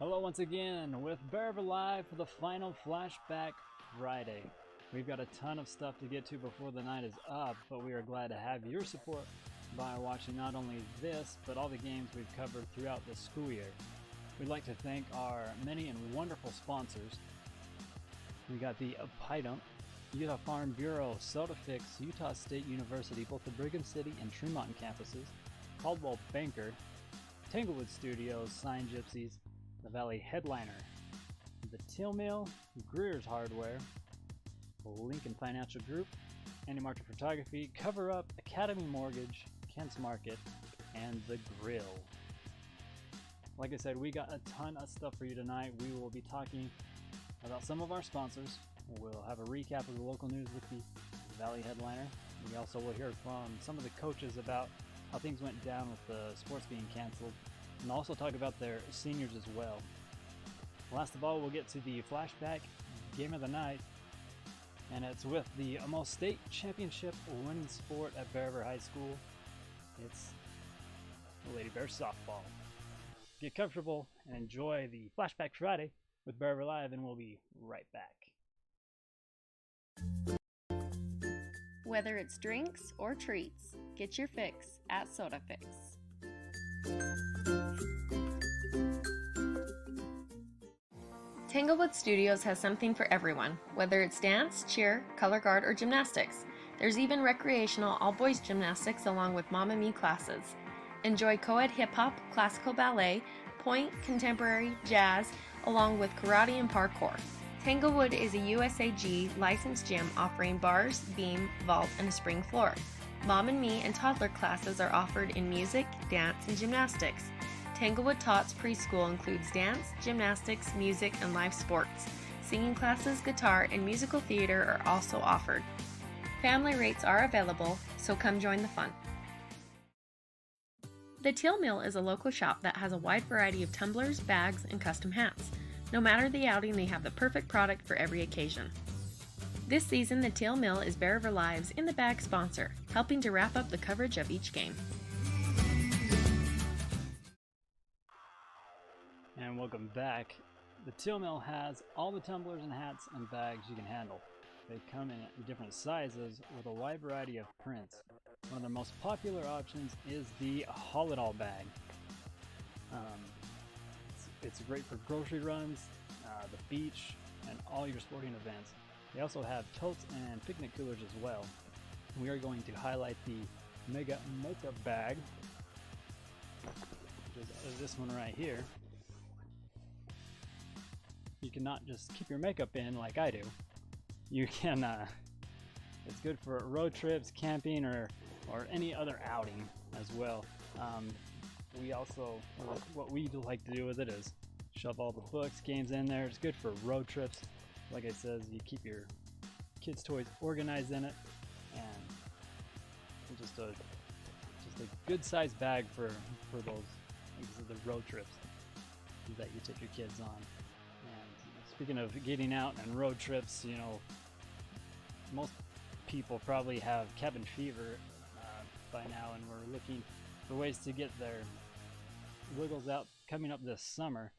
Hello once again with Bearver Live for the final Flashback Friday. We've got a ton of stuff to get to before the night is up, but we are glad to have your support by watching not only this, but all the games we've covered throughout the school year. We'd like to thank our many and wonderful sponsors. We got the Upidum, Utah Farm Bureau, SodaFix, Utah State University, both the Brigham City and Tremont campuses, Caldwell Banker, Tanglewood Studios, Sign Gypsies, the Valley Headliner, the Till Mill, Greer's Hardware, Lincoln Financial Group, Andy Martin Photography, Cover Up, Academy Mortgage, Kent's Market, and The Grill. Like I said, we got a ton of stuff for you tonight. We will be talking about some of our sponsors. We'll have a recap of the local news with the Valley Headliner. We also will hear from some of the coaches about how things went down with the sports being canceled, and also talk about their seniors as well. Last of all, we'll get to the flashback game of the night, and it's with the almost state championship winning sport at Bearver High School. It's the Lady Bears softball. Get comfortable and enjoy the Flashback Friday with Bearver Live, and we'll be right back. Whether it's drinks or treats, get your fix at SodaFix. Tanglewood Studios has something for everyone, whether it's dance, cheer, color guard, or gymnastics. There's even recreational all-boys gymnastics along with Mamma Mia classes. Enjoy co-ed hip-hop, classical ballet, point, contemporary, jazz, along with karate and parkour. Tanglewood is a USAG licensed gym offering bars, beam, vault, and a spring floor. Mom and Me and toddler classes are offered in music, dance, and gymnastics. Tanglewood Tots Preschool includes dance, gymnastics, music, and live sports. Singing classes, guitar, and musical theater are also offered. Family rates are available, so come join the fun. The Till Mill is a local shop that has a wide variety of tumblers, bags, and custom hats. No matter the outing, they have the perfect product for every occasion. This season, the Till Mill is Bearver Live's In the Bag sponsor, helping to wrap up the coverage of each game. And welcome back. The Till Mill has all the tumblers and hats and bags you can handle. They come in different sizes with a wide variety of prints. One of their most popular options is the Haul-It-All bag. It's great for grocery runs, the beach, and all your sporting events. They also have totes and picnic coolers as well. We are going to highlight the Mega Makeup bag, which is this one right here. You cannot just keep your makeup in like I do. You can, it's good for road trips, camping, or any other outing as well. We also, what we like to do with it is shove all the books, games in there. It's good for road trips. Like I said, you keep your kids' toys organized in it, and just a good sized bag for those the road trips that you take your kids on. And speaking of getting out and road trips, you know, most people probably have cabin fever by now, and we're looking for ways to get their wiggles out coming up this summer.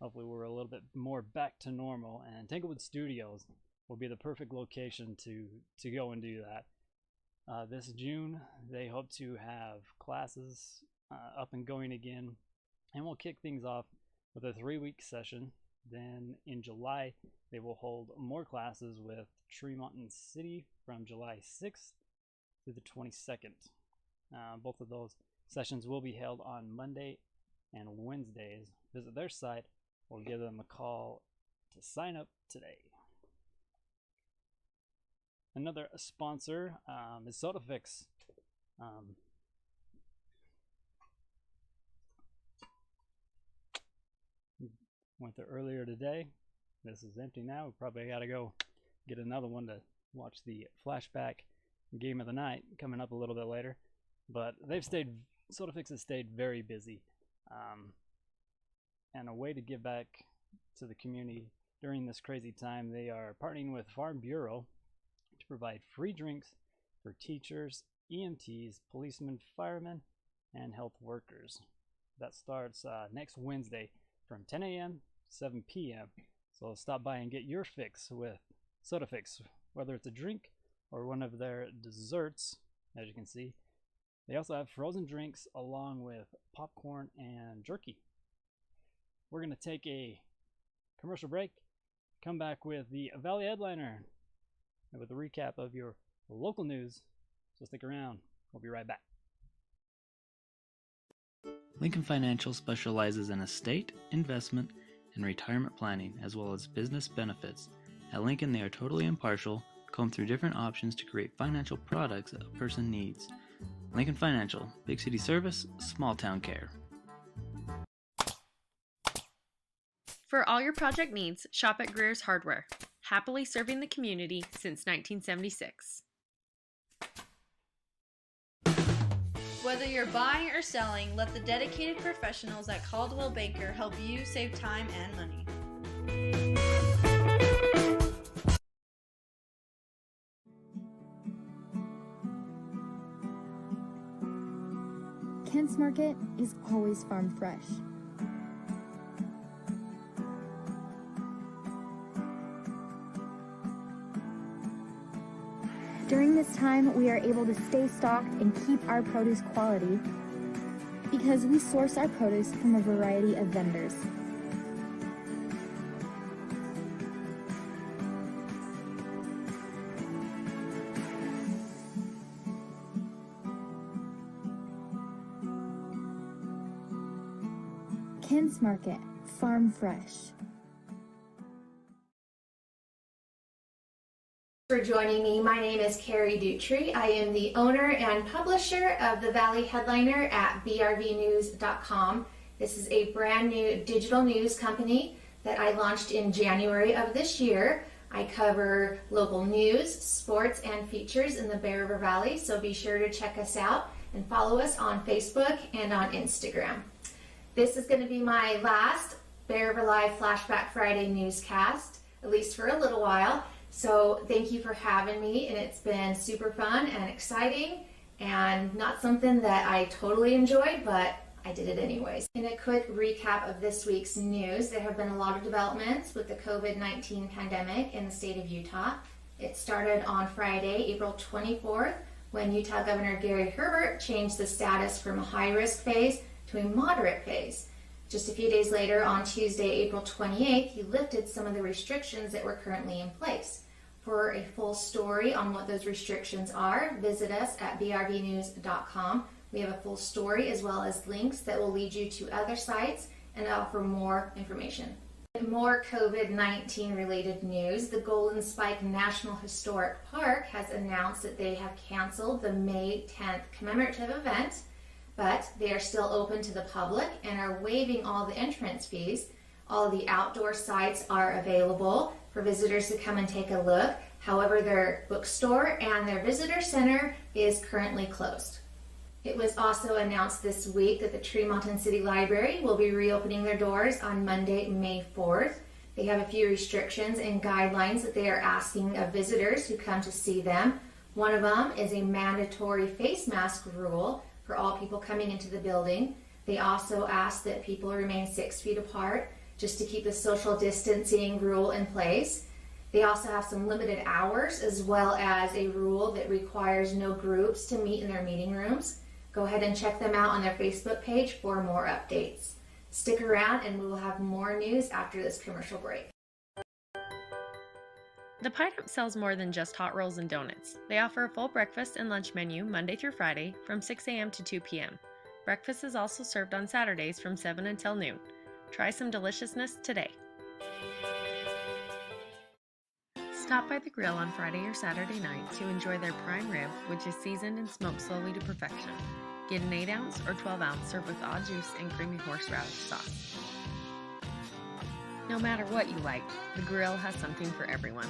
Hopefully we're a little bit more back to normal, and Tanglewood Studios will be the perfect location to go and do that. This June, they hope to have classes up and going again, and we'll kick things off with a 3-week session. Then in July, they will hold more classes with Tremont City from July 6th to the 22nd. Both of those sessions will be held on Monday and Wednesdays. Visit their site or give them a call to sign up today. Another sponsor is SodaFix. Went there earlier today. This is empty now. We probably got to go get another one to watch the flashback game of the night coming up a little bit later. But SodaFix has stayed very busy. And a way to give back to the community during this crazy time, they are partnering with Farm Bureau to provide free drinks for teachers, EMTs, policemen, firemen, and health workers. That starts next Wednesday from 10 a.m. 7 p.m. So stop by and get your fix with Soda Fix, whether it's a drink or one of their desserts, as you can see. They also have frozen drinks along with popcorn and jerky. We're going to take a commercial break, come back with the Valley Headliner, and with a recap of your local news. So stick around. We'll be right back. Lincoln Financial specializes in estate, investment, and retirement planning, as well as business benefits. At Lincoln, they are totally impartial, comb through different options to create financial products that a person needs. Lincoln Financial, big city service, small town care. For all your project needs, shop at Greer's Hardware, happily serving the community since 1976. Whether you're buying or selling, let the dedicated professionals at Caldwell Banker help you save time and money. Kent's Market is always farm fresh. During this time, we are able to stay stocked and keep our produce quality because we source our produce from a variety of vendors. Kent's Market, farm fresh. For joining me. My name is Carrie Dutry. I am the owner and publisher of the Valley Headliner at brvnews.com. This is a brand new digital news company that I launched in January of this year. I cover local news, sports, and features in the Bear River Valley, so be sure to check us out and follow us on Facebook and on Instagram. This is going to be my last Bear River Live Flashback Friday newscast, at least for a little while. So thank you for having me, and it's been super fun and exciting and not something that I totally enjoyed, but I did it anyways. In a quick recap of this week's news, there have been a lot of developments with the COVID-19 pandemic in the state of Utah. It started on Friday, April 24th, when Utah Governor Gary Herbert changed the status from a high-risk phase to a moderate phase. Just a few days later, on Tuesday, April 28th, he lifted some of the restrictions that were currently in place. For a full story on what those restrictions are, visit us at brvnews.com. We have a full story as well as links that will lead you to other sites and offer more information. More COVID-19 related news. The Golden Spike National Historic Park has announced that they have canceled the May 10th commemorative event, but they are still open to the public and are waiving all the entrance fees. All the outdoor sites are available for visitors to come and take a look. However, their bookstore and their visitor center is currently closed. It was also announced this week that the Tremonton City Library will be reopening their doors on Monday, May 4th. They have a few restrictions and guidelines that they are asking of visitors who come to see them. One of them is a mandatory face mask rule for all people coming into the building. They also ask that people remain 6 feet apart just to keep the social distancing rule in place. They also have some limited hours as well as a rule that requires no groups to meet in their meeting rooms. Go ahead and check them out on their Facebook page for more updates. Stick around and we will have more news after this commercial break. The Pie Dump sells more than just hot rolls and donuts. They offer a full breakfast and lunch menu Monday through Friday from 6 a.m. to 2 p.m. Breakfast is also served on Saturdays from 7 until noon. Try some deliciousness today. Stop by the grill on Friday or Saturday night to enjoy their prime rib, which is seasoned and smoked slowly to perfection. Get an 8-ounce or 12-ounce served with odd juice and creamy horseradish sauce. No matter what you like, the grill has something for everyone.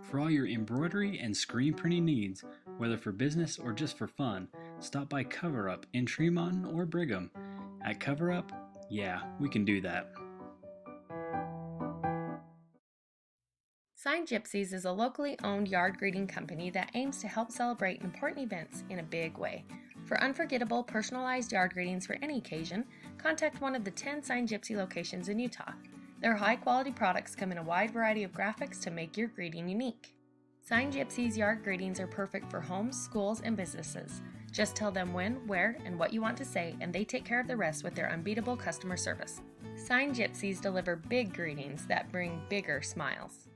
For all your embroidery and screen printing needs, whether for business or just for fun, stop by Cover Up in Tremont or Brigham. At Cover Up, yeah, we can do that. Sign Gypsies is a locally owned yard greeting company that aims to help celebrate important events in a big way. For unforgettable, personalized yard greetings for any occasion, contact one of the 10 Sign Gypsy locations in Utah. Their high-quality products come in a wide variety of graphics to make your greeting unique. Sign Gypsy's yard greetings are perfect for homes, schools, and businesses. Just tell them when, where, and what you want to say, and they take care of the rest with their unbeatable customer service. Sign Gypsies deliver big greetings that bring bigger smiles.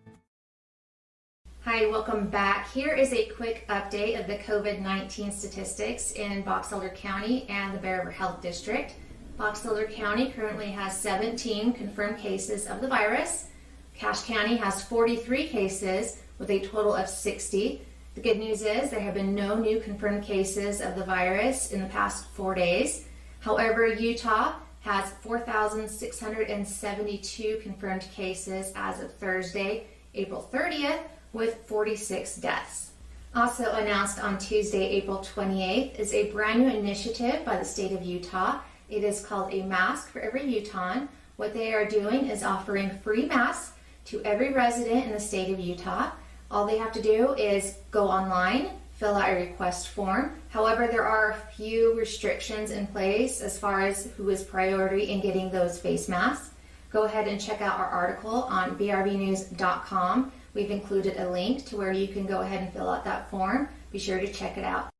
Hi, welcome back. Here is a quick update of the COVID-19 statistics in Box Elder County and the Bear River Health District. Box Elder County currently has 17 confirmed cases of the virus. Cache County has 43 cases with a total of 60. The good news is there have been no new confirmed cases of the virus in the past 4 days. However, Utah has 4,672 confirmed cases as of Thursday, April 30th, with 46 deaths. Also announced on Tuesday, April 28th, is a brand new initiative by the state of Utah. It is called A Mask for Every Utahn. What they are doing is offering free masks to every resident in the state of Utah. All they have to do is go online, fill out a request form. However, there are a few restrictions in place as far as who is priority in getting those face masks. Go ahead and check out our article on brvnews.com. We've included a link to where you can go ahead and fill out that form. Be sure to check it out.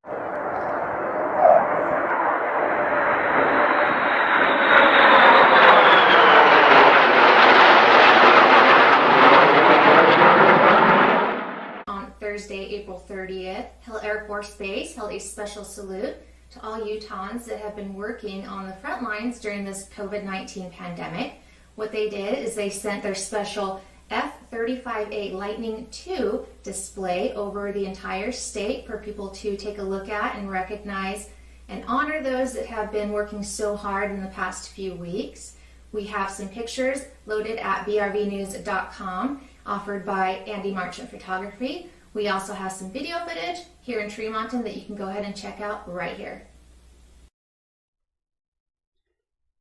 Thursday, April 30th, Hill Air Force Base held a special salute to all Utahns that have been working on the front lines during this COVID-19 pandemic. What they did is they sent their special F-35A Lightning II display over the entire state for people to take a look at and recognize and honor those that have been working so hard in the past few weeks. We have some pictures loaded at brvnews.com offered by Andy Marchant Photography. We also have some video footage here in Tremonton that you can go ahead and check out right here.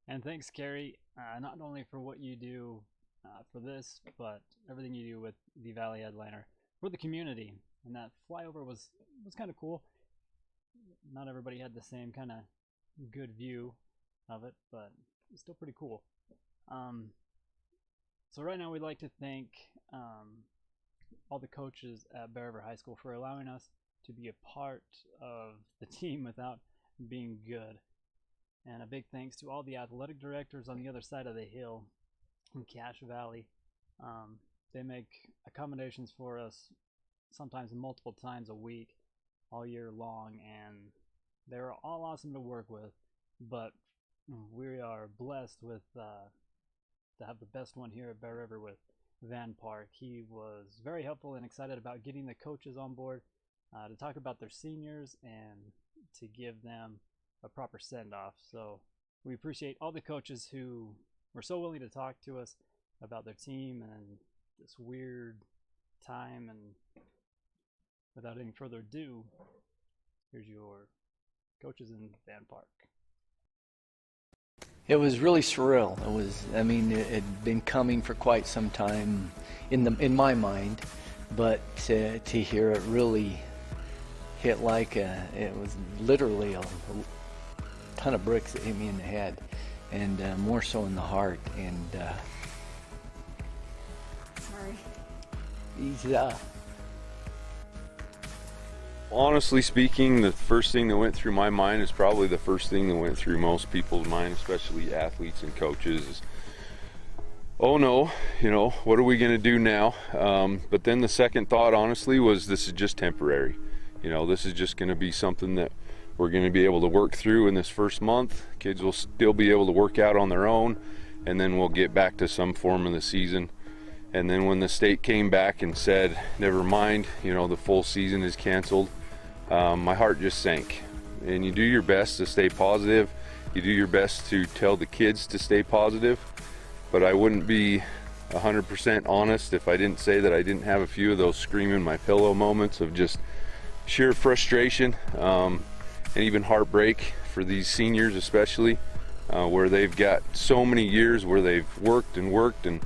And thanks, Carrie, not only for what you do for this, but everything you do with the Valley Headliner for the community. And that flyover was kind of cool. Not everybody had the same kind of good view of it, but it's still pretty cool. So right now we'd like to thank all the coaches at Bear River High School for allowing us to be a part of the team without being good. And a big thanks to all the athletic directors on the other side of the hill in Cache Valley. They make accommodations for us sometimes multiple times a week all year long, and they're all awesome to work with. But we are blessed with to have the best one here at Bear River with Van Park. He was very helpful and excited about getting the coaches on board to talk about their seniors and to give them a proper send-off. So we appreciate all the coaches who were so willing to talk to us about their team and this weird time. And without any further ado, here's your coaches in Van Park. It was really surreal. It had been coming for quite some time in my mind, but to hear it really hit like it was literally a ton of bricks that hit me in the head, and more so in the heart. And sorry. Honestly speaking, the first thing that went through my mind is probably the first thing that went through most people's mind, especially athletes and coaches, is, oh no, what are we going to do now? But then the second thought, honestly, was this is just temporary. This is just going to be something that we're going to be able to work through in this first month. Kids will still be able to work out on their own, and then we'll get back to some form of the season. And then when the state came back and said, never mind, the full season is canceled, my heart just sank. And you do your best to stay positive. You do your best to tell the kids to stay positive. But I wouldn't be 100% honest if I didn't say that I didn't have a few of those screaming my pillow moments of just sheer frustration and even heartbreak for these seniors, especially where they've got so many years where they've worked and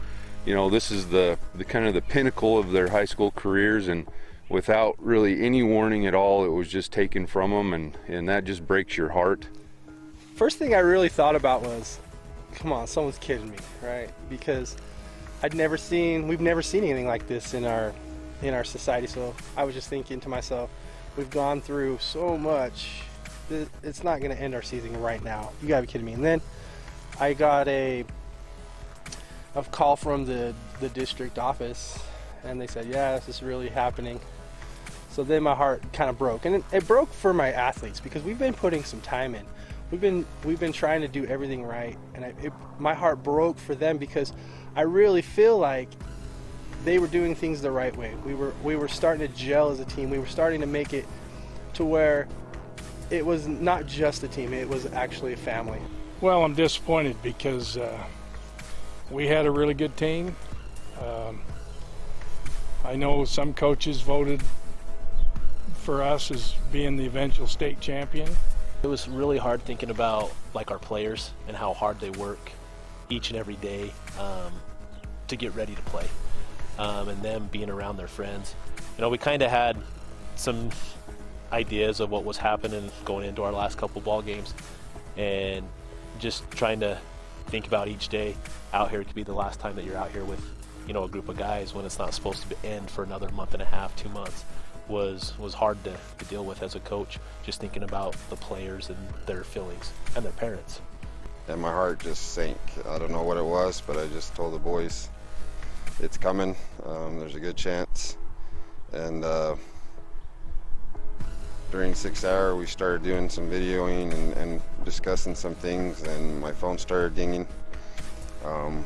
this is the kind of the pinnacle of their high school careers, and without really any warning at all, it was just taken from them, and that just breaks your heart. First thing I really thought about was, come on, someone's kidding me, right? Because we've never seen anything like this in our society. So I was just thinking to myself, we've gone through so much. It's not going to end our season right now. You gotta be kidding me. And then I got a call from the district office, and they said, yeah, this is really happening. So then my heart kind of broke, and it broke for my athletes because we've been putting some time in. We've been trying to do everything right, and my heart broke for them because I really feel like they were doing things the right way. We were starting to gel as a team. We were starting to make it to where it was not just a team, it was actually a family. Well, I'm disappointed because we had a really good team. I know some coaches voted for us as being the eventual state champion. It was really hard thinking about like our players and how hard they work each and every day to get ready to play, and them being around their friends. You know, we kind of had some ideas of what was happening going into our last couple ball games, and just trying to think about each day out here. It could be the last time that you're out here with, you know, a group of guys when it's not supposed to end for another month and a half, 2 months. Was hard to deal with as a coach, just thinking about the players and their feelings and their parents. And my heart just sank. I don't know what it was, but I just told the boys, it's coming. There's a good chance. And during 6th hour, we started doing some videoing and discussing some things, and my phone started dinging. And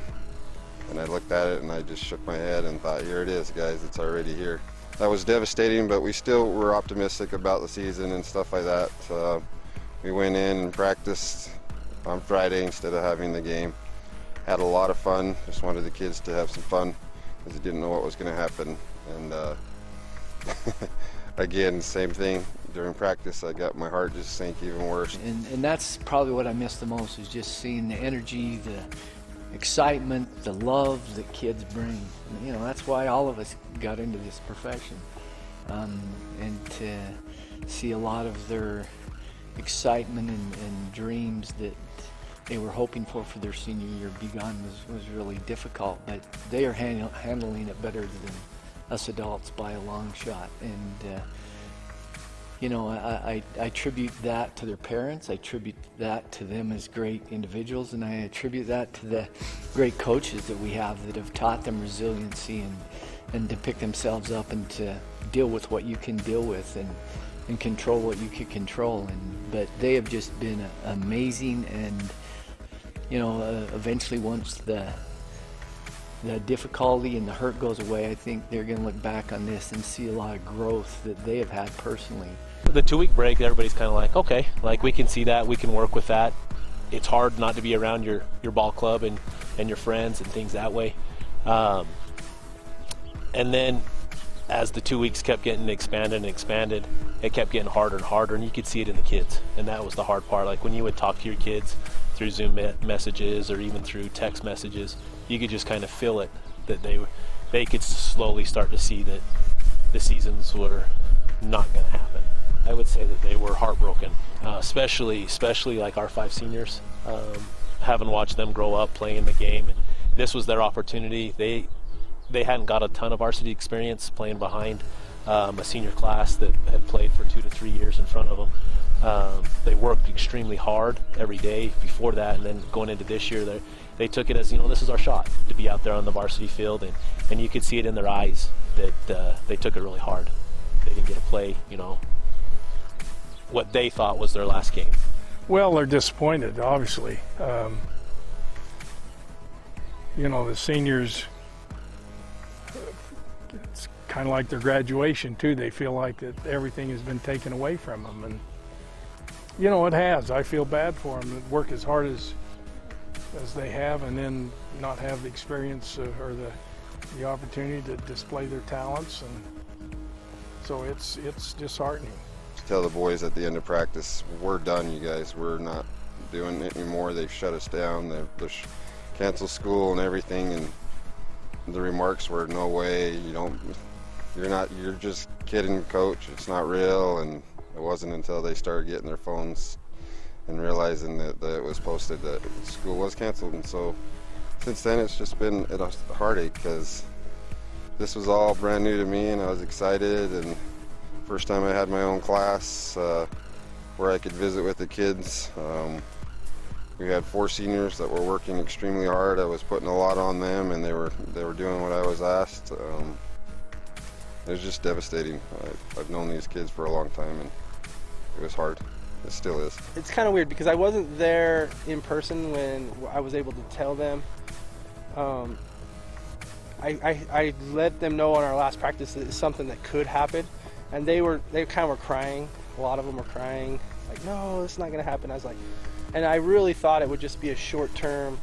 I looked at it and I just shook my head and thought, here it is, guys, it's already here. That was devastating, but we still were optimistic about the season and stuff like that. We went in and practiced on Friday instead of having the game. Had a lot of fun, just wanted the kids to have some fun because they didn't know what was going to happen. And again, same thing. During practice, my heart just sank even worse. And that's probably what I miss the most, is just seeing the energy, the excitement, the love that kids bring. You know, that's why all of us got into this profession. And to see a lot of their excitement and dreams that they were hoping for their senior year be gone was really difficult. But they are handling it better than us adults by a long shot. And you know, I attribute that to their parents. I attribute that to them as great individuals, and I attribute that to the great coaches that we have that have taught them resiliency and to pick themselves up and to deal with what you can deal with and control what you can control. But they have just been amazing, and you know, eventually once the difficulty and the hurt goes away, I think they're going to look back on this and see a lot of growth that they have had personally. The 2-week break, everybody's kind of like, okay, like we can see that, we can work with that. It's hard not to be around your ball club and your friends and things that way. And then as the 2 weeks kept getting expanded, it kept getting harder and harder, and you could see it in the kids. And that was the hard part. Like when you would talk to your kids through Zoom messages or even through text messages, you could just kind of feel it, that they could slowly start to see that the seasons were not going to happen. I would say that they were heartbroken, especially like our 5 seniors, having watched them grow up playing the game. And this was their opportunity. They hadn't got a ton of varsity experience playing behind a senior class that had played for 2 to 3 years in front of them. They worked extremely hard every day before that, and then going into this year, they took it as, you know, this is our shot to be out there on the varsity field, and you could see it in their eyes that they took it really hard. They didn't get to play, you know, what they thought was their last game. Well, they're disappointed, obviously. You know, the seniors, it's kind of like their graduation too. They feel like that everything has been taken away from them, and you know, it has. I feel bad for them that work as hard as they have, and then not have the experience or the opportunity to display their talents, and so it's disheartening. Tell the boys at the end of practice, we're done, you guys. We're not doing it anymore. They've shut us down. They've canceled school and everything. And the remarks were, "No way. You're just kidding, coach. It's not real." And it wasn't until they started getting their phones and realizing that it was posted that school was canceled. And so since then it's just been a heartache, because this was all brand new to me and I was excited, and first time I had my own class where I could visit with the kids. We had 4 seniors that were working extremely hard. I was putting a lot on them, and they were doing what I was asked. It was just devastating. I've known these kids for a long time, and it was hard. It still is. It's kind of weird because I wasn't there in person when I was able to tell them. I let them know on our last practice that it's something that could happen, and they kind of were crying. A lot of them were crying, like, no, it's not going to happen. I was like, and I really thought it would just be a short-term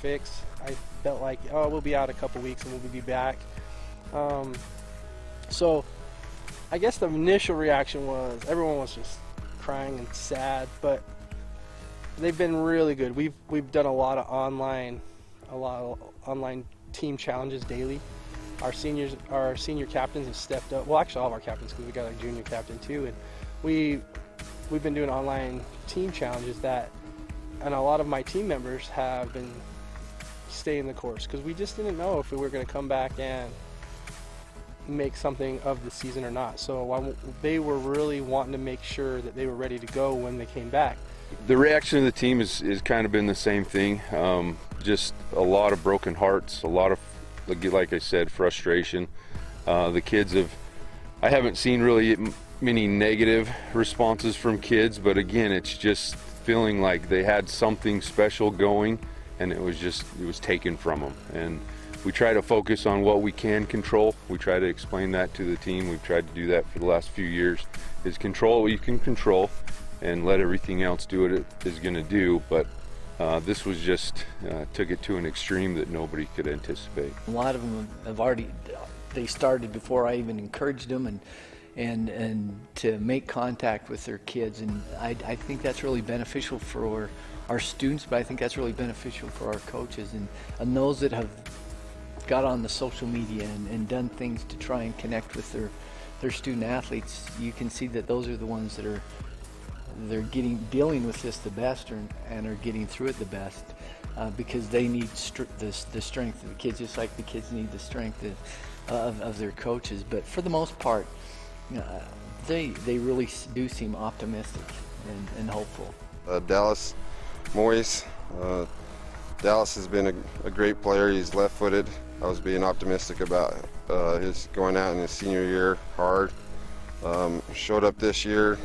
fix. I felt like, oh, we'll be out a couple weeks and we'll be back. So I guess the initial reaction was everyone was just crying and sad, but they've been really good. We've done a lot of online team challenges daily. Our senior captains have stepped up. Well, actually all of our captains, because we got a junior captain too, and we've been doing online team challenges and a lot of my team members have been staying the course, because we just didn't know if we were going to come back and make something of the season or not. So they were really wanting to make sure that they were ready to go when they came back. The reaction of the team is kind of been the same thing. Just a lot of broken hearts, a lot of, like I said, frustration. The kids I haven't seen really many negative responses from kids, but again, it's just feeling like they had something special going and it was taken from them. And we try to focus on what we can control. We try to explain that to the team. We've tried to do that for the last few years, is control what you can control and let everything else do what it is going to do. But this was just took it to an extreme that nobody could anticipate. A lot of them have they started before I even encouraged them, and to make contact with their kids, and I think that's really beneficial for our students, but I think that's really beneficial for our coaches and those that have got on the social media and done things to try and connect with their student athletes. You can see that those are the ones that they're dealing with this the best and are getting through it the best, because they need the strength of the kids, just like the kids need the strength of their coaches. But for the most part, they really do seem optimistic and hopeful. Dallas Moyes. Dallas has been a great player. He's left-footed. I was being optimistic about his going out in his senior year hard. Showed up this year.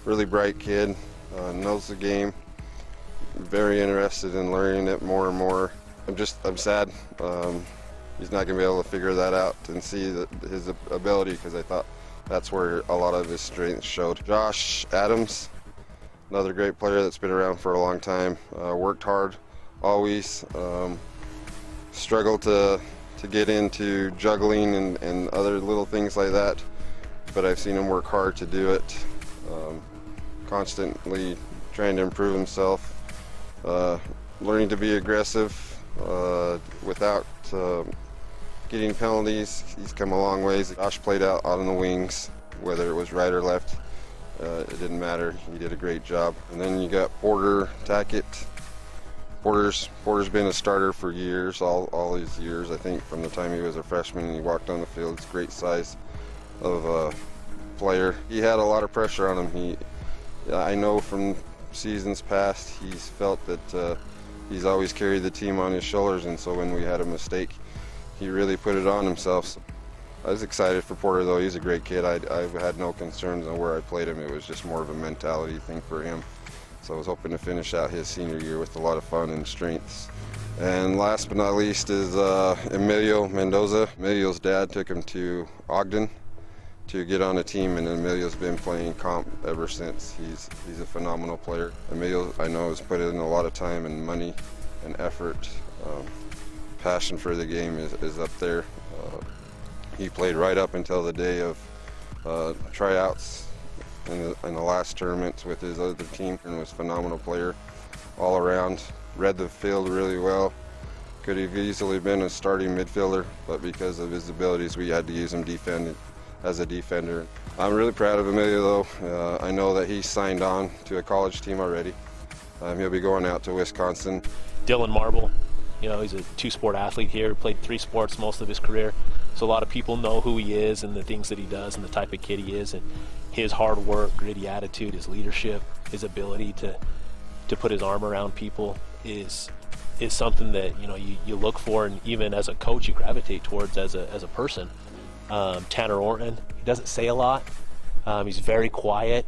Really bright kid. Knows the game. Very interested in learning it more and more. I'm sad. He's not going to be able to figure that out and see his ability, because I thought that's where a lot of his strengths showed. Josh Adams, another great player that's been around for a long time. Worked hard always. Struggled to get into juggling and other little things like that, but I've seen him work hard to do it. Constantly trying to improve himself. Learning to be aggressive without getting penalties. He's come a long ways. Josh played out on the wings, whether it was right or left. It didn't matter. He did a great job. And then you got Porter, Tackett. Porter's been a starter for years, all these years. I think from the time he was a freshman and he walked on the field. He's a great size of a player. He had a lot of pressure on him. I know from seasons past he's felt that he's always carried the team on his shoulders, and so when we had a mistake, he really put it on himself. So I was excited for Porter, though. He's a great kid. I had no concerns on where I played him. It was just more of a mentality thing for him. So I was hoping to finish out his senior year with a lot of fun and strengths. And last but not least is Emilio Mendoza. Emilio's dad took him to Ogden to get on a team, and Emilio's been playing comp ever since. He's a phenomenal player. Emilio, I know, has put in a lot of time and money and effort. Passion for the game is up there. He played right up until the day of tryouts in the last tournament with his other team, and was a phenomenal player all around. Read the field really well. Could have easily been a starting midfielder, but because of his abilities, we had to use him as a defender. I'm really proud of Emilio though. I know that he's signed on to a college team already. He'll be going out to Wisconsin. Dylan Marble, you know, he's a two-sport athlete here, played 3 sports most of his career. So a lot of people know who he is and the things that he does and the type of kid he is, and his hard work, gritty attitude, his leadership, his ability to put his arm around people is something that, you know, you look for, and even as a coach you gravitate towards as a person. Tanner Orton, he doesn't say a lot. He's very quiet.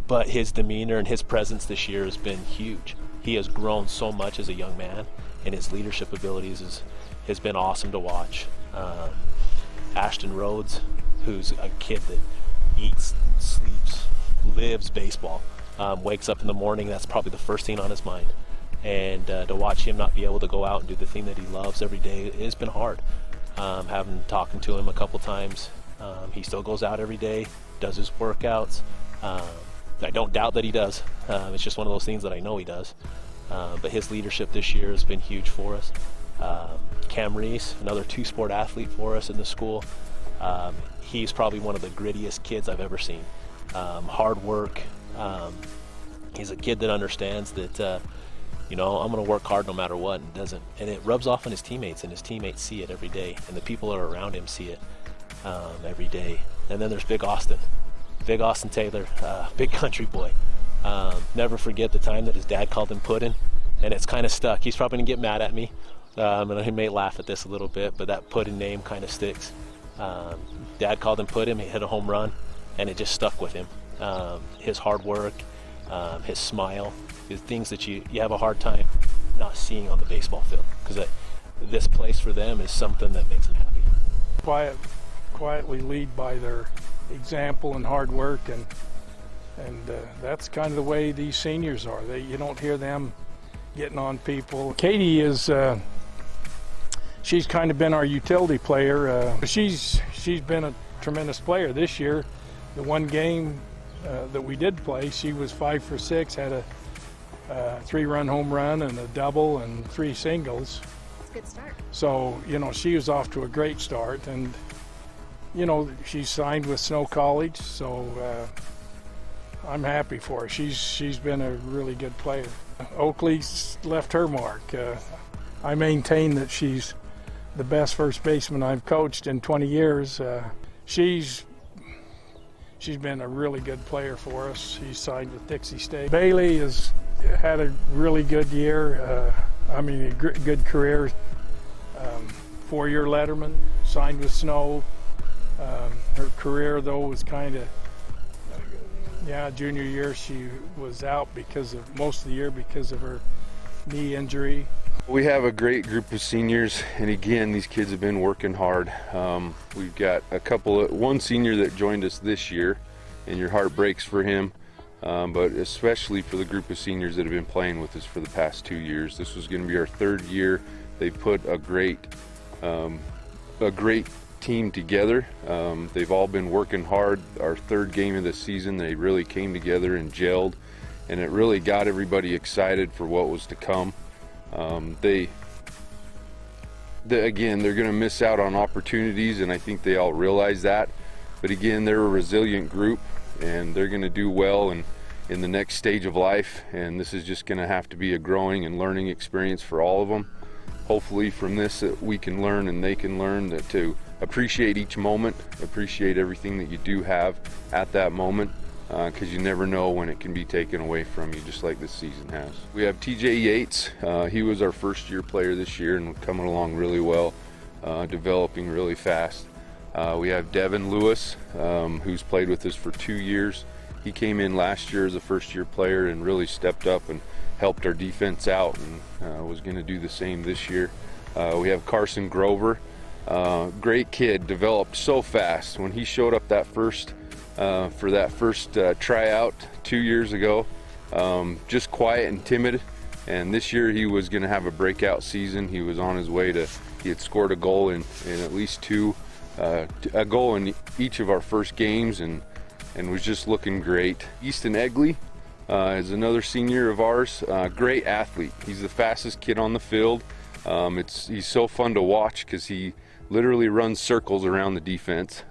But his demeanor and his presence this year has been huge. He has grown so much as a young man, and his leadership abilities has been awesome to watch. Ashton Rhodes, who's a kid that eats, sleeps, lives baseball, wakes up in the morning, that's probably the first thing on his mind. And to watch him not be able to go out and do the thing that he loves every day, it's been hard. Talking to him a couple times, he still goes out every day, does his workouts. I don't doubt that he does. It's just one of those things that I know he does. But his leadership this year has been huge for us. Cam Reis, another 2-sport athlete for us in the school. He's probably one of the grittiest kids I've ever seen. Hard work. He's a kid that understands that, you know, I'm going to work hard no matter what, and it rubs off on his teammates, and his teammates see it every day, and the people that are around him see it every day. And then there's Big Austin Taylor, big country boy. Never forget the time that his dad called him puddin', and it's kind of stuck. He's probably gonna get mad at me, and he may laugh at this a little bit, but that puddin' name kind of sticks. Dad called him puddin', he hit a home run, and it just stuck with him. His hard work, his smile, the things that you have a hard time not seeing on the baseball field, because this place for them is something that makes them happy. Quietly lead by their example and hard work, and that's kind of the way these seniors are. You don't hear them getting on people. Katie is she's kind of been our utility player. She's been a tremendous player this year. The one game that we did play, she was 5 for 6, had a 3-run home run and a double and 3 singles. That's a good start. So, you know, she was off to a great start, and you know, she's signed with Snow College, so I'm happy for her. She's been a really good player. Oakley's left her mark. I maintain that she's the best first baseman I've coached in 20 years. She's been a really good player for us. She's signed with Dixie State. Bailey has had a really good year. A good career. 4-year letterman, signed with Snow. Her career though was kind of, junior year she was out most of the year because of her knee injury. We have a great group of seniors, and again, these kids have been working hard. We've got one senior that joined us this year, and your heart breaks for him, but especially for the group of seniors that have been playing with us for the past 2 years. This was going to be our 3rd year. They put a great team together. They've all been working hard. Our 3rd game of the season, they really came together and gelled, and it really got everybody excited for what was to come. Again, they're going to miss out on opportunities, and I think they all realize that. But again, they're a resilient group, and they're going to do well in the next stage of life, and this is just going to have to be a growing and learning experience for all of them. Hopefully from this that we can learn and they can learn that to appreciate each moment, appreciate everything that you do have at that moment, because you never know when it can be taken away from you, just like this season has. We have TJ Yates. He was our 1st-year player this year and coming along really well, developing really fast. We have Devin Lewis, who's played with us for 2 years. He came in last year as a 1st-year player and really stepped up and helped our defense out, and was going to do the same this year. We have Carson Grover. Great kid, developed so fast. When he showed up for that first tryout 2 years ago, just quiet and timid, and this year he was going to have a breakout season. He was on his way he had scored a goal in at least 2, a goal in each of our first games, and was just looking great. Easton Egley is another senior of ours, great athlete. He's the fastest kid on the field. He's so fun to watch because he literally runs circles around the defense.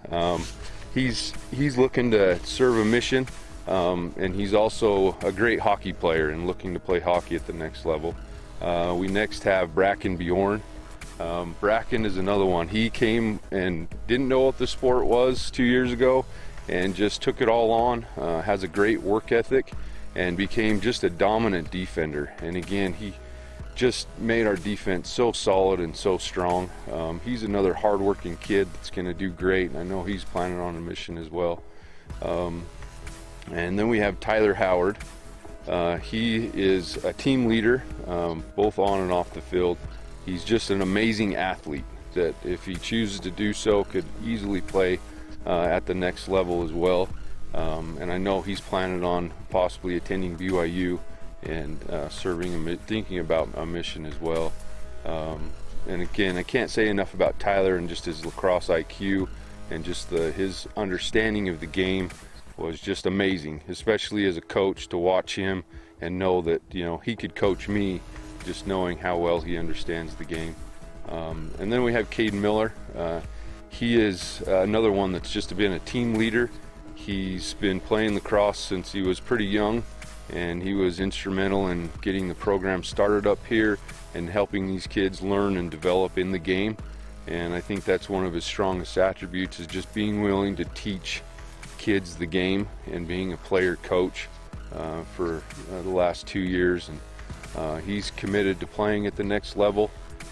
He's looking to serve a mission, and he's also a great hockey player and looking to play hockey at the next level. We next have Bracken Bjorn. Bracken is another one. He came and didn't know what the sport was 2 years ago and just took it all on, has a great work ethic, and became just a dominant defender. And again, he just made our defense so solid and so strong. He's another hardworking kid that's going to do great, and I know he's planning on a mission as well. And then we have Tyler Howard. He is a team leader, both on and off the field. He's just an amazing athlete that, if he chooses to do so, could easily play at the next level as well. And I know he's planning on possibly attending BYU and thinking about a mission as well. And again, I can't say enough about Tyler and just his lacrosse IQ and just his understanding of the game was just amazing, especially as a coach, to watch him and know that, you know, he could coach me, just knowing how well he understands the game. And then we have Caden Miller. He is another one that's just been a team leader. He's been playing lacrosse since he was pretty young, and he was instrumental in getting the program started up here and helping these kids learn and develop in the game. And I think that's one of his strongest attributes, is just being willing to teach kids the game and being a player coach for the last 2 years. And he's committed to playing at the next level,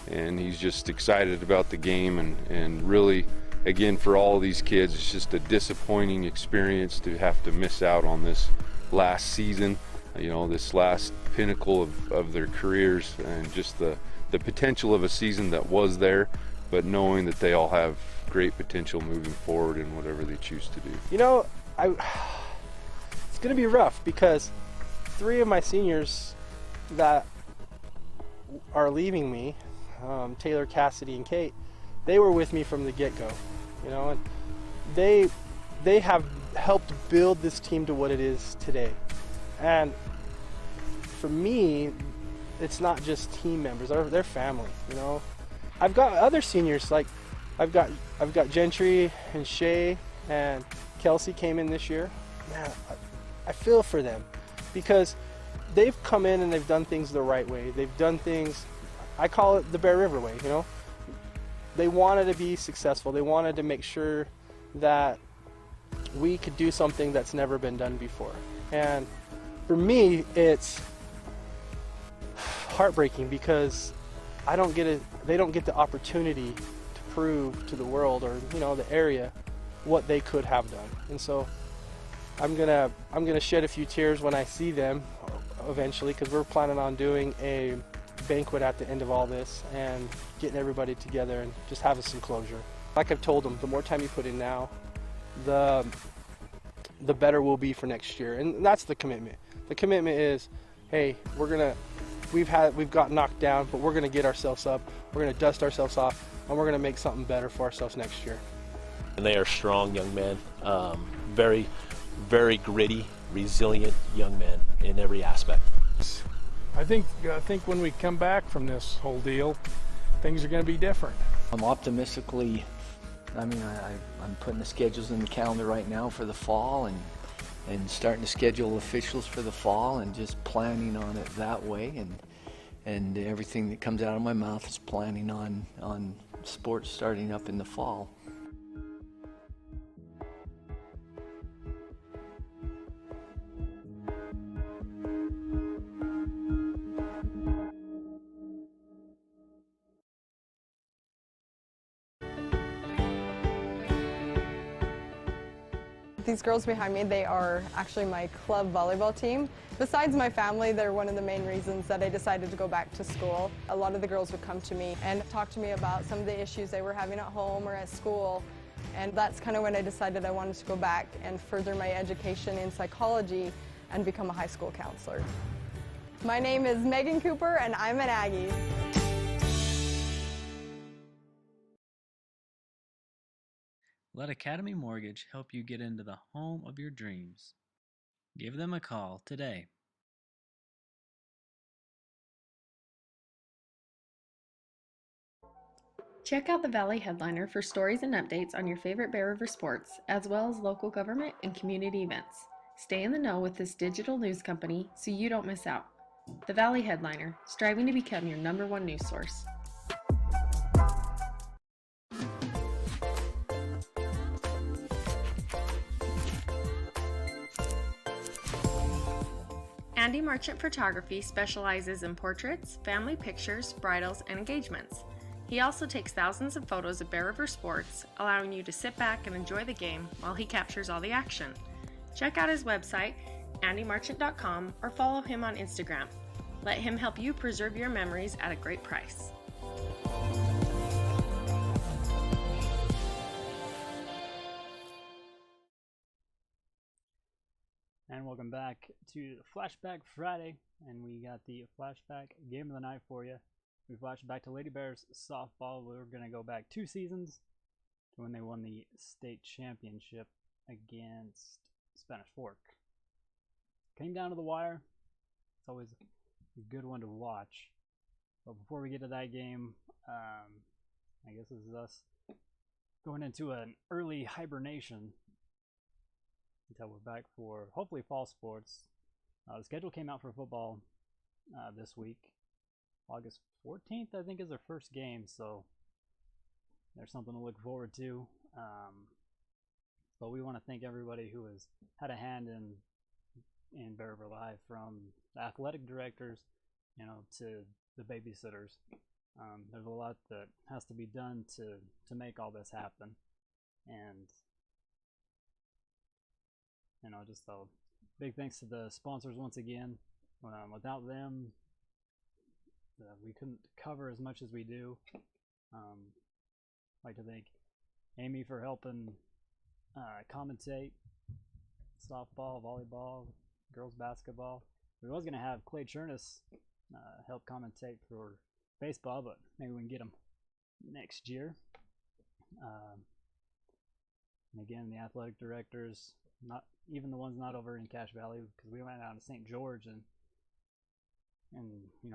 and he's just excited about the game. And really, again, for all of these kids, it's just a disappointing experience to have to miss out on this last season, you know, this last pinnacle of their careers, and just the potential of a season that was there, but knowing that they all have great potential moving forward in whatever they choose to do. You know, it's going to be rough because 3 of my seniors that are leaving me, Taylor, Cassidy, and Kate, they were with me from the get-go, you know, and they have helped build this team to what it is today. And for me, it's not just team members; they're family, you know. I've got other seniors, like I've got Gentry and Shay and Kelsey came in this year. Man, I feel for them because they've come in and they've done things the right way. They've done things, I call it the Bear River way, you know. They wanted to be successful. They wanted to make sure that we could do something that's never been done before. And for me, it's heartbreaking because they don't get the opportunity to prove to the world, or, you know, the area, what they could have done. And so I'm gonna shed a few tears when I see them eventually, because we're planning on doing a banquet at the end of all this and getting everybody together and just having some closure. Like I've told them, the more time you put in now, the better we'll be for next year. And that's the commitment. The commitment is, hey, we've got knocked down, but we're gonna get ourselves up, we're gonna dust ourselves off, and we're gonna make something better for ourselves next year. And they are strong young men, very, very gritty, resilient young men in every aspect. I think when we come back from this whole deal, things are going to be different. I'm optimistically, I'm putting the schedules in the calendar right now for the fall, and starting to schedule officials for the fall, and just planning on it that way, and everything that comes out of my mouth is planning on sports starting up in the fall. These girls behind me, they are actually my club volleyball team. Besides my family, they're one of the main reasons that I decided to go back to school. A lot of the girls would come to me and talk to me about some of the issues they were having at home or at school. And that's kind of when I decided I wanted to go back and further my education in psychology and become a high school counselor. My name is Megan Cooper, and I'm an Aggie. Let Academy Mortgage help you get into the home of your dreams. Give them a call today. Check out the Valley Headliner for stories and updates on your favorite Bear River sports, as well as local government and community events. Stay in the know with this digital news company so you don't miss out. The Valley Headliner, striving to become your #1 news source. Andy Marchant Photography specializes in portraits, family pictures, bridals, and engagements. He also takes thousands of photos of Bear River sports, allowing you to sit back and enjoy the game while he captures all the action. Check out his website, andymarchant.com, or follow him on Instagram. Let him help you preserve your memories at a great price. And welcome back to Flashback Friday, and we got the flashback game of the night for you. We flashed back to Lady Bears softball. We're going to go back 2 seasons to when they won the state championship against Spanish Fork. Came down to the wire. It's always a good one to watch. But before we get to that game, I guess this is us going into an early hibernation until we're back for hopefully fall sports. The schedule came out for football this week. August 14th, I think, is their first game, so there's something to look forward to. But we want to thank everybody who has had a hand in Bear River Live, from the athletic directors, to the babysitters. There's a lot that has to be done to make all this happen, and just a big thanks to the sponsors once again. Without them, we couldn't cover as much as we do. I'd like to thank Amy for helping commentate softball, volleyball, girls basketball. We was going to have Clay Chernus help commentate for baseball, but maybe we can get him next year. And again, the athletic directors, not even the ones not over in Cache Valley, because we went out to St. George, and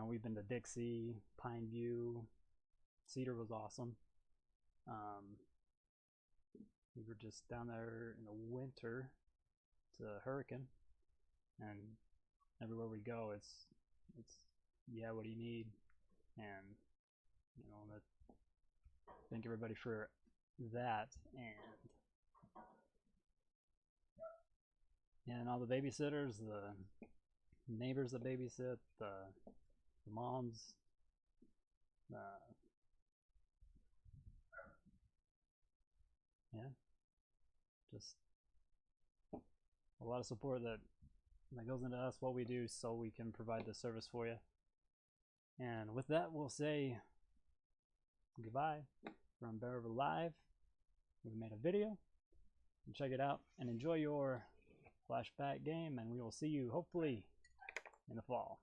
we've been to Dixie, Pineview, Cedar was awesome. We were just down there in the winter to Hurricane, and everywhere we go, it's what do you need? And thank everybody for that, and all the babysitters, the neighbors that babysit, the moms, just a lot of support that goes into us, what we do, so we can provide this service for you. And with that, we'll say goodbye from Bear River Live. We made a video, and check it out and enjoy your flashback game, and we will see you hopefully in the fall.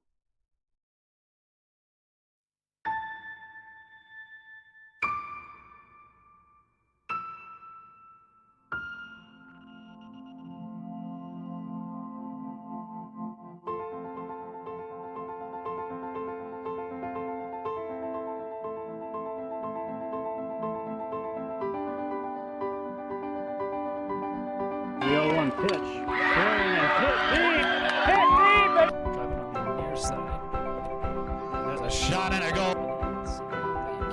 The 0-1 pitch. Carrying and hit deep. Hit deep. Driving on the near side. There's a shot and a goal.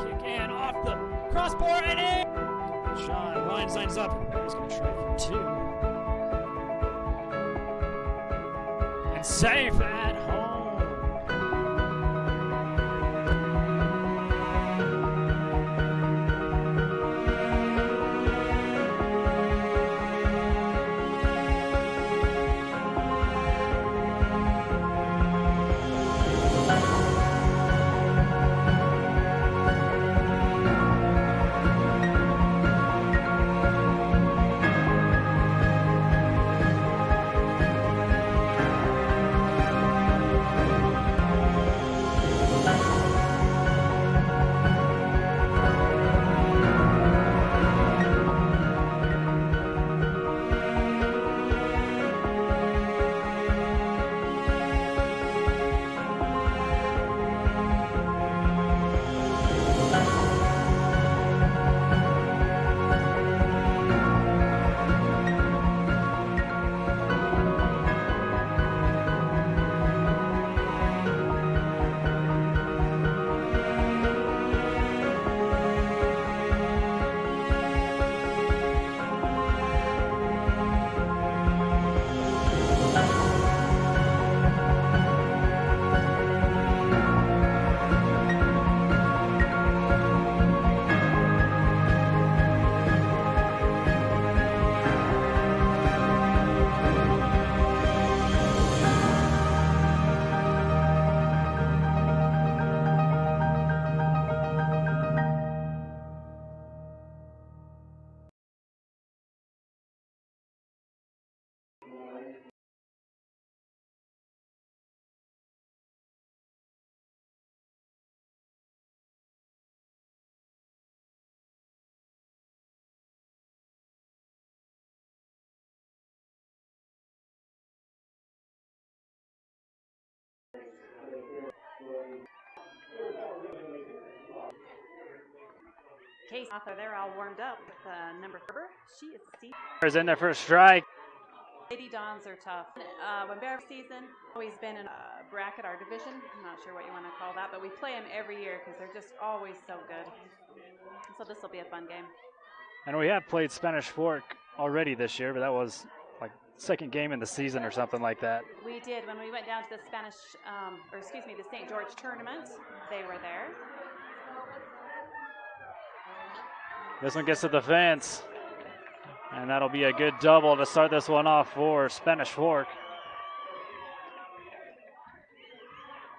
Kick in off the crossbar and in. Shot. Line signs up. He's going to try for 2. And safe at home. Case author, they're all warmed up with number 4. She is C. Is in there for a strike. Lady Dons are tough. When Bear season, always been in bracket, our division. I'm not sure what you want to call that, but we play them every year because they're just always so good. So this will be a fun game. And we have played Spanish Fork already this year, but that was like second game in the season or something like that. We did when we went down to the Spanish, the St. George tournament. They were there. This one gets to the fence, and that'll be a good double to start this one off for Spanish Fork.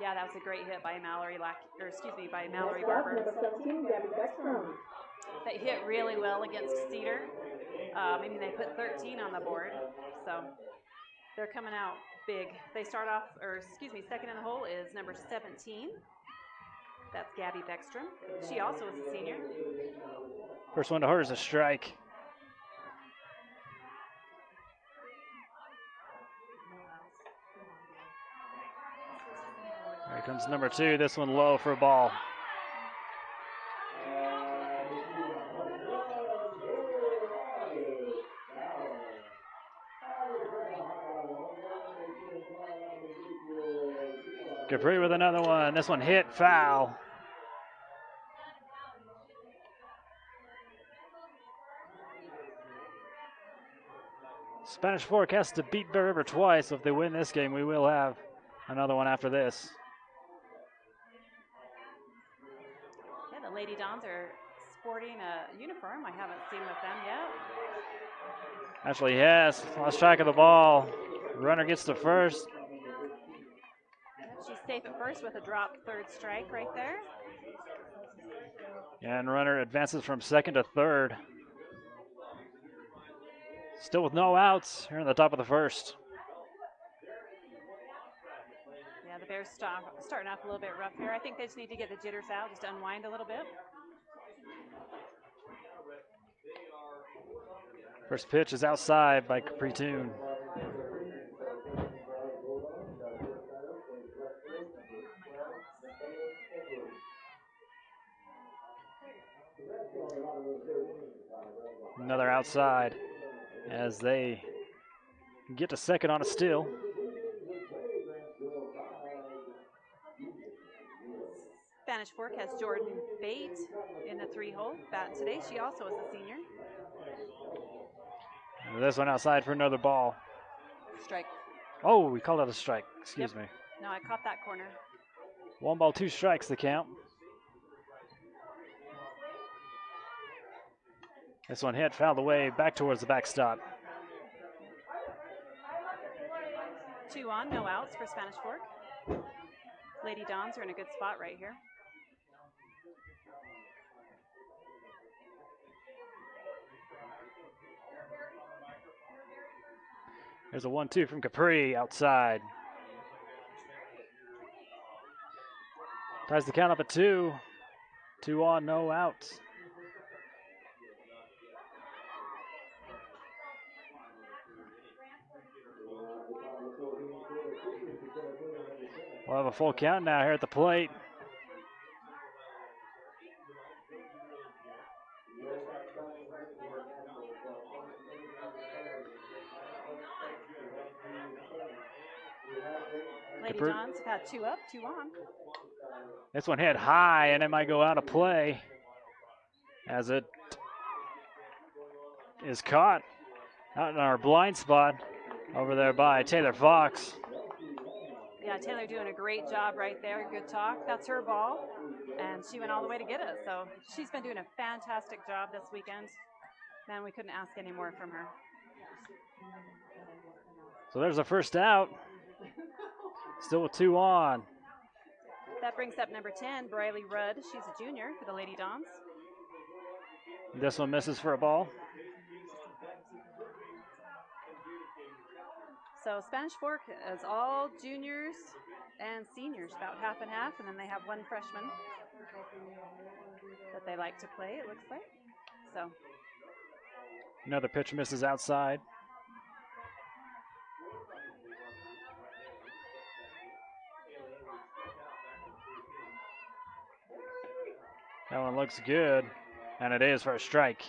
Yeah, that was a great hit by Mallory Barber. They hit really well against Cedar. They put 13 on the board, so they're coming out big. They start off, second in the hole is number 17. That's Gabby Backstrom. She also is a senior. First one to her is a strike. Here comes number 2. This one low for a ball. Capri with another one. This one hit foul. Spanish Fork has to beat Bear River twice. So if they win this game, we will have another one after this. Yeah, the Lady Dons are sporting a uniform. I haven't seen with them yet. Actually, yes. Lost track of the ball. Runner gets to first. She's safe at first with a dropped third strike right there. And runner advances from second to third. Still with no outs here in the top of the first. Yeah, the Bears starting off a little bit rough here. I think they just need to get the jitters out, just unwind a little bit. First pitch is outside by Capri Toon. Another outside as they get to second on a steal. Spanish Fork has Jordan Bate in the 3-hole batting today. She also is a senior. And this one outside for another ball. Strike. Oh, we called that a strike. Excuse me. No, I caught that corner. 1 ball, 2 strikes the count. This one hit, fouled away, back towards the backstop. 2 on, no outs for Spanish Fork. Lady Dons are in a good spot right here. There's a 1-2 from Capri outside. Ties the count up at 2. 2 on, no outs. We'll have a full count now here at the plate. Lady Dons have had 2 up, 2 on. This one hit high and it might go out of play as it is caught out in our blind spot over there by Taylor Fox. Yeah, Taylor doing a great job right there. Good talk. That's her ball, and she went all the way to get it. So she's been doing a fantastic job this weekend. Man, we couldn't ask any more from her. So there's the first out. Still with 2 on. That brings up number 10, Briley Rudd. She's a junior for the Lady Dons. This one misses for a ball. So Spanish Fork is all juniors and seniors, about half and half, and then they have 1 freshman that they like to play, it looks like. So another pitch misses outside. That one looks good, and it is for a strike.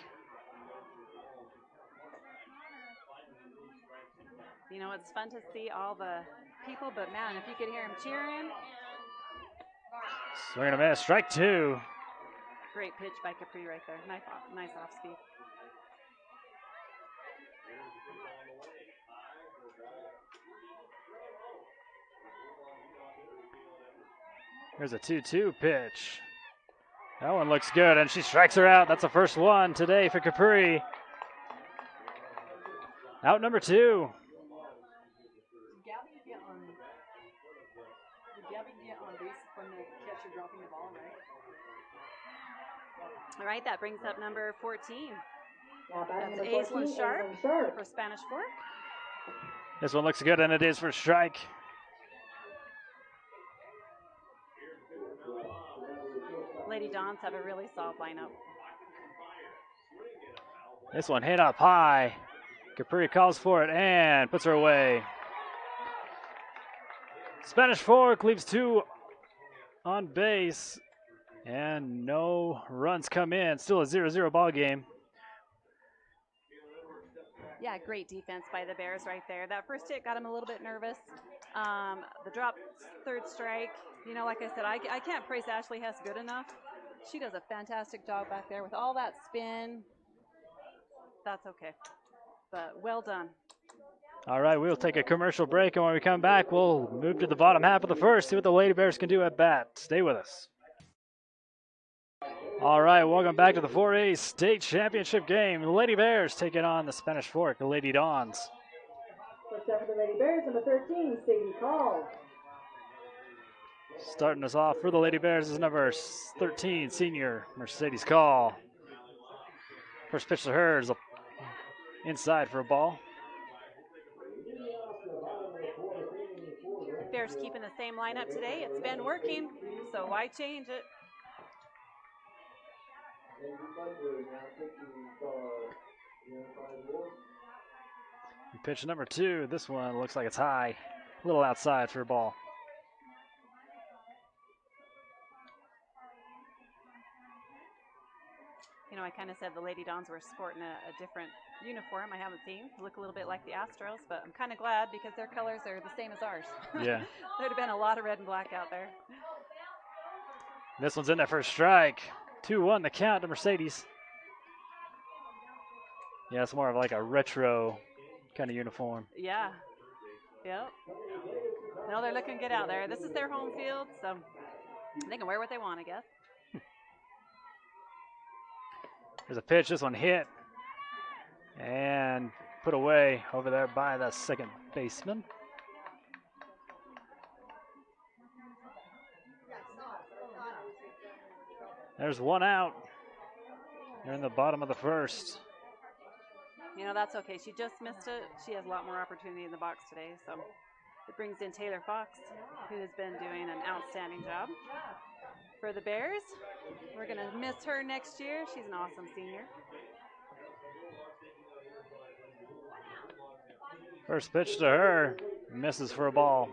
You know, it's fun to see all the people, but man, if you could hear them cheering. Swing and a miss, strike 2. Great pitch by Capri right there. Nice off speed. Here's a 2-2 pitch. That one looks good, and she strikes her out. That's the first one today for Capri. Out number 2. Did Gabby get on base from the catcher dropping the ball, right? All right, that brings up number 14. That's Aislinn Sharp for Spanish Fork. This one looks good, and it is for strike. Lady Dons have a really solid lineup. This one hit up high. Capri calls for it and puts her away. Spanish Fork leaves 2 on base, and no runs come in. Still a 0-0 ball game. Yeah, great defense by the Bears right there. That first hit got him a little bit nervous. The drop, third strike. You know, like I said, I can't praise Ashley Hess good enough. She does a fantastic job back there with all that spin. That's okay, but well done. All right, we'll take a commercial break, and when we come back, we'll move to the bottom half of the first, see what the Lady Bears can do at bat. Stay with us. All right, welcome back to the 4A State Championship game. The Lady Bears taking on the Spanish Fork, the Lady Dons. First up for the Lady Bears, number 13, Sadie Call. Starting us off for the Lady Bears is number 13, senior Mercedes Call. First pitch to her is inside for a ball. Bears keeping the same lineup today. It's been working, so why change it? Pitch number 2. This one looks like it's high. A little outside for a ball. You know, I kind of said the Lady Dons were sporting a different uniform I haven't seen. Look a little bit like the Astros, but I'm kind of glad because their colors are the same as ours. Yeah. There'd have been a lot of red and black out there. This one's in there for a strike. 2-1 the count to Mercedes. Yeah, it's more of like a retro kind of uniform. Yeah. Yep. No, they're looking good out there. This is their home field, so they can wear what they want, I guess. There's a pitch. This one hit and put away over there by the second baseman. There's one out. They're in the bottom of the first. You know, that's okay. She just missed it. She has a lot more opportunity in the box today, so it brings in Taylor Fox, who has been doing an outstanding job for the Bears. We're going to miss her next year. She's an awesome senior. First pitch to her, misses for a ball.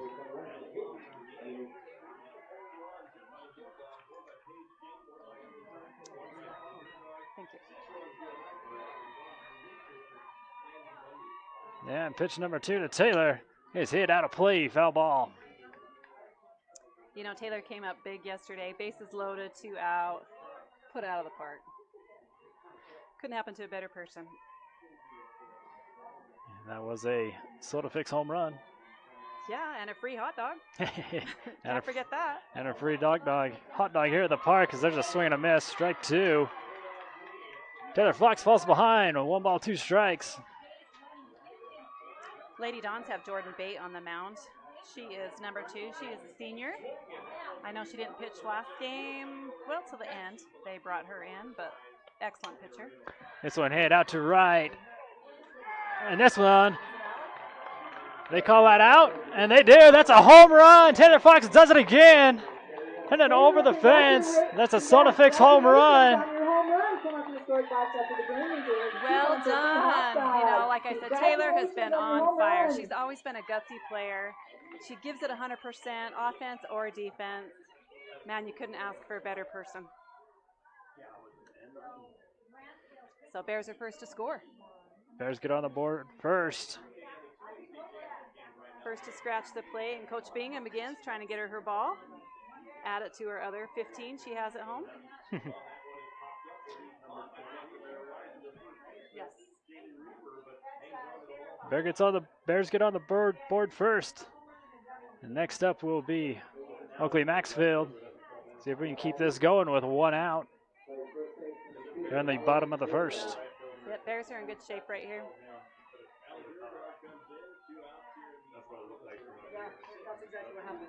Thank you. And pitch number 2 to Taylor is hit out of play, foul ball. You know, Taylor came up big yesterday. Bases loaded, 2 out, put out of the park. Couldn't happen to a better person. And that was a Soda Fix home run. Yeah, and a free hot dog. And Can't forget that. And a free hot dog here at the park because there's a swing and a miss. Strike 2. Taylor Fox falls behind. 1 ball, 2 strikes. Lady Dons have Jordan Bate on the mound. She is number 2. She is a senior. I know she didn't pitch last game, well, to the end. They brought her in, but excellent pitcher. This one hit out to right. And this one, they call that out, and they do. That's a home run. Taylor Fox does it again. And then over the fence. That's a Soda Fix home run. Well done. You know, like I said, Taylor has been on fire. She's always been a gutsy player. She gives it 100%, offense or defense. Man, you couldn't ask for a better person. So Bears are first to score. Bears get on the board first. First to scratch the play, and Coach Bingham begins trying to get her ball. Add it to her other 15 she has at home. Yes. Bears get on the board first. And next up will be Oakley Maxfield. See if we can keep this going with one out. They're on the bottom of the first. Yep, Bears are in good shape right here. Yeah, that's exactly what happened.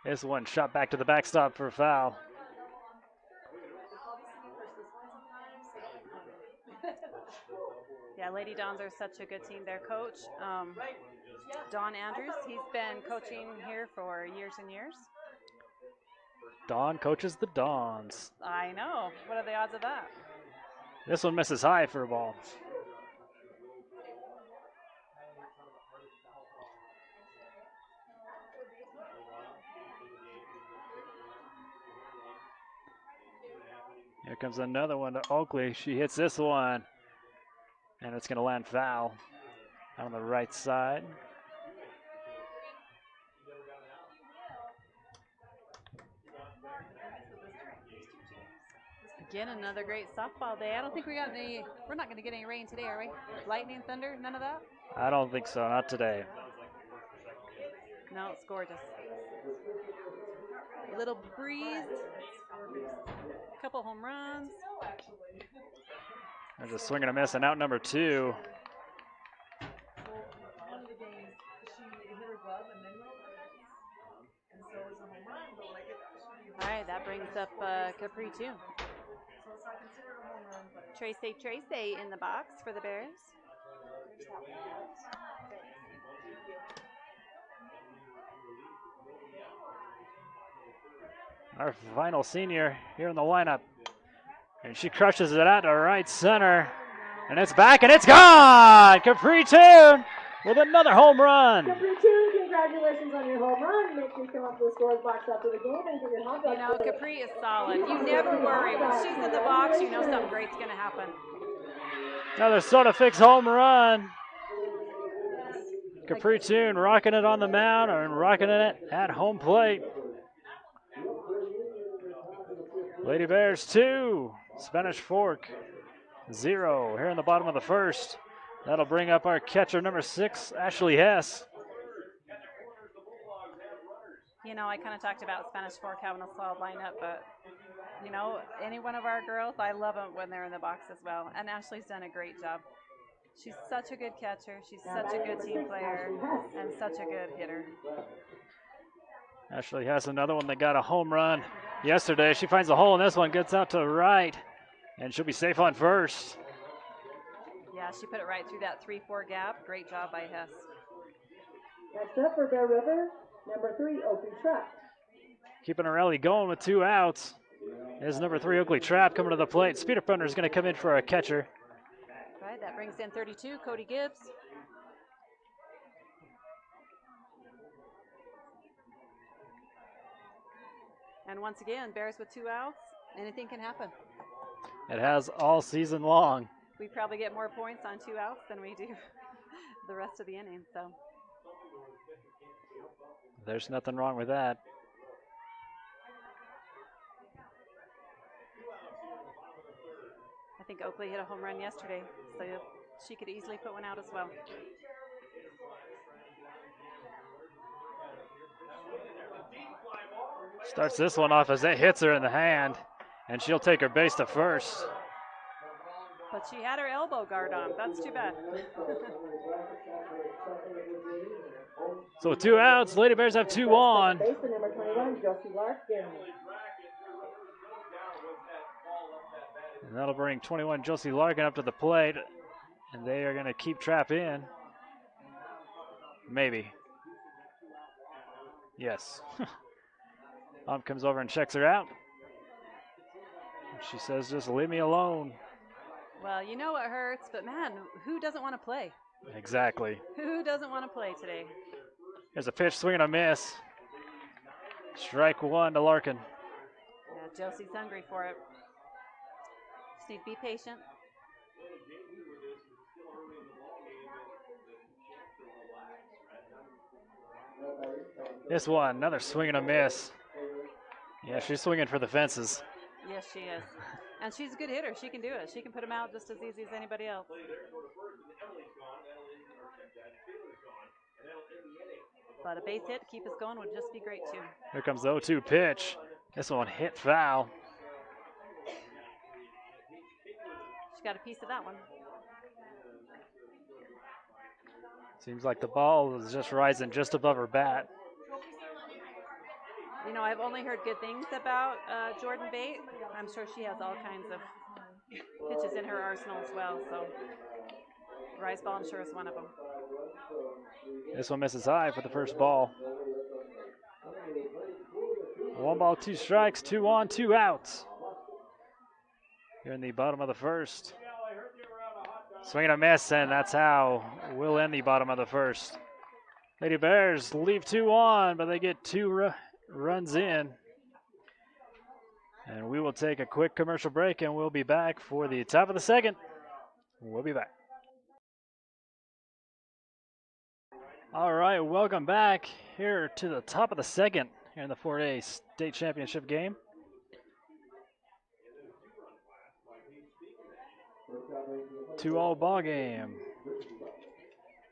This one shot back to the backstop for a foul. Yeah, Lady Dons are such a good team. Their coach, Don Andrews, he's been coaching here for years and years. Don coaches the Dons. I know. What are the odds of that? This one misses high for a ball. Here comes another one to Oakley. She hits this one, and it's going to land foul on the right side. Again, another great softball day. I don't think we're not going to get any rain today, are we? Lightning, thunder, none of that? I don't think so, not today. No, it's gorgeous. A little breeze, a couple home runs. There's a swing and a miss, and out number 2. All right, that brings up Capri too. Tracy in the box for the Bears. Our final senior here in the lineup. And she crushes it out to right center. And it's back and it's gone! Capri Toon with another home run. Capri Toon, congratulations on your home run. Make sure you come up to the scores box after the game and get your hot dog. You know, Capri is solid. You never worry. When she's in the box, you know something great's going to happen. Another Soda Fix home run. Capri Toon rocking it on the mound and rocking it at home plate. Lady Bears 2, Spanish Fork 0 here in the bottom of the first. That'll bring up our catcher number 6, Ashley Hess. You know, I kind of talked about Spanish Fork having a solid lineup, but, you know, any one of our girls, I love them when they're in the box as well. And Ashley's done a great job. She's such a good catcher. She's such a good team player and such a good hitter. Ashley Hess, another one that got a home run yesterday. She finds a hole in this one, gets out to the right, and she'll be safe on first. Yeah, she put it right through that 3-4 gap. Great job by Hess. Next up for Bear River, number 3, Oakley Trap. Keeping her rally going with 2 outs is number 3, Oakley Trap, coming to the plate. Speeder Punter is going to come in for a catcher. All right, that brings in 32, Cody Gibbs. And once again, Bears with 2 outs. Anything can happen. It has all season long. We probably get more points on 2 outs than we do the rest of the inning. So there's nothing wrong with that. I think Oakley hit a home run yesterday, so she could easily put one out as well. Starts this one off as it hits her in the hand, and she'll take her base to first. But she had her elbow guard on. That's too bad. So 2 outs, Lady Bears have 2 on. Baseman number 21, Josie Larkin. And that'll bring 21 Josie Larkin up to the plate, and they are going to keep Trap in. Maybe. Yes. Mom comes over and checks her out. She says, just leave me alone. Well, you know what hurts, but man, who doesn't want to play? Exactly. Who doesn't want to play today? There's a pitch, swing and a miss. Strike one to Larkin. Yeah, Josie's hungry for it. Just need to be patient. This one, another swing and a miss. Yeah, she's swinging for the fences. Yes, she is. And she's a good hitter. She can do it. She can put them out just as easy as anybody else. But a base hit to keep us going would just be great, too. Here comes the 0-2 pitch. This one hit foul. She got a piece of that one. Seems like the ball is just rising just above her bat. You know, I've only heard good things about Jordan Bate. I'm sure she has all kinds of pitches in her arsenal as well. So, Reis ball, I'm sure, is one of them. This one misses high for the first ball. 1 ball, 2 strikes, 2 on, 2 outs. Here in the bottom of the first. Swing and a miss, and that's how we'll end the bottom of the first. Lady Bears leave 2 on, but they get 2 runs in. And we will take a quick commercial break, and we'll be back for the top of the second. We'll be back. All right, welcome back here to the top of the second here in the 4A state championship game. Two-all ball game.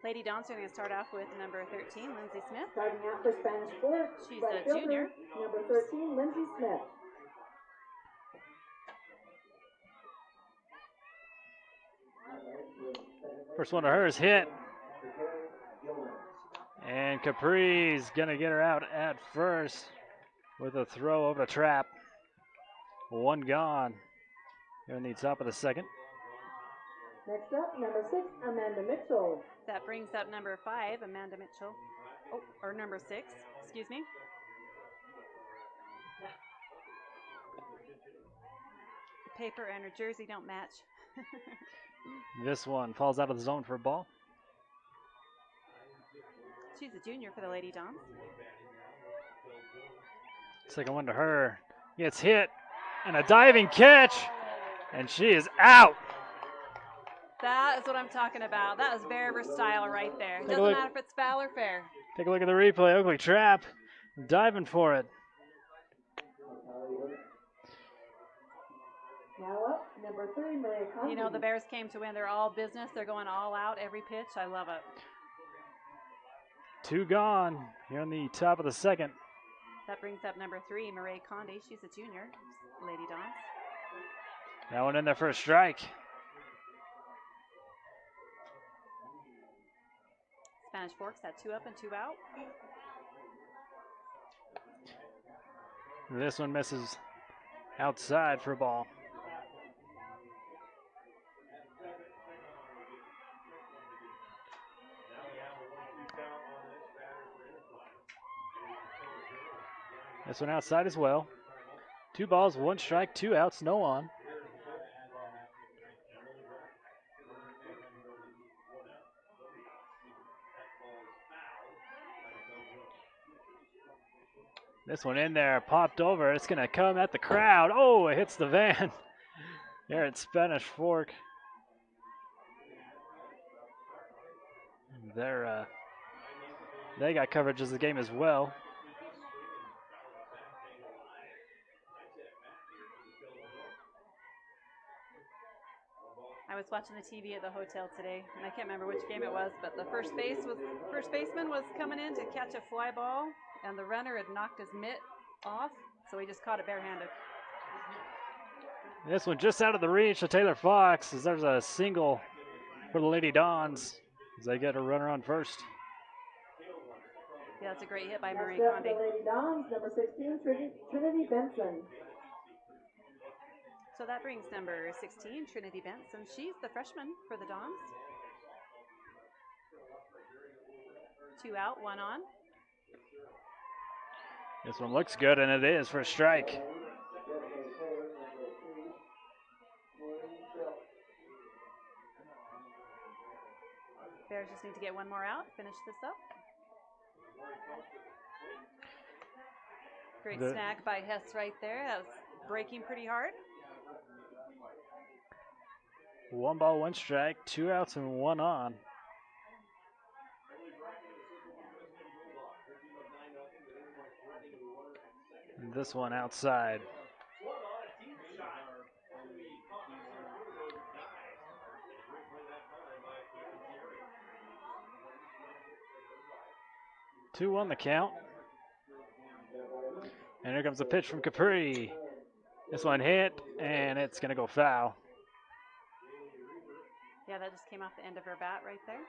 Lady Dons are going to start off with number 13, Lindsay Smith. Starting out for Spanish Fork. She's right a junior. fielder, number 13, Lindsay Smith. First one to her is hit. And Capri's going to get her out at first with a throw over the trap. 1 gone here in the top of the second. Next up, number 6, Amanda Mitchell. That brings up number 5, Amanda Mitchell. Oh, or number 6, excuse me. The paper and her jersey don't match. This one falls out of the zone for a ball. She's a junior for the Lady Dons. Second one to her. Gets hit. And a diving catch. And she is out. That is what I'm talking about. That is Veriver style right there. Doesn't matter if it's foul or fair. Take a look at the replay. Oakley trap. Diving for it. Now up, number 3, Maria Conti. You know, the Bears came to win. They're all business. They're going all out every pitch. I love it. 2 gone here on the top of the second. That brings up number 3, Marie Conde. She's a junior, Lady Dons. That one in there for a strike. Spanish Forks had 2 up and 2 out. This one misses outside for a ball. This one outside as well. 2 balls, 1 strike, 2 outs, no on. This one in there, popped over. It's going to come at the crowd. Oh, it hits the van here at Spanish Fork. They got coverage of the game as well. I was watching the TV at the hotel today, and I can't remember which game it was, but the first baseman was coming in to catch a fly ball, and the runner had knocked his mitt off, so he just caught it barehanded. This one just out of the reach of Taylor Fox, as there's a single for the Lady Dons as they get a runner on first. Yeah, that's a great hit by Marie Next up, Conde. the Lady Dons, number 16, Trinity Benson. So that brings number 16, Trinity Benson. She's the freshman for the Dons. 2 out, 1 on. This one looks good, and it is for a strike. Bears just need to get 1 more out, finish this up. Great snag by Hess right there. That was breaking pretty hard. 1 ball, 1 strike, 2 outs and 1 on. This one outside. Two on the count. And here comes a pitch from Capri. This one hit, and it's going to go foul. Yeah, that just came off the end of her bat right there.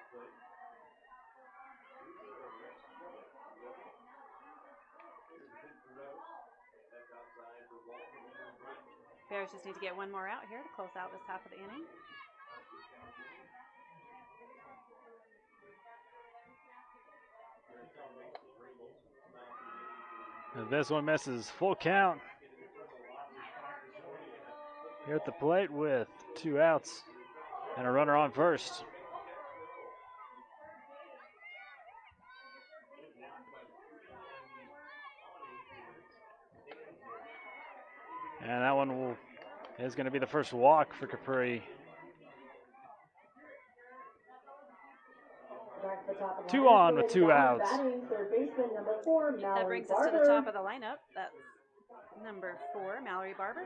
Bears just need to get one more out here to close out this half of the inning. And this one misses. Full count. Here at the plate with 2 outs and a runner on first. And that one is going to be the first walk for Capri. 2 on with 2 outs. That brings us to the top of the lineup. That's number 4, Mallory Barber.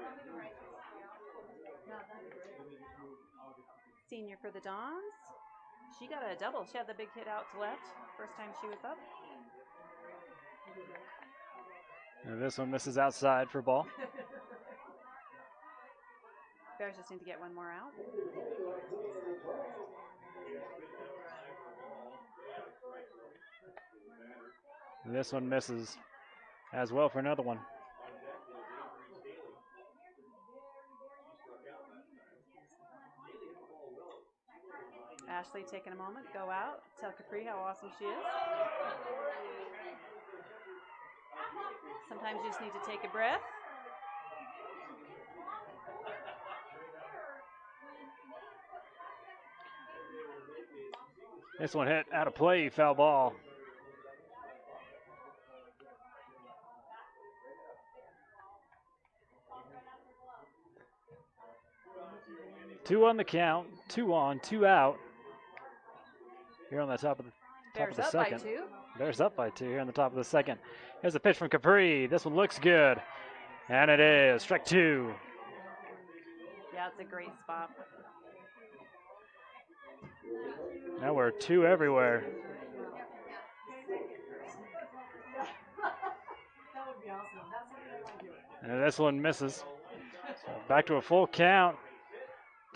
Senior for the Dons. She got a double. She had the big hit out to left first time she was up. And this one misses outside for ball. Bears just need to get one more out. And this one misses as well for another one. Ashley taking a moment, go out, tell Capri how awesome she is. Sometimes you just need to take a breath. This one hit out of play, foul ball. Two on the count, 2 on, 2 out. Here on the top of the second. By 2. Bears up by 2 here on the top of the second. Here's a pitch from Capri. This one looks good. And it is strike 2. Yeah, it's a great spot. Now we're 2 everywhere. And this one misses. So back to a full count.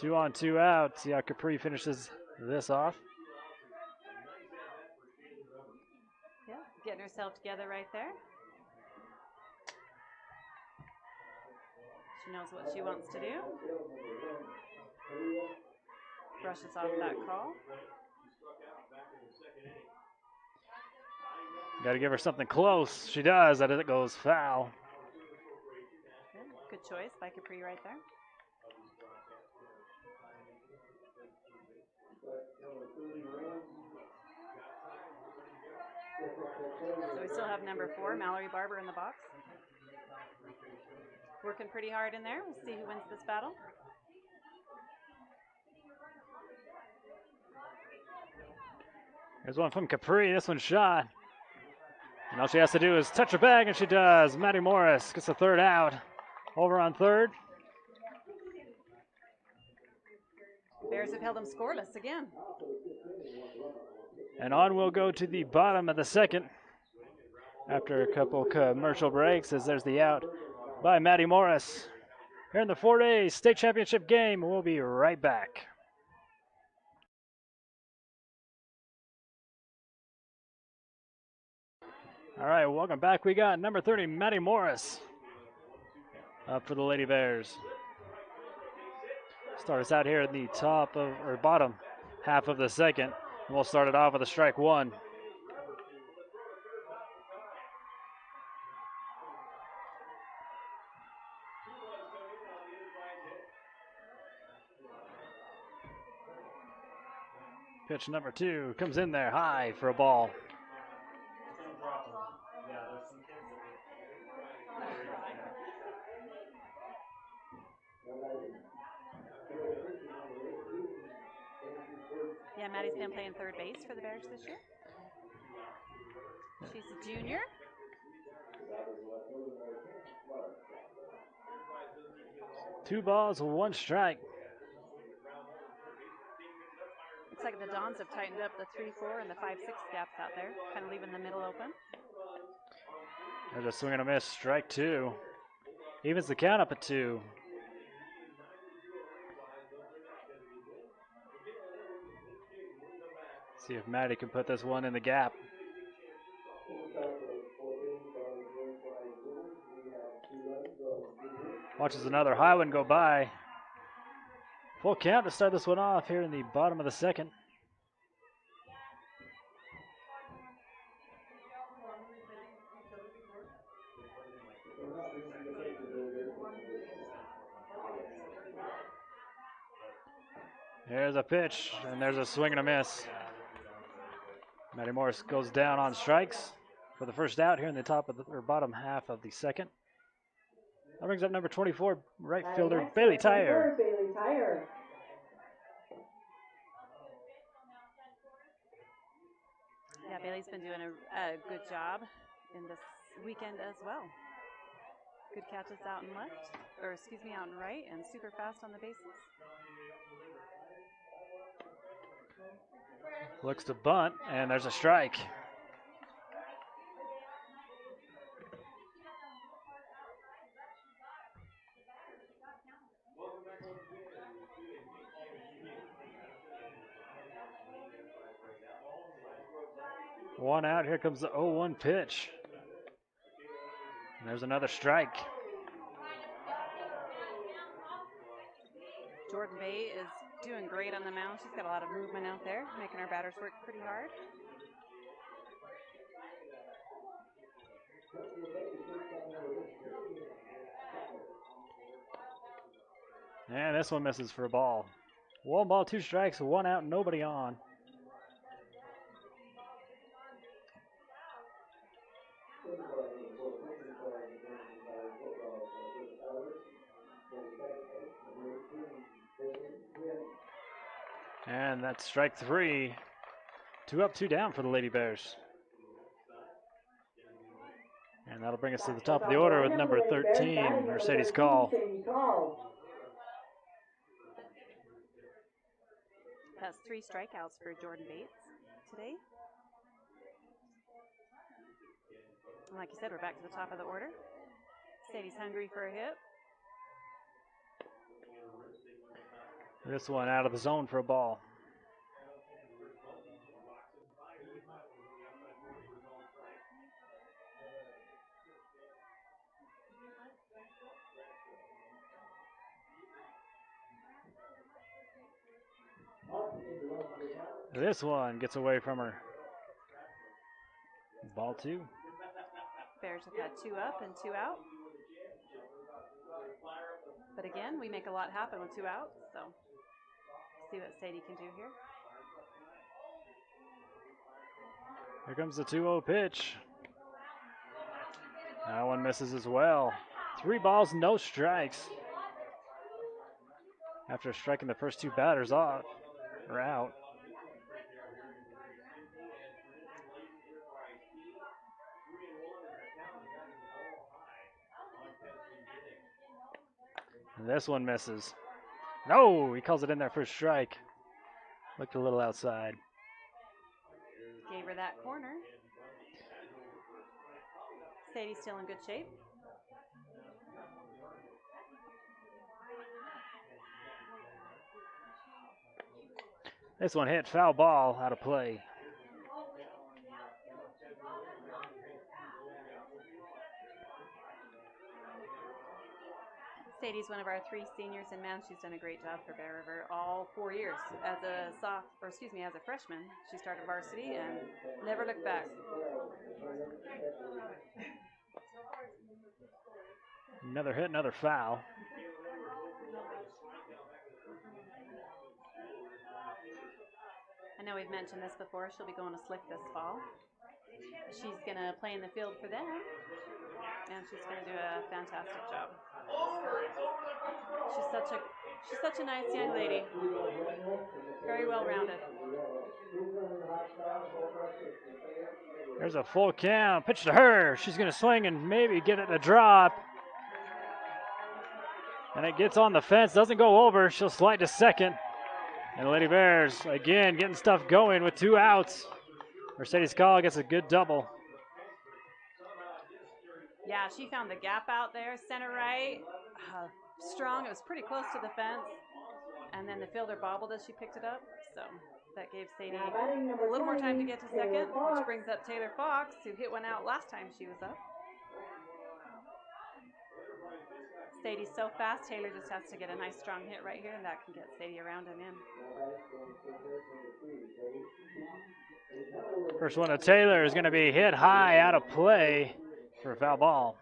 2 on, 2 out. See how Capri finishes this off. Yeah, getting herself together right there. She knows what she wants to do. Brushes off that call. Got to give her something close. She does. That it goes foul. Good choice by Capri right there. So we still have number 4, Mallory Barber, in the box. Working pretty hard in there. We'll see who wins this battle. Here's one from Capri. This one's shot. And all she has to do is touch her bag, and she does. Maddie Morris gets the 3rd out. Over on 3rd. Bears have held them scoreless again. And on we'll go to the bottom of the second. After a couple commercial breaks, as there's the out by Maddie Morris. Here in the 4A state championship game, we'll be right back. All right, welcome back. We got number 30, Maddie Morris, up for the Lady Bears. Start us out here at the top of, or bottom half of the second. And we'll start it off with a strike 1. Pitch number 2 comes in there high for a ball. Yeah, Maddie's been playing third base for the Bears this year. She's a junior. Two balls, one strike. Looks like the Dons have tightened up the 3-4 and the 5-6 gaps out there, kind of leaving the middle open. There's a swing and a miss, strike two. Evens the count up at 2. See if Maddie can put this one in the gap. Watches another high one go by. Full count to start this one off here in the bottom of the second. There's a pitch, and there's a swing and a miss. Maddie Morris goes down on strikes for the first out here in the top of the or bottom half of the second. That brings up number 24, right fielder Bailey Tyre. Bailey Tyre. Yeah, Bailey's been doing a good job in this weekend as well. Good catches out and left, or excuse me, out and right, and super fast on the bases. Looks to bunt, and there's a strike. One out, here comes the 0-1 pitch. And there's another strike. Jordan Bay is doing great on the mound. She's got a lot of movement out there, making our batters work pretty hard. And this one misses for a ball. 1 ball, 2 strikes, 1 out, nobody on. And that's strike 3. 2 up, 2 down for the Lady Bears. And that'll bring us to the top of the order with number 13, Mercedes Call. That's 3 strikeouts for Jordan Bates today. And like you said, we're back to the top of the order. Sadie's hungry for a hit. This one out of the zone for a ball. This one gets away from her. Ball 2. Bears have had 2 up and 2 out. But again, we make a lot happen with 2 outs, so see what Sadie can do here. Here comes the 2-0 pitch. That one misses as well. 3 balls, no strikes. After striking the first 2 batters off or out. And this one misses. No, he calls it in there for a strike. Looked a little outside. Gave her that corner. Sadie's still in good shape. This one hit foul ball out of play. Sadie's one of our 3 seniors, and man, she's done a great job for Bear River all 4 years. As a as a freshman, she started varsity and never looked back. Another hit, another foul. I know we've mentioned this before. She'll be going to Slick this fall. She's going to play in the field for them, and she's going to do a fantastic job. She's such a nice young lady. Very well-rounded. There's a full count. Pitch to her. She's going to swing and maybe get it to drop. And it gets on the fence. Doesn't go over. She'll slide to second. And the Lady Bears, again, getting stuff going with 2 outs. Mercedes Call gets a good double. Yeah, she found the gap out there, center right. Strong. It was pretty close to the fence. And then the fielder bobbled as she picked it up. So that gave Sadie a little more time to get to second, which brings up Taylor Fox, who hit one out last time she was up. Sadie's so fast, Taylor just has to get a nice strong hit right here, and that can get Sadie around and in. First one to Taylor is going to be hit high out of play for a foul ball.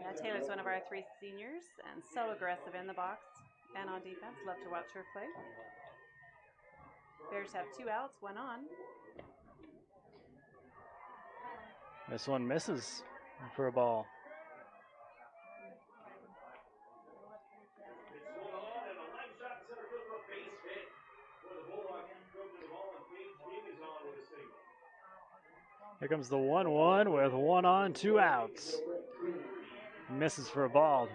Yeah, Taylor's one of our 3 seniors and so aggressive in the box and on defense. Love to watch her play. Bears have 2 outs, 1 on. This one misses for a ball. Here comes the 1-1 with 1 on, 2 outs. Misses for a ball.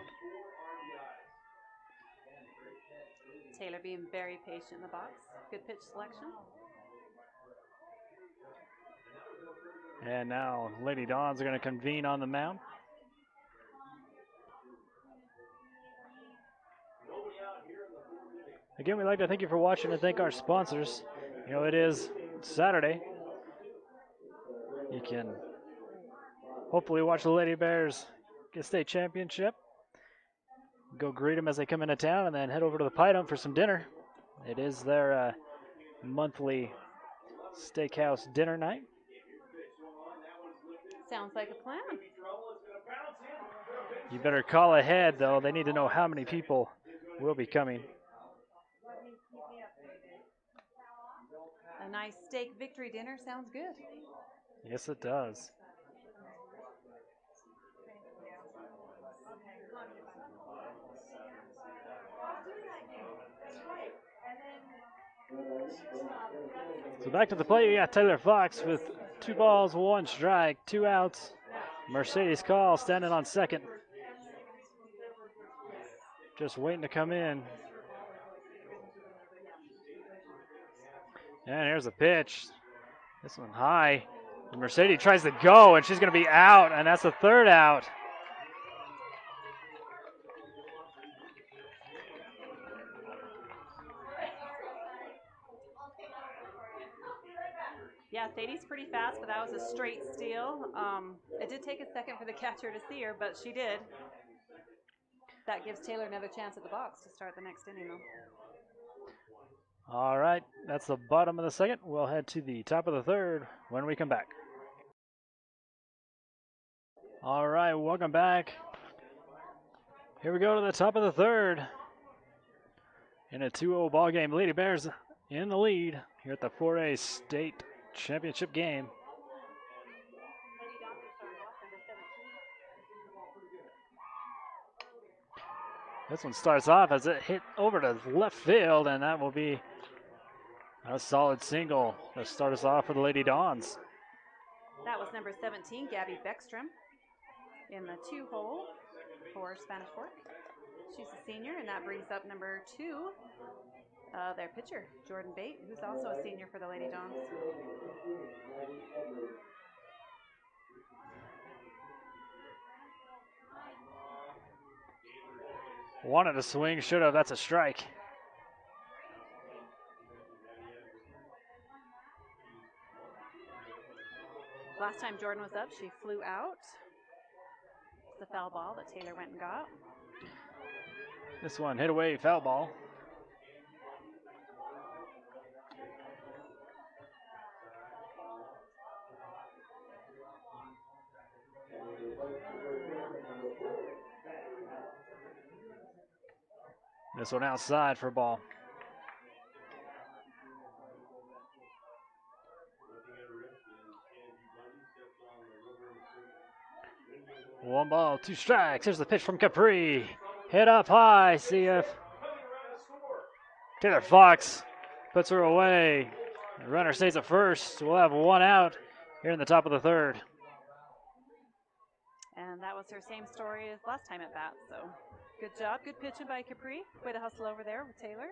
Taylor being very patient in the box. Good pitch selection. And now Lady Dons are going to convene on the mound. Again, we'd like to thank you for watching and thank our sponsors. You know, it is Saturday. You can hopefully watch the Lady Bears get state championship. Go greet them as they come into town and then head over to the Pie Dump for some dinner. It is their monthly steakhouse dinner night. Sounds like a plan. You better call ahead, though. They need to know how many people will be coming. A nice steak victory dinner sounds good. Yes, it does. So back to the plate, we got Taylor Fox with 2 balls, 1 strike, 2 outs. Mercedes Call standing on second. Just waiting to come in. And here's a pitch. This one high. And Mercedes tries to go, and she's going to be out, and that's the 3rd out. Yeah, Sadie's pretty fast, but that was a straight steal. It did take a second for the catcher to see her, but she did. That gives Taylor another chance at the box to start the next inning, though. All right, that's the bottom of the second. We'll head to the top of the 3rd when we come back. All right, welcome back. Here we go to the top of the 3rd. In a 2-0 ball game, Lady Bears in the lead here at the 4A state championship game. This one starts off as it hit over to left field, and that will be a solid single to start us off for the Lady Dons. That was number 17, Gabby Backstrom, in the 2-hole for Spanish Fork. She's a senior, and that brings up number 2, their pitcher, Jordan Bate, who's also a senior for the Lady Dons. Wanted to swing, should have. That's a strike. Last time Jordan was up, she flew out. It's the foul ball that Taylor went and got. This one hit away, foul ball. This one outside for a ball. One ball, 2 strikes. Here's the pitch from Capri. Hit up high. See if Taylor Fox puts her away. The runner stays at first. We'll have 1 out here in the top of the 3rd. And that was her same story as last time at bat. So good job. Good pitching by Capri. Way to hustle over there with Taylor.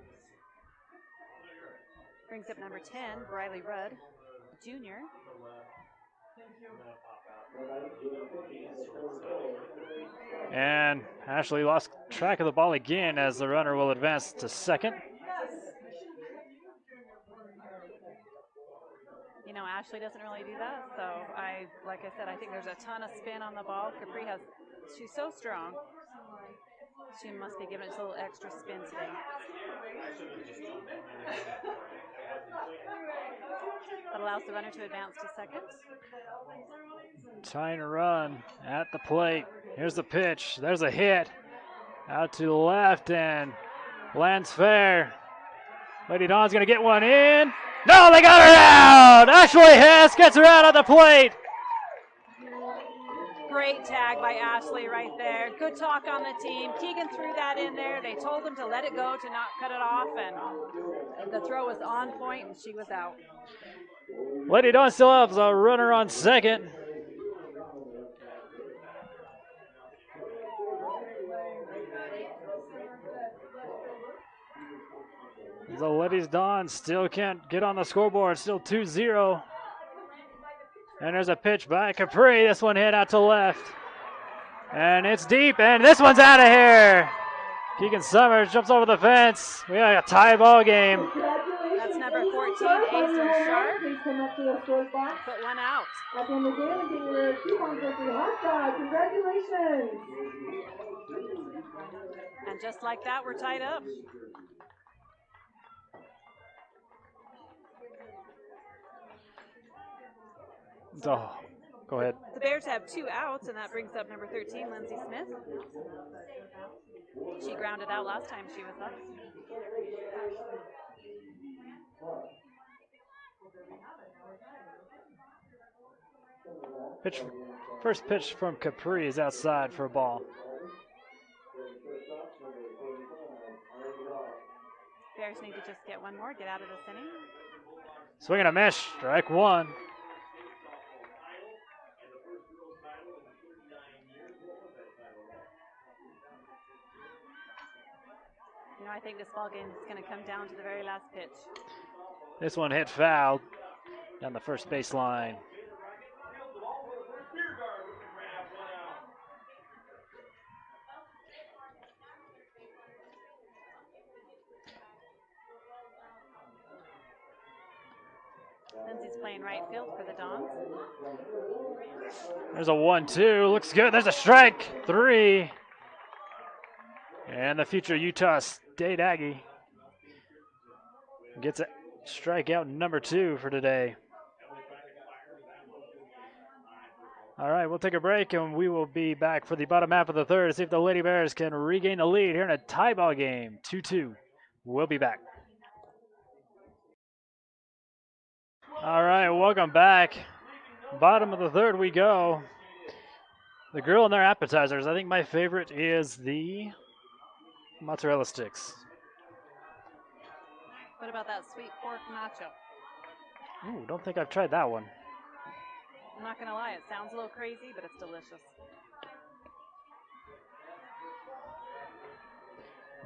Brings up number 10, Briley Rudd, Jr. And Ashley lost track of the ball again as the runner will advance to second. You know, Ashley doesn't really do that. So like I said, I think there's a ton of spin on the ball. Capri she's so strong. She must be giving it a little extra spin today. That allows the runner to advance to second. Tying a run at the plate. Here's the pitch. There's a hit. Out to the left and lands fair. Lady Dawn's going to get one in. No, they got her out! Ashley Hess gets her out of the plate. Great tag by Ashley right there. Good talk on the team. Keegan threw that in there. They told him to let it go, to not cut it off, and the throw was on point, and she was out. Lady Dawn still has a runner on second. The Ladies Dawn still can't get on the scoreboard. Still 2-0. And there's a pitch by Capri. This one hit out to left. And it's deep, and this one's out of here. Keegan Summers jumps over the fence. We got a tie ball game. That's number 14, Aislinn Sharp. Please come up to the scores box. Put one out. At the end of the game, getting your coupons for free hot dog. Congratulations. And just like that, we're tied up. Oh, go ahead. The Bears have 2 outs, and that brings up number 13, Lindsay Smith. She grounded out last time she was up. First pitch from Capri is outside for a ball. Bears need to just get one more, get out of this inning. Swing and a miss, strike 1. You know, I think this ball game is going to come down to the very last pitch. This one hit foul down the first baseline. Lindsay's playing right field for the Dons. There's a 1-2. Looks good. There's a strike 3. And the future Utah State Aggie gets a strikeout number 2 for today. All right, we'll take a break, and we will be back for the bottom half of the 3rd to see if the Lady Bears can regain the lead here in a tie ball game, 2-2. We'll be back. All right, welcome back. Bottom of the 3rd we go. The grill and their appetizers. I think my favorite is the mozzarella sticks. What about that sweet pork nacho? Ooh, don't think I've tried that one. I'm not going to lie, it sounds a little crazy, but it's delicious.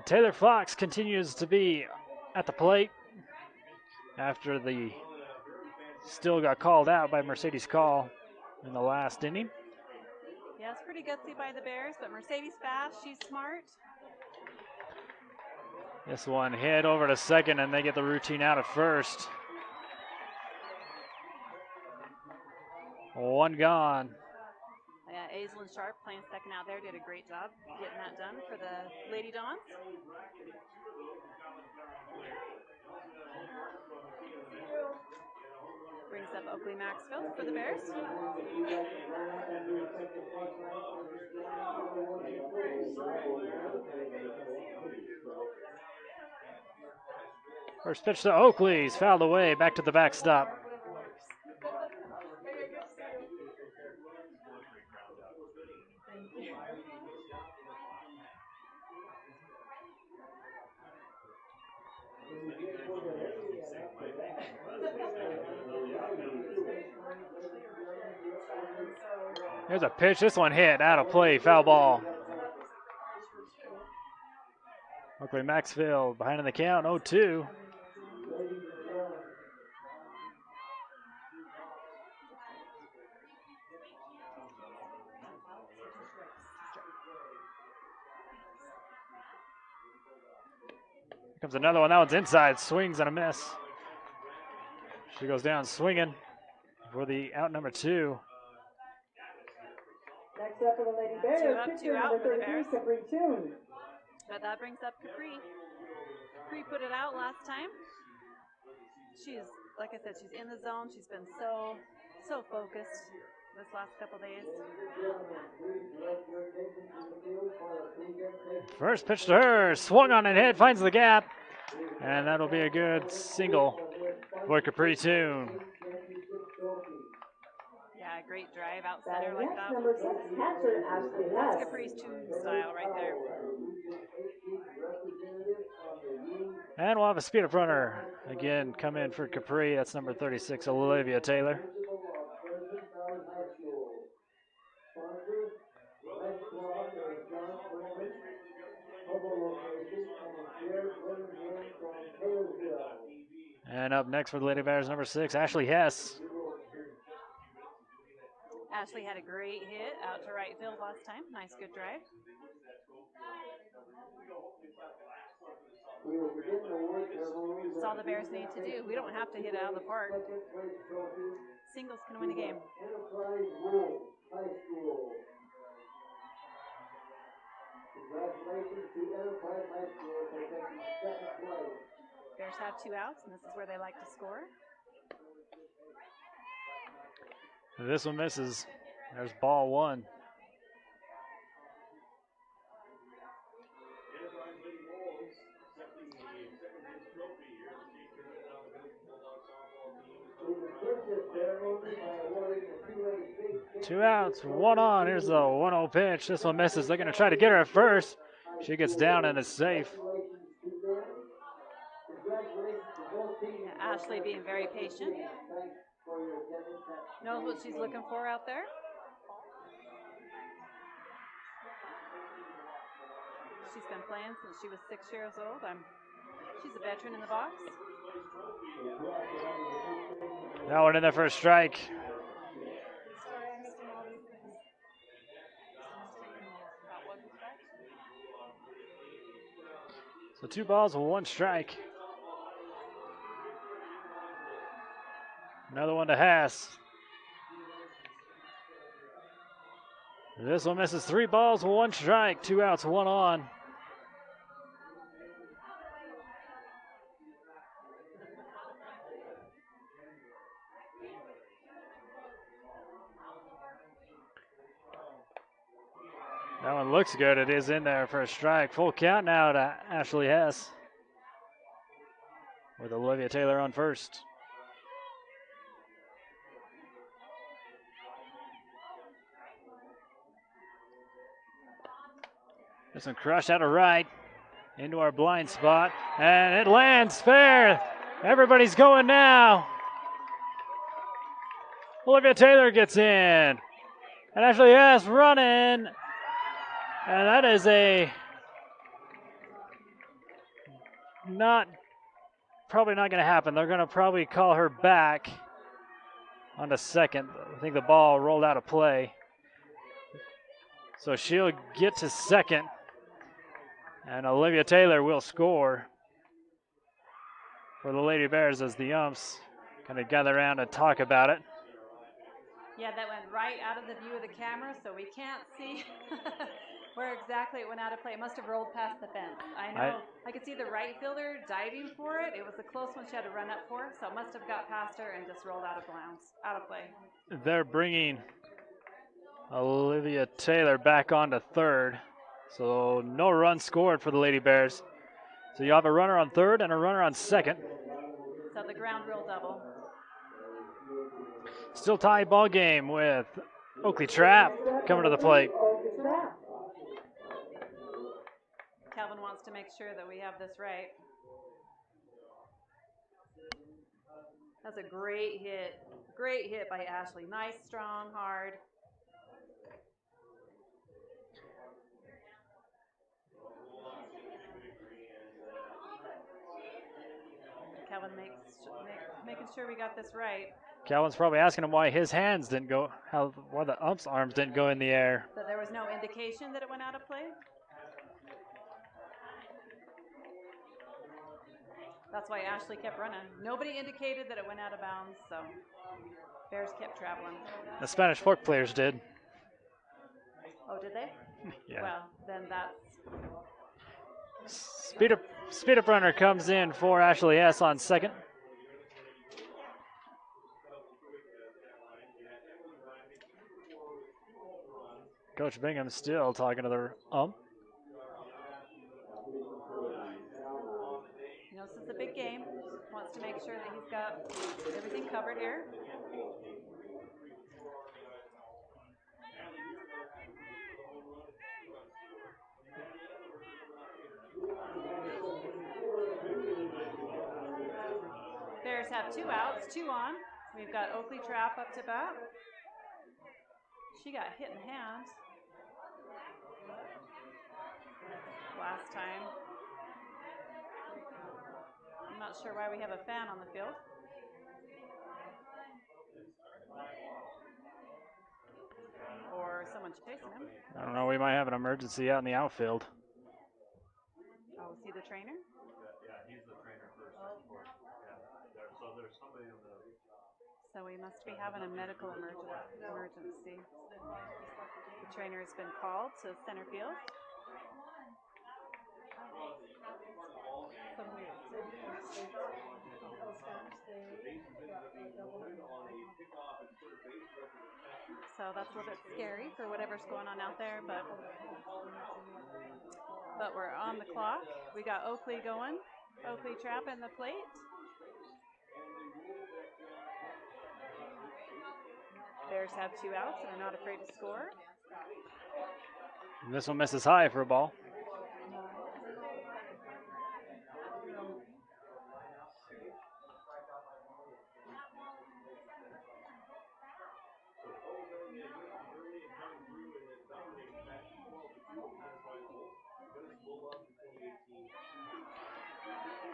Taylor Fox continues to be at the plate after the still got called out by Mercedes Call in the last inning. Yeah, it's pretty gutsy by the Bears, but Mercedes fast, she's smart. This one hit over to second, and they get the routine out at first. 1 gone. Yeah, Aislinn Sharp playing second out there did a great job getting that done for the Lady Dons. Brings up Oakley Maxfield for the Bears. First pitch to Oakley. He's fouled away. Back to the backstop. There's a pitch. This one hit. Out of play. Foul ball. Oakley Maxfield behind in the count. 0-2. Here comes another one. That one's inside. Swings and a miss. She goes down swinging for the out number 2. Next up for the Lady Bears, Two up, pitcher two out number for the 33, Bears. Capri Toon. But that brings up Capri. Capri put it out last time. She's, like I said, she's in the zone. She's been so focused this last couple days. First pitch to her. Swung on and hit. Finds the gap. And that'll be a good single for Capri Toon. Yeah, great drive out center like that. Number 6, catcher Ashley That's Hess. Capri's Toon style right there. And we'll have a speed up runner again come in for Capri. That's number 36, Olivia Taylor. And up next for the Lady Bears, number 6, Ashley Hess. Ashley had a great hit out to right field last time. Nice, good drive. That's all the Bears need to do. We don't have to hit it out of the park. Singles can win a game. Bears have 2 outs, and this is where they like to score. This one misses. There's ball 1. Two outs, 1 on. Here's the 1-0 pitch. This one misses. They're going to try to get her at first. She gets down and is safe. Yeah, Ashley being very patient. Knows what she's looking for out there. She's been playing since she was 6 years old. She's a veteran in the box. That one in there for a strike. So 2 balls, 1 strike. Another one to Haas. This one misses. 3 balls, 1 strike. 2 outs, 1 on. That one looks good. It is in there for a strike. Full count now to Ashley Hess, with Olivia Taylor on first. This one crushed out of right into our blind spot, and it lands fair. Everybody's going now. Olivia Taylor gets in, and Ashley Hess running. And that is probably not going to happen. They're going to probably call her back on the second. I think the ball rolled out of play. So she'll get to second, and Olivia Taylor will score for the Lady Bears as the umps kind of gather around and talk about it. Yeah, that went right out of the view of the camera, so we can't see Where exactly it went out of play. It must have rolled past the fence. I know. I could see the right fielder diving for it. It was a close one she had to run up for, so it must have got past her and just rolled out of bounds, out of play. They're bringing Olivia Taylor back onto third. So no run scored for the Lady Bears. So you have a runner on third and a runner on second. So the ground rule double. Still tie ball game with Oakley Trap coming to the plate. Calvin wants to make sure that we have this right. That's a great hit. Great hit by Ashley. Nice, strong, hard. Calvin making sure we got this right. Calvin's probably asking him why his hands didn't go, why the ump's arms didn't go in the air. That there was no indication that it went out of play. That's why Ashley kept running. Nobody indicated that it went out of bounds, so Bears kept traveling. The Spanish Fork players did. Oh, did they? Yeah. Well, then that's... Speed up runner comes in for Ashley S. on second. Coach Bingham still talking to the ump. You know, this is a big game. Wants to make sure that he's got everything covered here. Bears have 2 outs, 2 on. We've got Oakley Trap up to bat. She got hit in the hand last time. I'm not sure why we have a fan on the field. Or someone's chasing him. I don't know, we might have an emergency out in the outfield. Oh, is he the trainer? Yeah, he's the trainer first. So there's somebody in the... So we must be having a medical emergency. The trainer has been called to center field. So that's a little bit scary for whatever's going on out there, but we're on the clock. We got Oakley going. Oakley Trap in the plate. Bears have 2 outs and are not afraid to score. And this one misses high for a ball.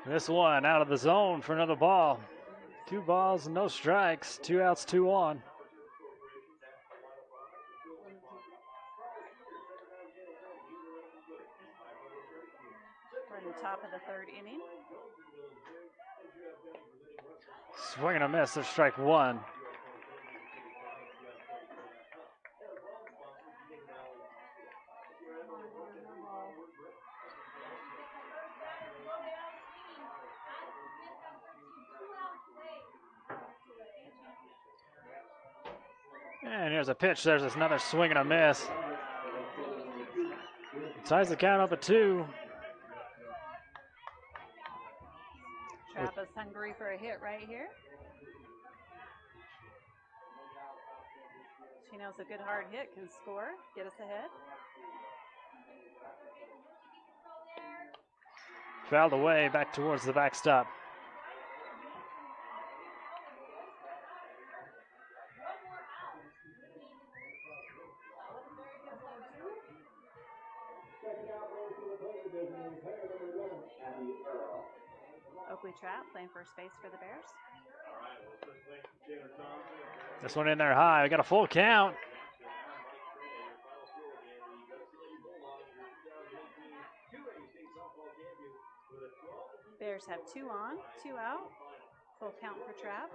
This one out of the zone for another ball. 2 balls, no strikes. 2 outs, 2 on. We're in the top of the 3rd inning. Swing and a miss. There's strike 1. And here's a pitch. There's another swing and a miss. Ties the count up at 2. Trap is hungry for a hit right here. She knows a good hard hit can score, get us ahead. Fouled away back towards the backstop. Oakley Trap playing first base for the Bears. This one in there high. We got a full count. Bears have 2 on, 2 out. Full count for Trap.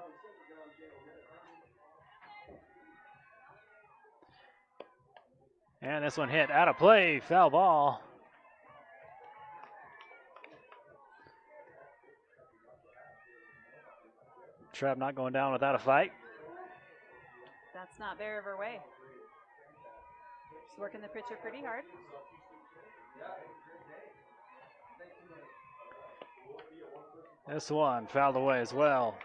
And this one hit out of play, foul ball. Trap not going down without a fight. That's not very of her way. She's working the pitcher pretty hard. This one fouled away as well.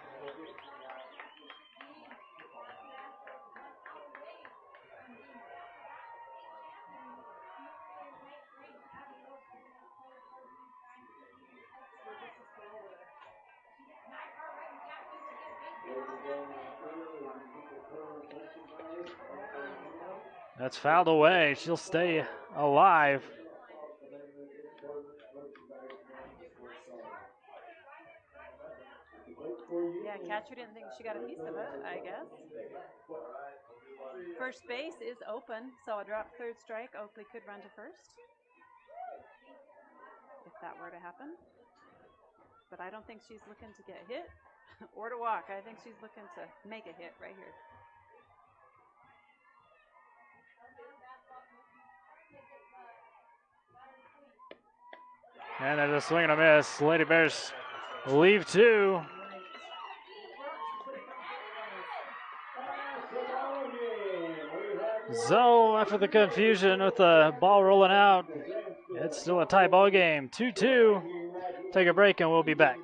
That's fouled away. She'll stay alive. Yeah, catcher didn't think she got a piece of it, I guess. First base is open, so a drop third strike. Oakley could run to first if that were to happen. But I don't think she's looking to get hit or to walk. I think she's looking to make a hit right here. And there's a swing and a miss. Lady Bears leave two. So after the confusion with the ball rolling out, it's still a tie ball game. 2-2. Take a break and we'll be back.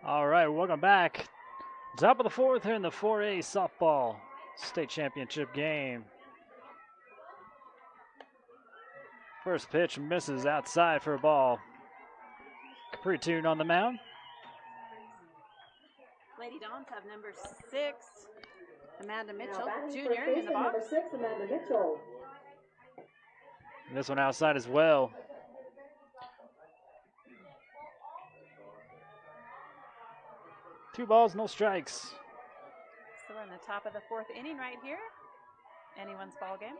All right, welcome back. Top of the fourth here in the 4A softball state championship game. First pitch misses outside for a ball. Capri Tune on the mound. Lady Dons have number 6, Amanda Mitchell, Jr. in the box. Number 6, Amanda Mitchell. And this one outside as well. Two balls, no strikes. So we're in the top of the fourth inning right here. Anyone's ball game.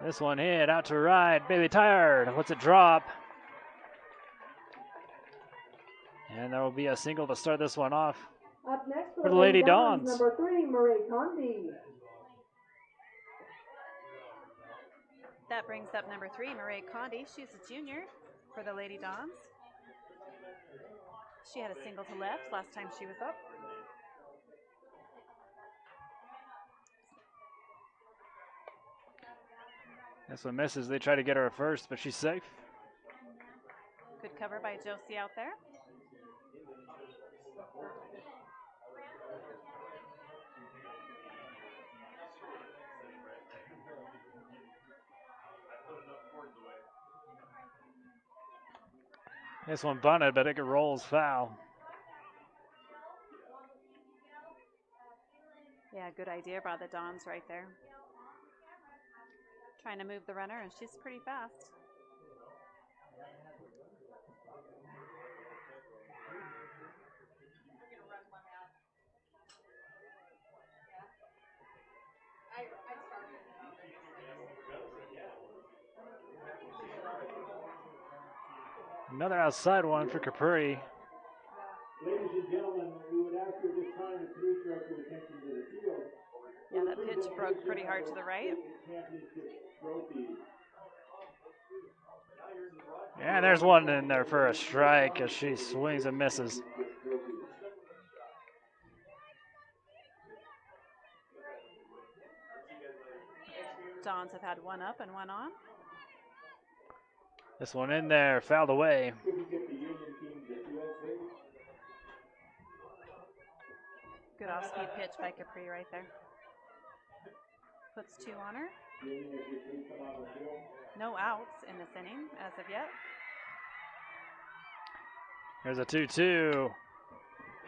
This one hit out to right. Bailey tired. Lets it drop. And there will be a single to start this one off. Up next for the Lady Dons. Number 3, Marie Condi. That brings up number 3, Marie Condi. She's a junior for the Lady Dons. She had a single to left last time she was up. This one misses. They try to get her at first, but she's safe. Good cover by Josie out there. This one bunted, but it rolls foul. Yeah, good idea by the Dons right there. Trying to move the runner, and she's pretty fast. Another outside one for Capri. Ladies and gentlemen, we would ask you at this time to please direct your attention to the field. Yeah, that pitch broke pretty hard to the right. Yeah, there's one in there for a strike as she swings and misses. Dons have had one up and one on. This one in there, fouled away. Good off-speed pitch by Capri right there. Puts 2 on her. No outs in this inning as of yet. Here's a 2-2.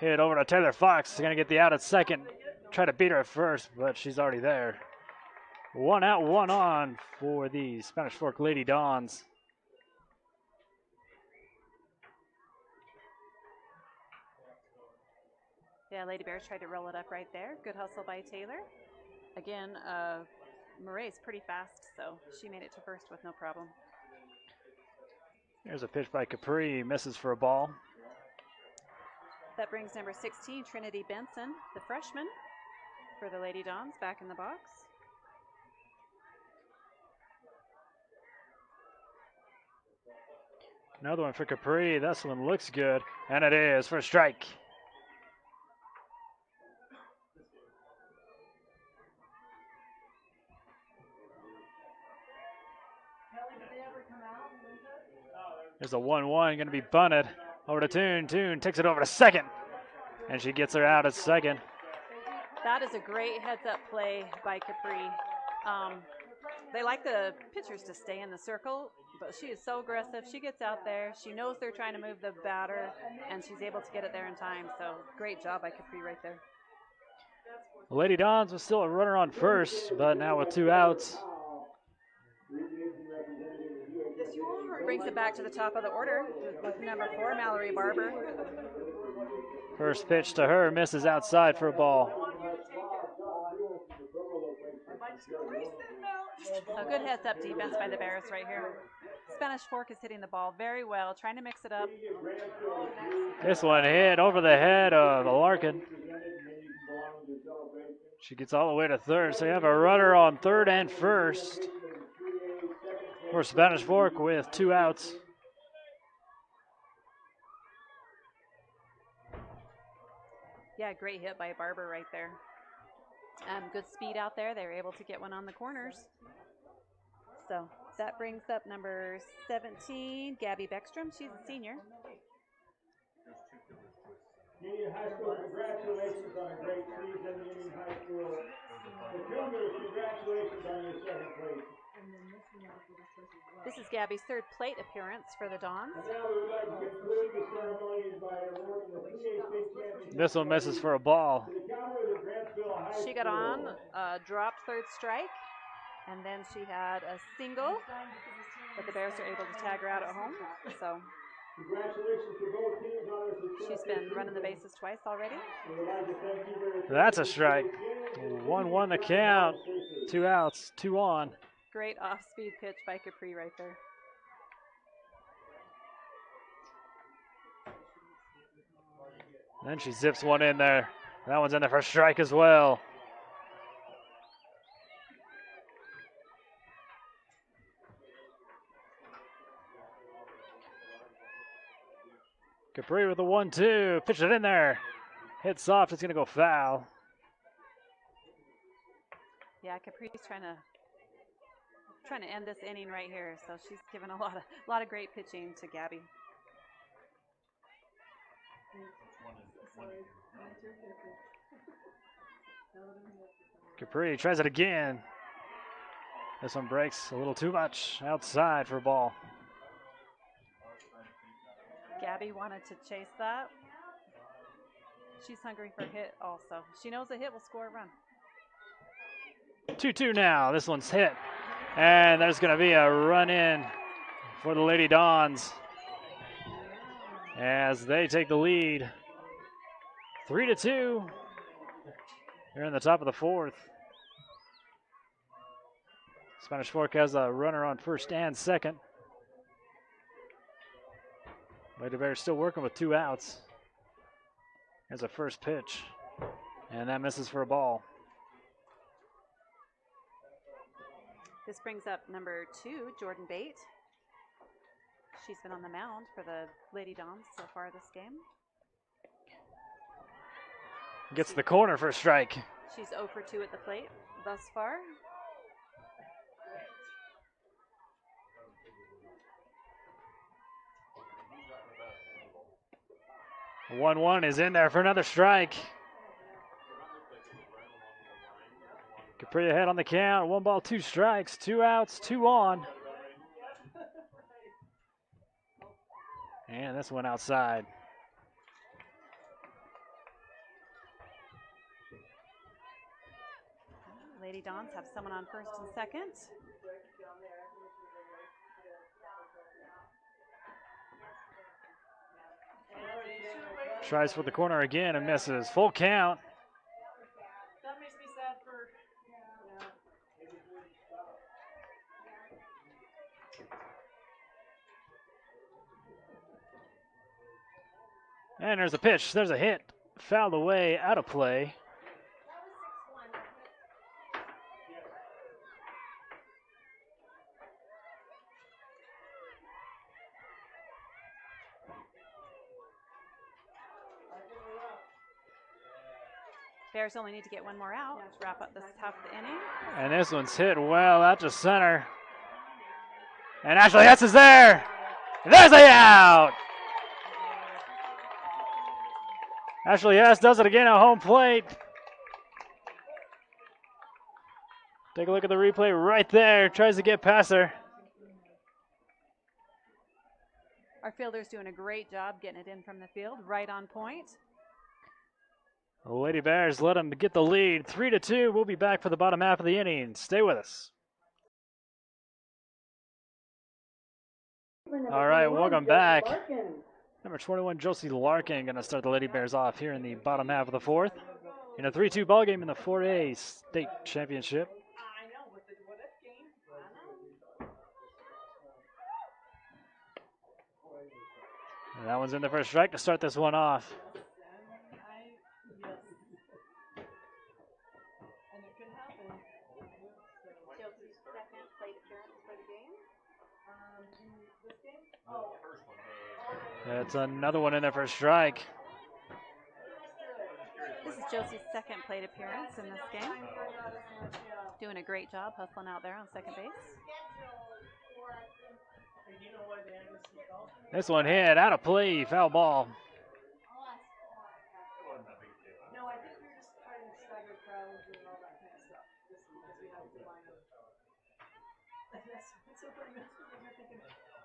Hit over to Taylor Fox. She's going to get the out at second. Try to beat her at first, but she's already there. 1 out, 1 on for the Spanish Fork Lady Dons. Yeah, Lady Bears tried to roll it up right there. Good hustle by Taylor. Again, Murray's pretty fast, so she made it to first with no problem. Here's a pitch by Capri, misses for a ball. That brings number 16, Trinity Benson, the freshman, for the Lady Dons, back in the box. Another one for Capri. This one looks good, and it is for a strike. There's a 1-1 going to be bunted over to Toon. Toon takes it over to second, and she gets her out at second. That is a great heads-up play by Capri. They like the pitchers to stay in the circle, but she is so aggressive. She gets out there. She knows they're trying to move the batter, and she's able to get it there in time. So great job by Capri right there. Lady Dons was still a runner on first, but now with 2 outs. Brings it back to the top of the order with number 4, Mallory Barber. First pitch to her, misses outside for a ball. So good heads-up defense by the Bears right here. Spanish Fork is hitting the ball very well, trying to mix it up. This one hit over the head of Larkin. She gets all the way to third, so you have a runner on third and first for Spanish Fork with 2 outs. Yeah, great hit by Barber right there. Good speed out there. They were able to get one on the corners. So that brings up number 17, Gabby Backstrom. She's a senior. Union High School, congratulations on a great season, Union High School. The Cougars, congratulations on your second place. This is Gabby's third plate appearance for the Dons. And now we would like to conclude the ceremony by awarding the 3A state championship. This one misses for a ball. She got on, dropped third strike, and then she had a single, but the Bears are able to tag her out at home. So congratulations to both teams on their success. She's been running the bases twice already. That's a strike. 1-1 the count. 2 outs, 2 on. Great off-speed pitch by Capri right there. Then she zips one in there. That one's in there for a strike as well. Capri with a 1-2. Pitch it in there. Hit soft. It's going to go foul. Yeah, Capri's trying to end this inning right here. So she's given a lot of great pitching to Gabby. Capri tries it again. This one breaks a little too much outside for a ball. Gabby wanted to chase that. She's hungry for a hit also. She knows a hit will score a run. 2-2 now. This one's hit. And there's going to be a run in for the Lady Dons as they take the lead. 3-2. Here in the top of the fourth. Spanish Fork has a runner on first and second. Lady Bears still working with 2 outs. Here's a first pitch. And that misses for a ball. This brings up number 2, Jordan Bate. She's been on the mound for the Lady Dons so far this game. Gets the corner for a strike. She's 0 for 2 at the plate thus far. A 1-1 is in there for another strike. Capri ahead on the count. 1 ball, 2 strikes, 2 outs, 2 on. And this one outside. Lady Dons have someone on first and second. Tries for the corner again and misses. Full count. That makes me sad for. And there's a pitch. There's a hit. Fouled away, out of play. Bears only need to get one more out to wrap up this half of the inning. And this one's hit well out to center. And Ashley Hess is there. There's a out. Ashley Hess does it again at home plate. Take a look at the replay right there. Tries to get past her. Our fielder's doing a great job getting it in from the field, right on point. The Lady Bears let them get the lead, 3-2. We'll be back for the bottom half of the inning. Stay with us. All right, welcome back. Number 21, Josie Larkin, going to start the Lady Bears off here in the bottom half of the fourth in a 3-2 ball game in the 4A state championship. And that one's in the first strike to start this one off. That's another one in there for a strike. This is Josie's second plate appearance in this game. Doing a great job hustling out there on second base. This one hit out of play, foul ball. No, I think we were just trying to stagger crowds and all that kind of stuff. Just because we had to line up. Yes, it's so funny. That's what you're thinking.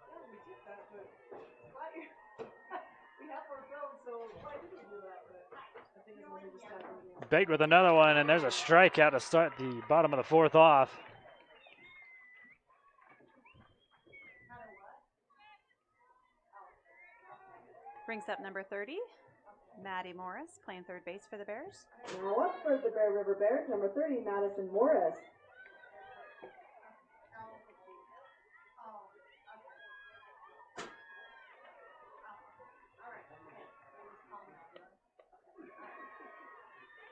Oh, we did that, but we have our crowds, so why did we do that? But I think it's when we just staggered. Bait with another one, and there's a strikeout to start the bottom of the fourth off. Brings up number 30, Maddie Morris, playing third base for the Bears. Now up for the Bear River Bears, number 30, Madison Morris.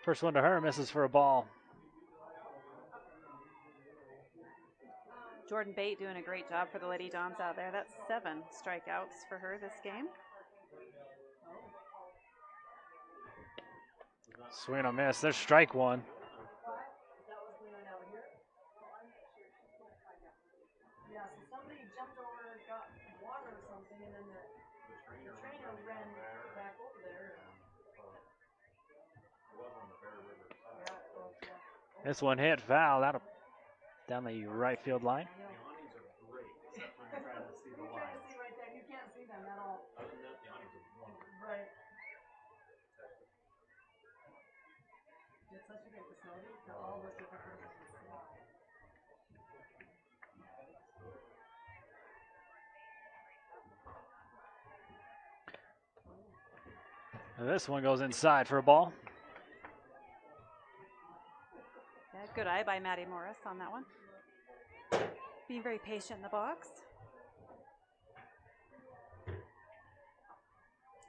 First one to her, misses for a ball. Jordan Bate doing a great job for the Lady Dons out there. That's 7 strikeouts for her this game. Swing and a miss. There's strike one. Yeah, so somebody jumped over, got water or something, and then the trainer ran back over there. This one hit foul out of down the right field line. You can't see them at all. Right. It's such a great facility for all those different purposes. And this one goes inside for a ball. Yeah, good eye by Maddie Morris on that one. Being very patient in the box.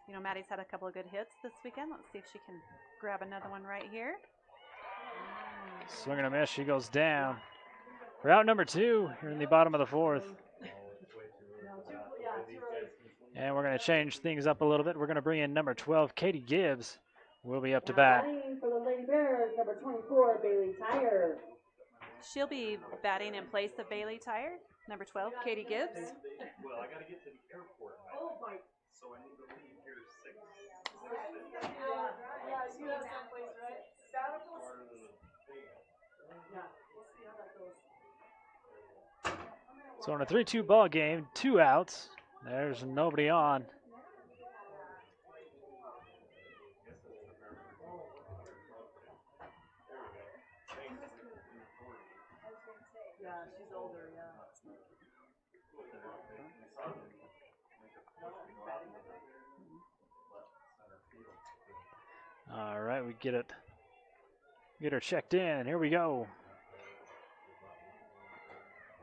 You know, Maddie's had a couple of good hits this weekend. Let's see if she can grab another one right here. Swing and a miss. She goes down. We're out number 2 here in the bottom of the fourth. And we're going to change things up a little bit. We're going to bring in number 12, Katie Gibbs. We'll be up to bat. Batting for the Lady Bears, number 24, Bailey Tyre. She'll be batting in place of Bailey Tyre. Number 12, Katie Gibbs. Well, I got to get to the airport. Oh my. So I need to leave here 6. Yeah, you have someplace, right? Saddles? Yeah, we'll see how that goes. So in a 3-2 ball game, 2 outs. There's nobody on. Yeah, she's older, yeah. All right, we get her checked in. Here we go.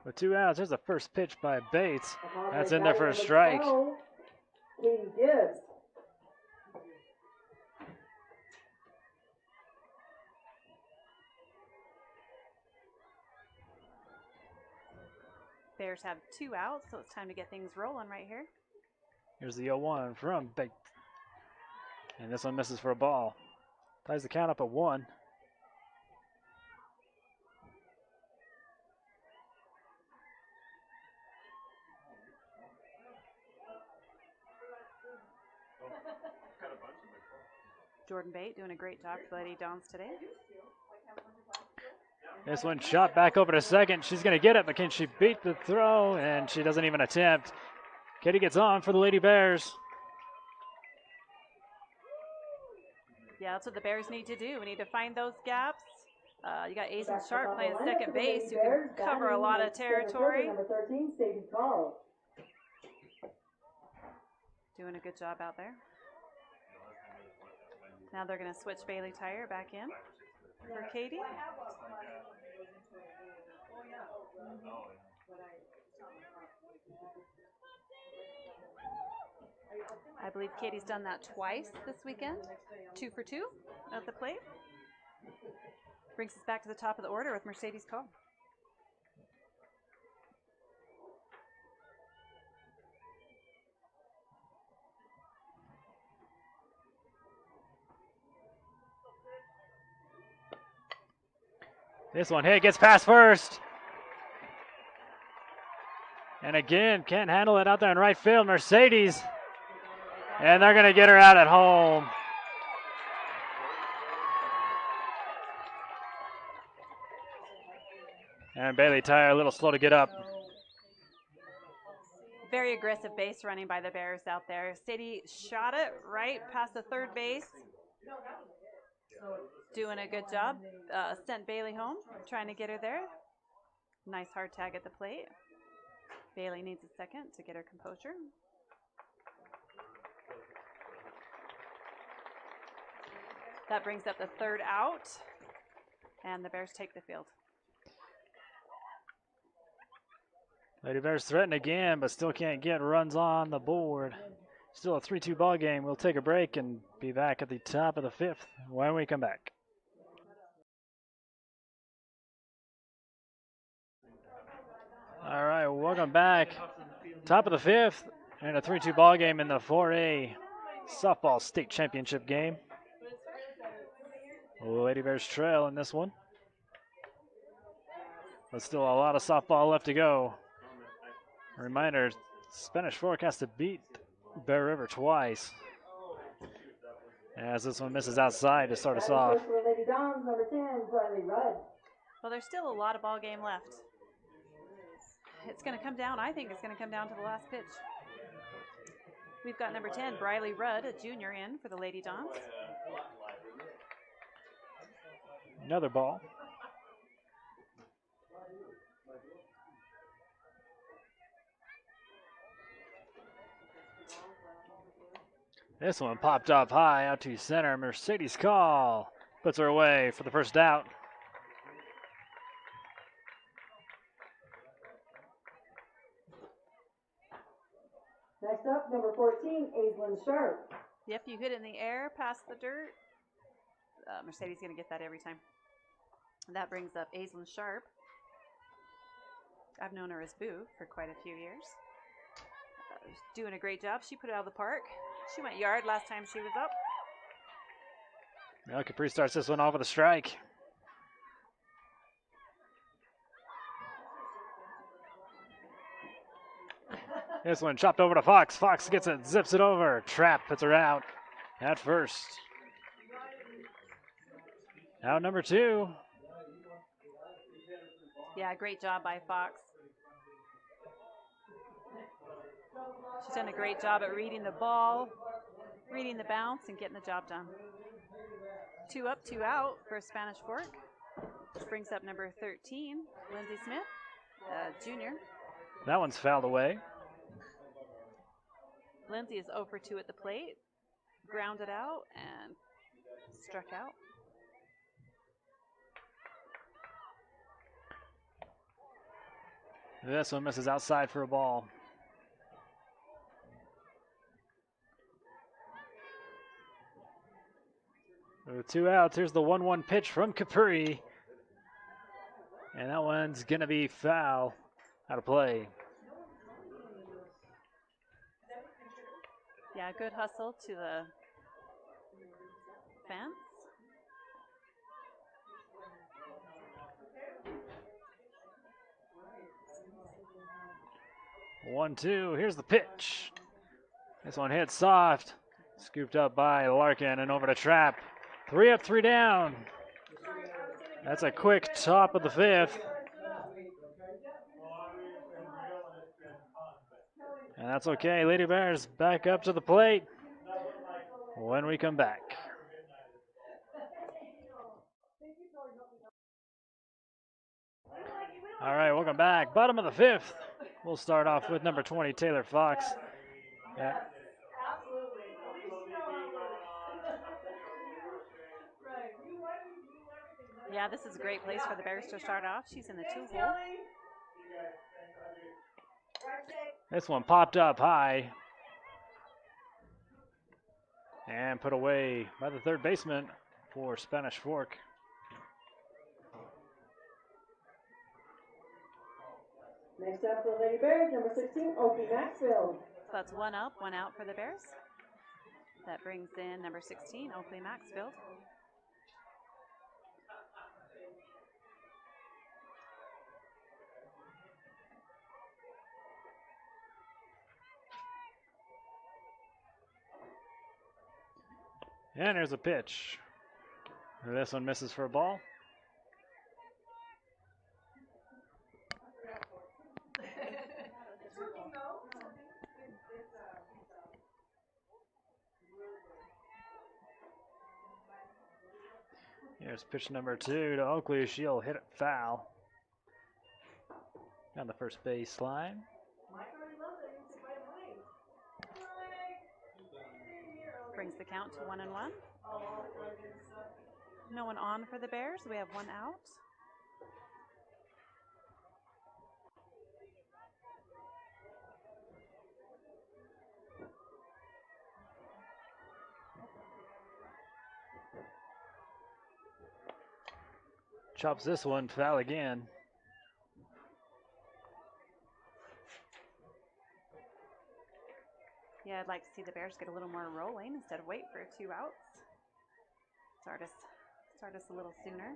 With 2 outs, there's the first pitch by Bates. That's in there for a strike. Katie Gibbs. Bears have 2 outs, so it's time to get things rolling right here. Here's the 0-1 from Bates. And this one misses for a ball. Ties the count up at 1. Jordan Bate doing a great job for the Lady Dons today. This one shot back over to second. She's going to get it, but can she beat the throw? And she doesn't even attempt. Katie gets on for the Lady Bears. Yeah, that's what the Bears need to do. We need to find those gaps. You got Aizen Sharp playing second base, who can cover a lot of territory. Number 13, Sadie Call. Doing a good job out there. Now they're going to switch Bailey Tyer back in for Katie. I believe Katie's done that twice this weekend. 2 for 2 at the plate. Brings us back to the top of the order with Mercedes Call. This one hit, gets past first. And again, can't handle it out there in right field. Mercedes. And they're going to get her out at home. And Bailey Tyer a little slow to get up. Very aggressive base running by the Bears out there. Sadie shot it right past the third base. Doing a good job. Sent Bailey home, trying to get her there. Nice hard tag at the plate. Bailey needs a second to get her composure. That brings up the third out, and the Bears take the field. Lady Bears threaten again, but still can't get runs on the board. Still a 3-2 ball game. We'll take a break and be back at the top of the 5th when we come back. All right, welcome back. Top of the 5th and a 3-2 ball game in the 4A softball state championship game. Lady Bears trail in this one. But still a lot of softball left to go. A reminder, Spanish Fork has to beat Bear River twice. As this one misses outside to start us off. Lady Dons, number 10, Riley Rudd. Well, there's still a lot of ball game left. It's going to come down, I think it's going to come down to the last pitch. We've got number 10, Briley Rudd, a junior, in for the Lady Dons. Another ball. This one popped up high out to center. Mercedes Call puts her away for the first out. Next up, number 14, Aislinn Sharp. Yep, you hit it in the air, past the dirt. Mercedes going to get that every time. And that brings up Aislinn Sharp. I've known her as Boo for quite a few years. Doing a great job. She put it out of the park. She went yard last time she was up. Now Capri starts this one off with a strike. This one chopped over to Fox. Fox gets it, zips it over. Trap puts her out at first. Out number 2. Yeah, great job by Fox. She's done a great job at reading the ball, reading the bounce, and getting the job done. 2 up, 2 out for Spanish Fork. This brings up number 13, Lindsay Smith, junior. That one's fouled away. Lindsay is 0 for 2 at the plate, grounded out, and struck out. This one misses outside for a ball. With 2 outs, here's the 1-1 pitch from Capri. And that one's going to be foul out of play. Yeah, good hustle to the fence. 1-2. Here's the pitch. This one hit soft. Scooped up by Larkin and over to Trapp. 3 up, 3 down. That's a quick top of the 5th. And that's okay. Lady Bears back up to the plate when we come back. All right, welcome back. Bottom of the 5th. We'll start off with number 20, Taylor Fox. Yeah. Yeah, this is a great place for the Bears to start off. She's in the 2 hole. This one popped up high and put away by the third baseman for Spanish Fork. Next up for the Lady Bears, number 16, Opie Maxfield. So that's 1 up, 1 out for the Bears. That brings in number 16, Oakley Maxfield. And there's a pitch. This one misses for a ball. Here's pitch number 2 to Oakley. She'll hit it foul on the first baseline. Brings the count to 1-1. No one on for the Bears. We have 1 out. Chops this one, foul again. Yeah, I'd like to see the Bears get a little more rolling instead of wait for 2 outs. Start us a little sooner.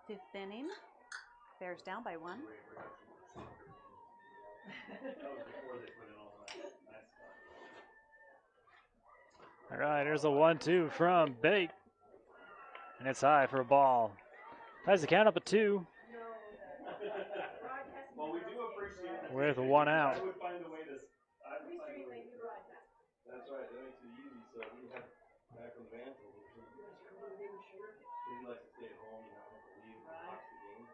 5th inning. Bears down by 1. All right, here's a 1-2 from Bate. And it's high for a ball. Ties the count up at 2. Well, we do appreciate that. With 1 out. I would find a way to. That's right. That makes it easy. So we have back on the mantle. He likes to stay at home and not have to leave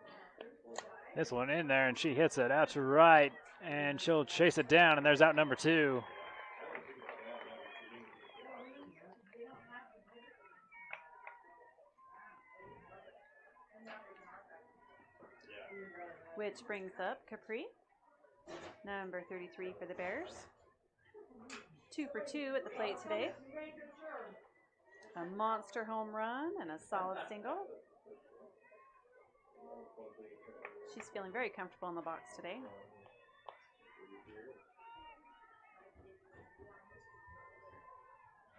and watch the game. This one in there, and she hits it out to right, and she'll chase it down, and there's out number 2. Which brings up Capri, number 33 for the Bears. 2 for 2 at the plate today. A monster home run and a solid single. She's feeling very comfortable in the box today.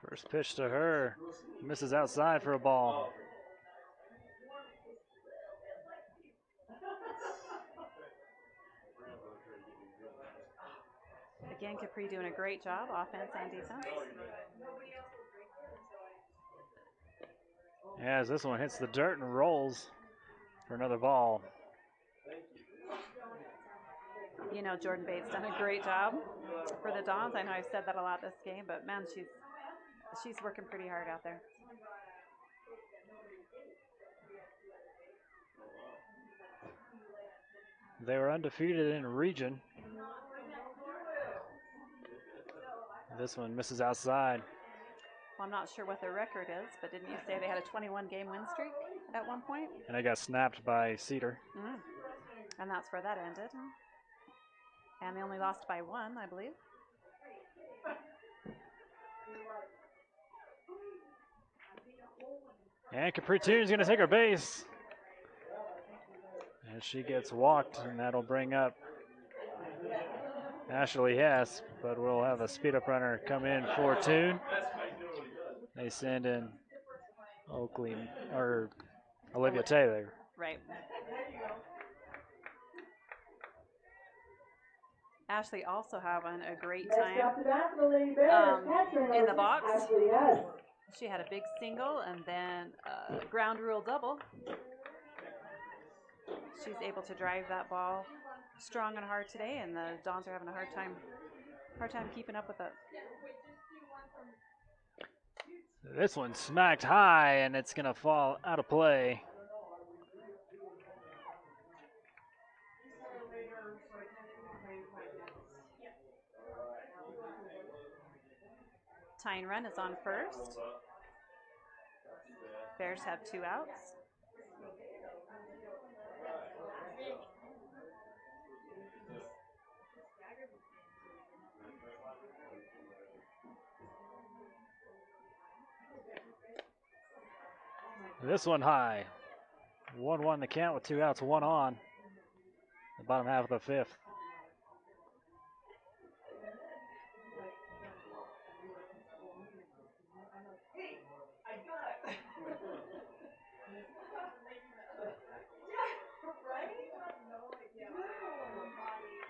First pitch to her. Misses outside for a ball. Again, Capri doing a great job, offense and defense. As this one hits the dirt and rolls for another ball. You know, Jordan Bates done a great job for the Dons. I know I've said that a lot this game, but man, she's working pretty hard out there. They were undefeated in region. This one misses outside. Well, I'm not sure what their record is, but didn't you say they had a 21-game win streak at one point? And they got snapped by Cedar. And that's where that ended. And they only lost by 1, I believe. And Capri Toon's going to take her base. And she gets walked, and that'll bring up Ashley Hess, but we'll have a speed-up runner come in for Toon. They send in Oakley, or Olivia Taylor. Right. Ashley also having a great Next time up to bat for the Lady Bears, catcher in number the 6, box. Ashley Huss. She had a big single and then a ground rule double. She's able to drive that ball strong and hard today, and the Dons are having a hard time keeping up with it. This one smacked high, and it's going to fall out of play. Tying run is on first. Bears have 2 outs. This one high. 1-1 the count with 2 outs, 1 on. The bottom half of the 5th.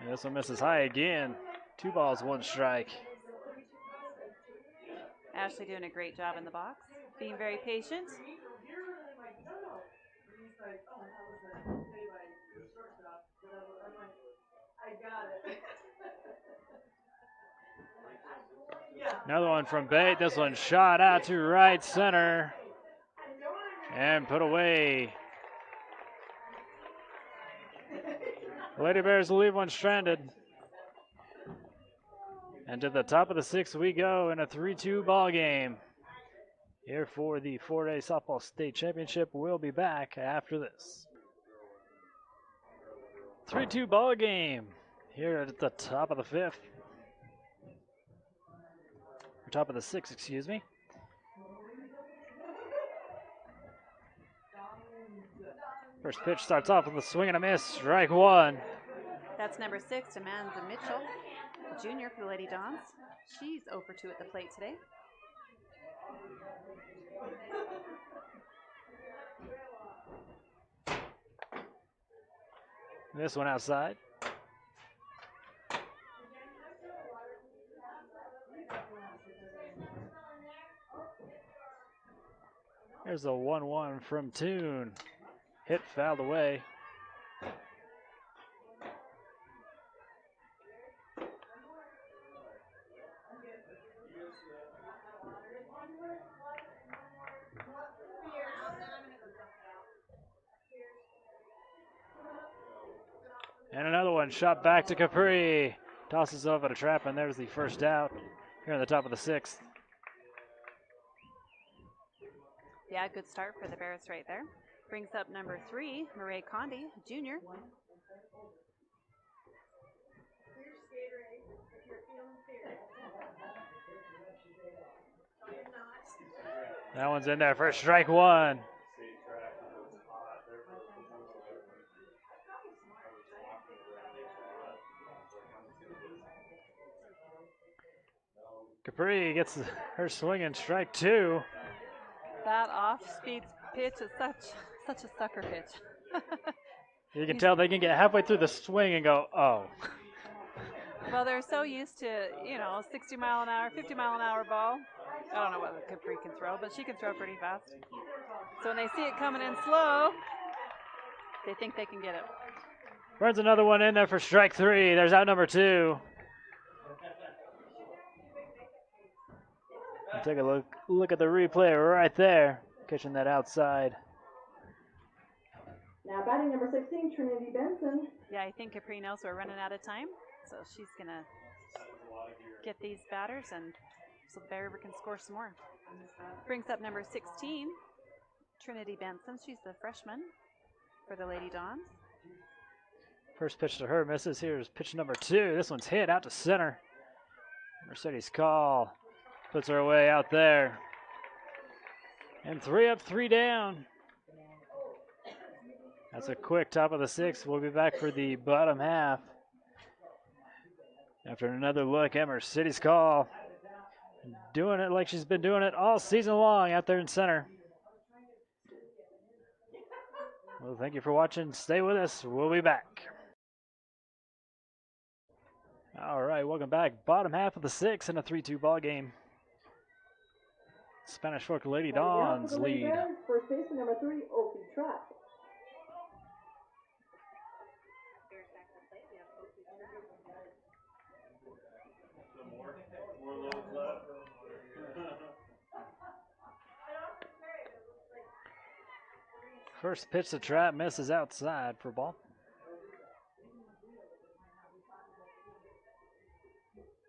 And this one misses high again. 2 balls, 1 strike. Ashley doing a great job in the box, being very patient. Another one from Bate. This one shot out to right center and put away. Lady Bears will leave one stranded. And to the top of the 6th we go in a 3-2 ball game. Here for the 4A Softball State Championship. We'll be back after this. 3-2 ball game here at the top of the 5th. Or top of the 6th, excuse me. First pitch starts off with a swing and a miss, strike 1. That's number 6, Amanda Mitchell, junior for the Lady Dons. She's 0 for 2 at the plate today. This one outside. There's a 1-1 from Toon. Hit fouled away. And another one shot back to Capri. Tosses over the trap, and there's the first out here on the top of the 6th. Yeah, good start for the Bears right there. Brings up number 3, Murray Condi, junior. That one's in there for strike 1. Capri gets her swing in strike 2. That off-speed pitch is such a sucker pitch. You can tell they can get halfway through the swing and go, oh. Well, they're so used to, 60 mile an hour, 50 mile an hour ball. I don't know what Capri can throw, but she can throw pretty fast. So when they see it coming in slow, they think they can get it. Runs another one in there for strike 3. There's out number 2. And take a look at the replay right there, catching that outside. Now batting number 16, Trinity Benson. Yeah, I think Capri knows we're running out of time, so she's going to get these batters, and so the Bear can score some more. Brings up number 16, Trinity Benson. She's the freshman for the Lady Dons. First pitch to her misses. Here's pitch number 2. This one's hit out to center. Mercedes Call puts her away out there. And 3 up, 3 down. That's a quick top of the 6th. We'll be back for the bottom half. After another look at Mercedes Call. Doing it like she's been doing it all season long out there in center. Well, thank you for watching. Stay with us. We'll be back. All right, welcome back. Bottom half of the 6 in a 3-2 ball game. Spanish Fork Lady Dons lead. First baseman number 3, Opie Trapp. First pitch to Trapp misses outside for ball.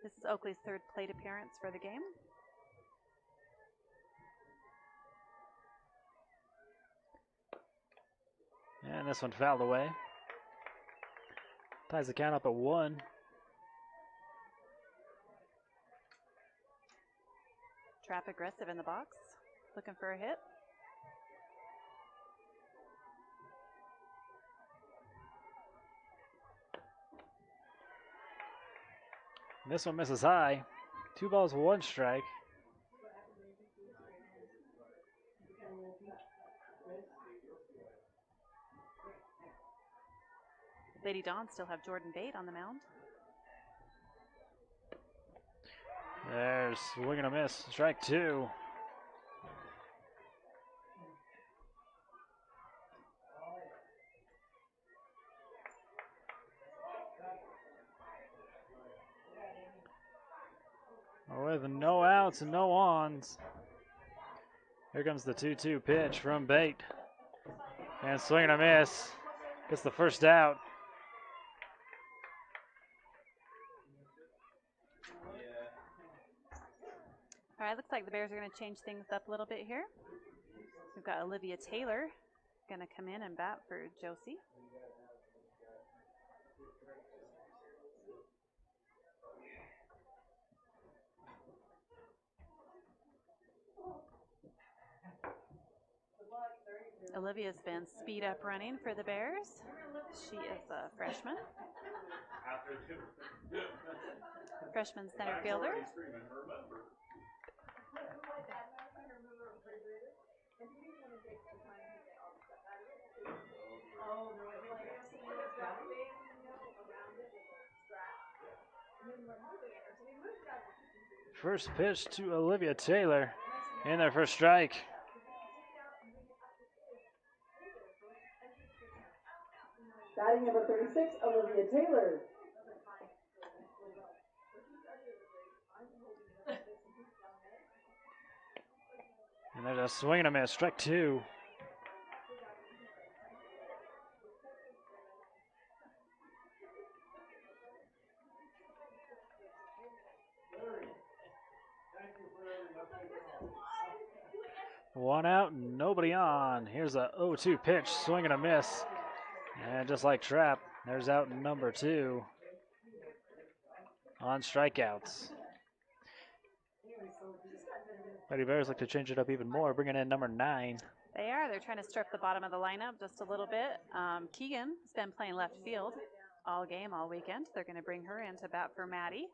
This is Oakley's third plate appearance for the game. And this one fouled away. Ties the count up at 1. Trapp aggressive in the box, looking for a hit. This one misses high. 2 balls, 1 strike. Lady Dons still have Jordan Bate on the mound. There's swing and a miss. Strike 2. With no outs and no ons. Here comes the 2-2 pitch from Bate. And swing and a miss. Gets the first out. All right, looks like the Bears are going to change things up a little bit here. We've got Olivia Taylor going to come in and bat for Josie. Olivia's been speed up running for the Bears. She is a freshman. Freshman center fielder. First pitch to Olivia Taylor. And their first strike. Batting number 36, Olivia Taylor. And there's a swing and a miss. Strike 2. One out, nobody on. Here's a 0-2 pitch, swing and a miss. And just like Trapp, there's out number 2 on strikeouts. Lady Bears like to change it up even more, bringing in number 9. They are. They're trying to strip the bottom of the lineup just a little bit. Keegan has been playing left field all game, all weekend. They're going to bring her in to bat for Maddie.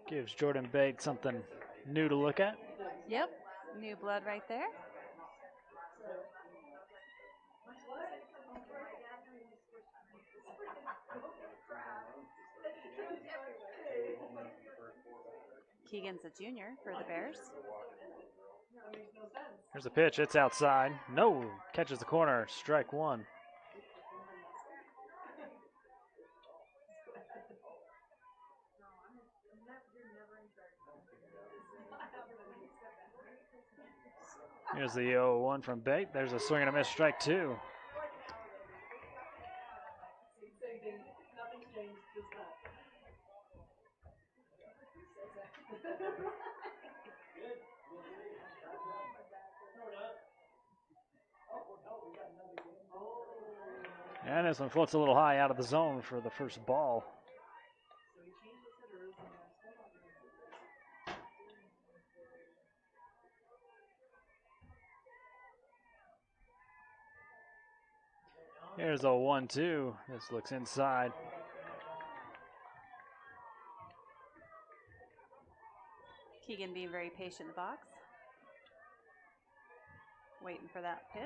Gives Jordan Bate something new to look at. Yep, new blood right there. Keegan's a junior for the Bears. Here's a pitch, it's outside. No, catches the corner, strike 1. Here's the 0-1 from Bate. There's a swing and a miss, strike 2. And this one floats a little high out of the zone for the first ball. Here's a 1-2. This looks inside. Keegan being very patient in the box. Waiting for that pitch.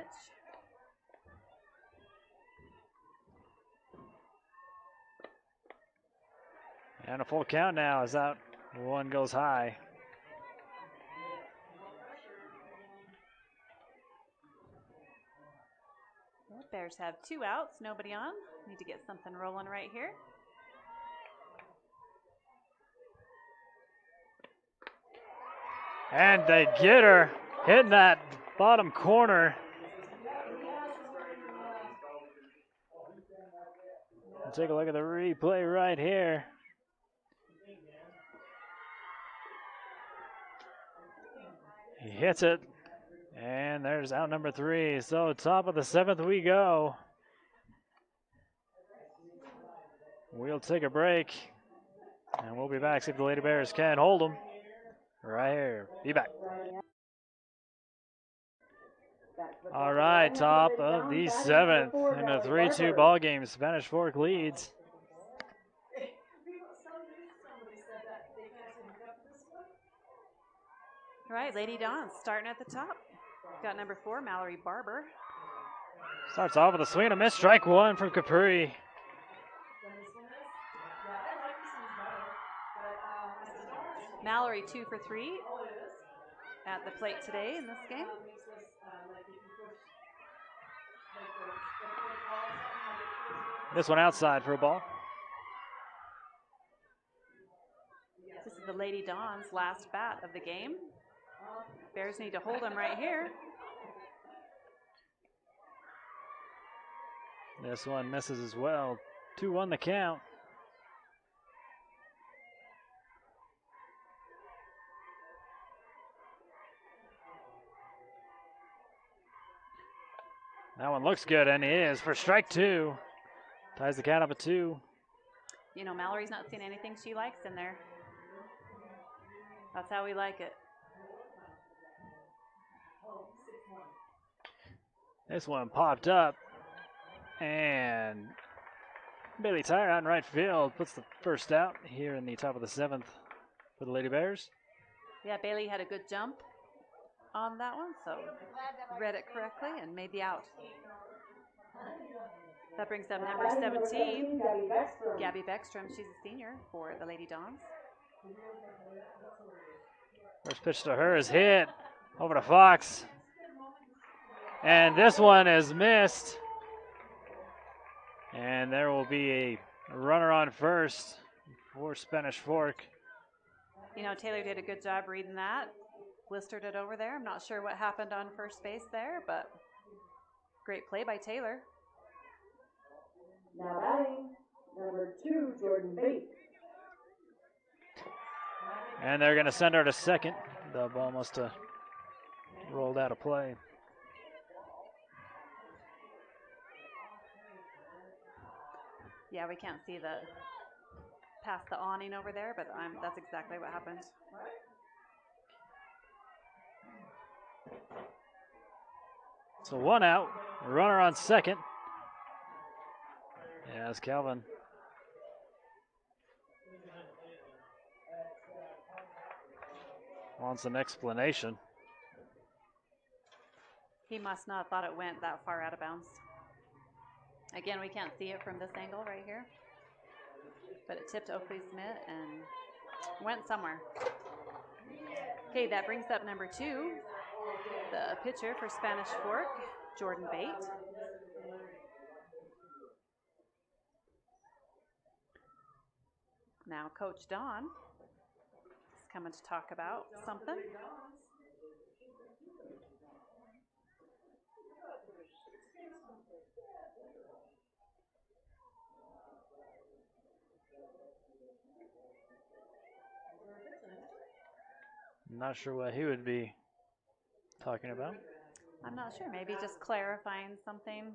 And a full count now is out. One goes high. Well, Bears have 2 outs, nobody on. Need to get something rolling right here. And they get her, hitting that bottom corner. Take a look at the replay right here. He hits it, and there's out number 3. So top of the 7th we go. We'll take a break, and we'll be back. See if the Lady Bears can hold them. Right here. Be back. All right, top of the 7th in a 3-2 ball game. Spanish Fork leads. All right, Lady Dons starting at the top. Got number 4, Mallory Barber. Starts off with a swing and a miss. Strike 1 from Capri. Mallory 2 for 3 at the plate today in this game. This one outside for a ball. This is the Lady Dons' last bat of the game. Bears need to hold them right here. This one misses as well. 2-1 the count. That one looks good, and he is for strike 2. Ties the count up at 2. You know, Mallory's not seeing anything she likes in there. That's how we like it. This one popped up, and Bailey Tyre out in right field puts the first out here in the top of the 7th for the Lady Bears. Yeah, Bailey had a good jump on that one, so read it correctly and made the out. That brings up number 17, Gabby Backstrom. She's a senior for the Lady Dons. First pitch to her is hit over to Fox. And this one is missed. And there will be a runner on first for Spanish Fork. You know, Taylor did a good job reading that. Blistered it over there. I'm not sure what happened on first base there, but great play by Taylor. Now batting, number 2, Jordan Bate. And they're going to send her to second. The ball must have rolled out of play. Yeah, we can't see the past the awning over there, but that's exactly what happened. So 1 out, runner on second. Yeah, it's Calvin. Wants an explanation. He must not have thought it went that far out of bounds. Again, we can't see it from this angle right here. But it tipped Oakley Smith and went somewhere. Okay, that brings up number 2, the pitcher for Spanish Fork, Jordan Bate. Now Coach Don is coming to talk about something. Not sure what he would be talking about. I'm not sure. Maybe just clarifying something.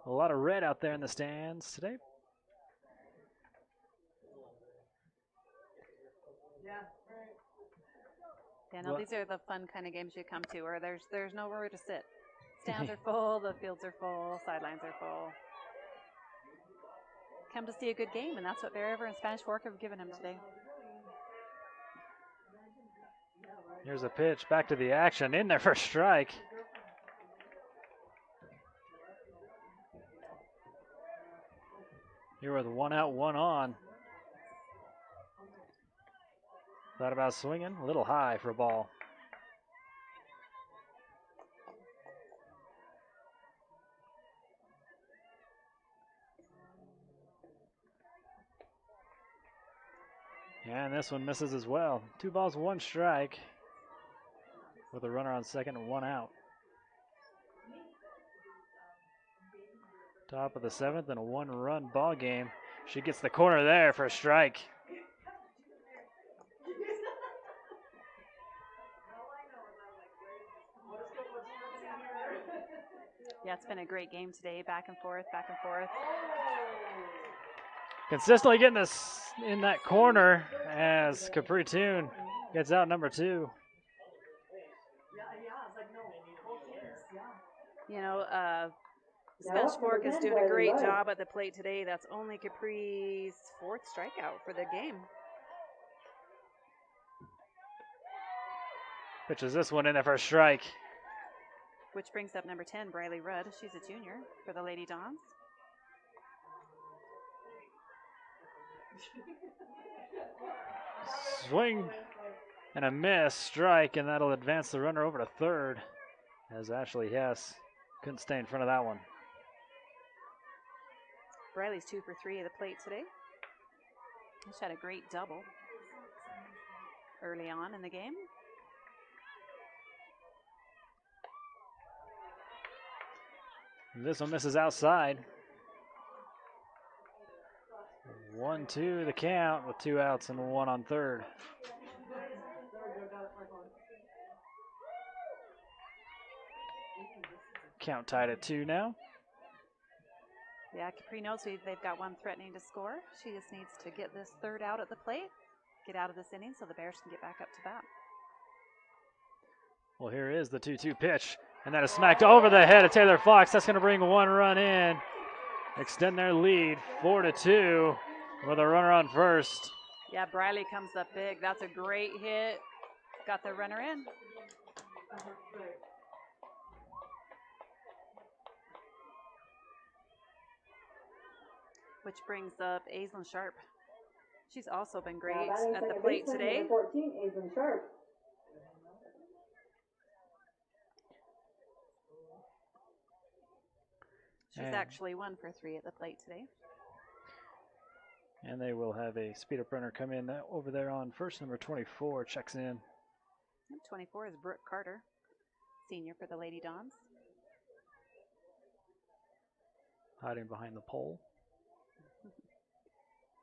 A lot of red out there in the stands today. Yeah, right. Yeah, no, these are the fun kind of games you come to where there's nowhere to sit. Stands are full, the fields are full, sidelines are full. Come to see a good game, and that's what Bear River and Spanish Fork have given him today. Here's a pitch back to the action, in there for a strike. Here with 1 out, 1 on. Thought about swinging, a little high for a ball. And this one misses as well. 2 balls, 1 strike with a runner on second and 1 out. Top of the 7th and a 1-run ball game. She gets the corner there for a strike. Yeah, it's been a great game today. Back and forth, back and forth. Consistently getting this in that corner as Capri Toon gets out number 2. You know, Spanish Fork is doing a great job at the plate today. That's only Capri's 4th strikeout for the game. Pitches this one in there for a strike. Which brings up number 10, Briley Rudd. She's a junior for the Lady Dons. Swing and a miss, strike, and that'll advance the runner over to third as Ashley Hess couldn't stay in front of that one. Briley's 2 for 3 at the plate today. She had a great double early on in the game. This one misses outside. 1-2 the count with 2 outs and 1 on third. Count tied at 2 now. Yeah, Capri knows they've got one threatening to score. She just needs to get this 3rd out at the plate, get out of this inning so the Bears can get back up to bat. Well, here is the 2-2 pitch, and that is smacked over the head of Taylor Fox. That's going to bring 1 run in, extend their lead 4-2 with a runner on first. Yeah, Briley comes up big. That's a great hit. Got the runner in. Which brings up Aislinn Sharp. She's also been great at the plate today. 14, Aislinn Sharp. She's actually 1 for 3 at the plate today. And they will have a speed-up runner come in over there on first. Number 24 checks in. 24 is Brooke Carter, senior for the Lady Dons. Hiding behind the pole.